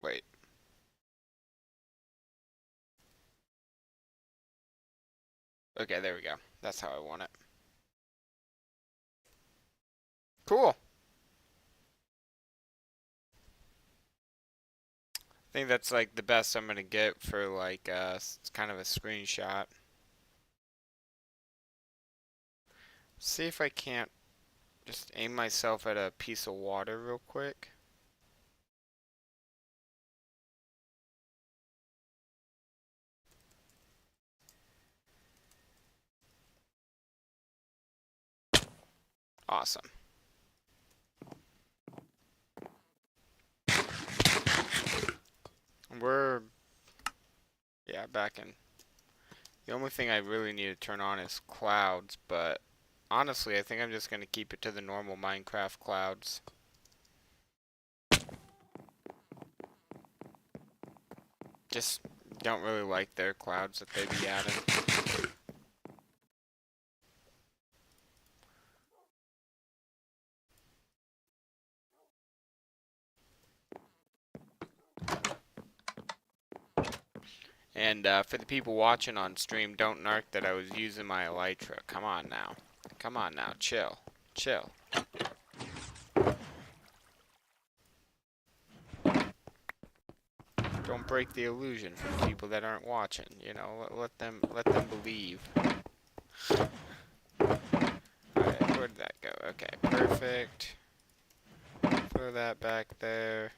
Wait. Okay, there we go. That's how I want it. Cool. I think that's like the best I'm gonna get for like kind of a screenshot. See if I can't just aim myself at a piece of water real quick. Awesome. We're, yeah, back in. The only thing I really need to turn on is clouds, but honestly, I think I'm just going to keep it to the normal Minecraft clouds. Just don't really like their clouds that they be adding. And for the people watching on stream, don't narc that I was using my elytra. Come on now. Come on now. Chill. Chill. Don't break the illusion for the people that aren't watching. You know, let them believe. Okay, perfect. Throw that back there.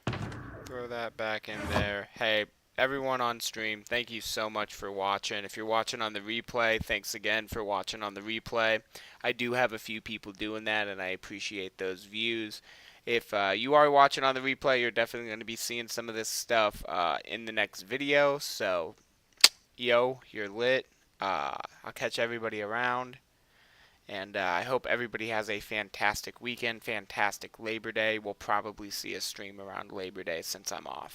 Throw that back in there. Hey, everyone on stream, thank you so much for watching. If you're watching on the replay, thanks again for watching on the replay. I do have a few people doing that, and I appreciate those views. If you are watching on the replay, you're definitely going to be seeing some of this stuff in the next video. So, yo, you're lit. I'll catch everybody around. And I hope everybody has a fantastic weekend, fantastic Labor Day. We'll probably see a stream around Labor Day since I'm off.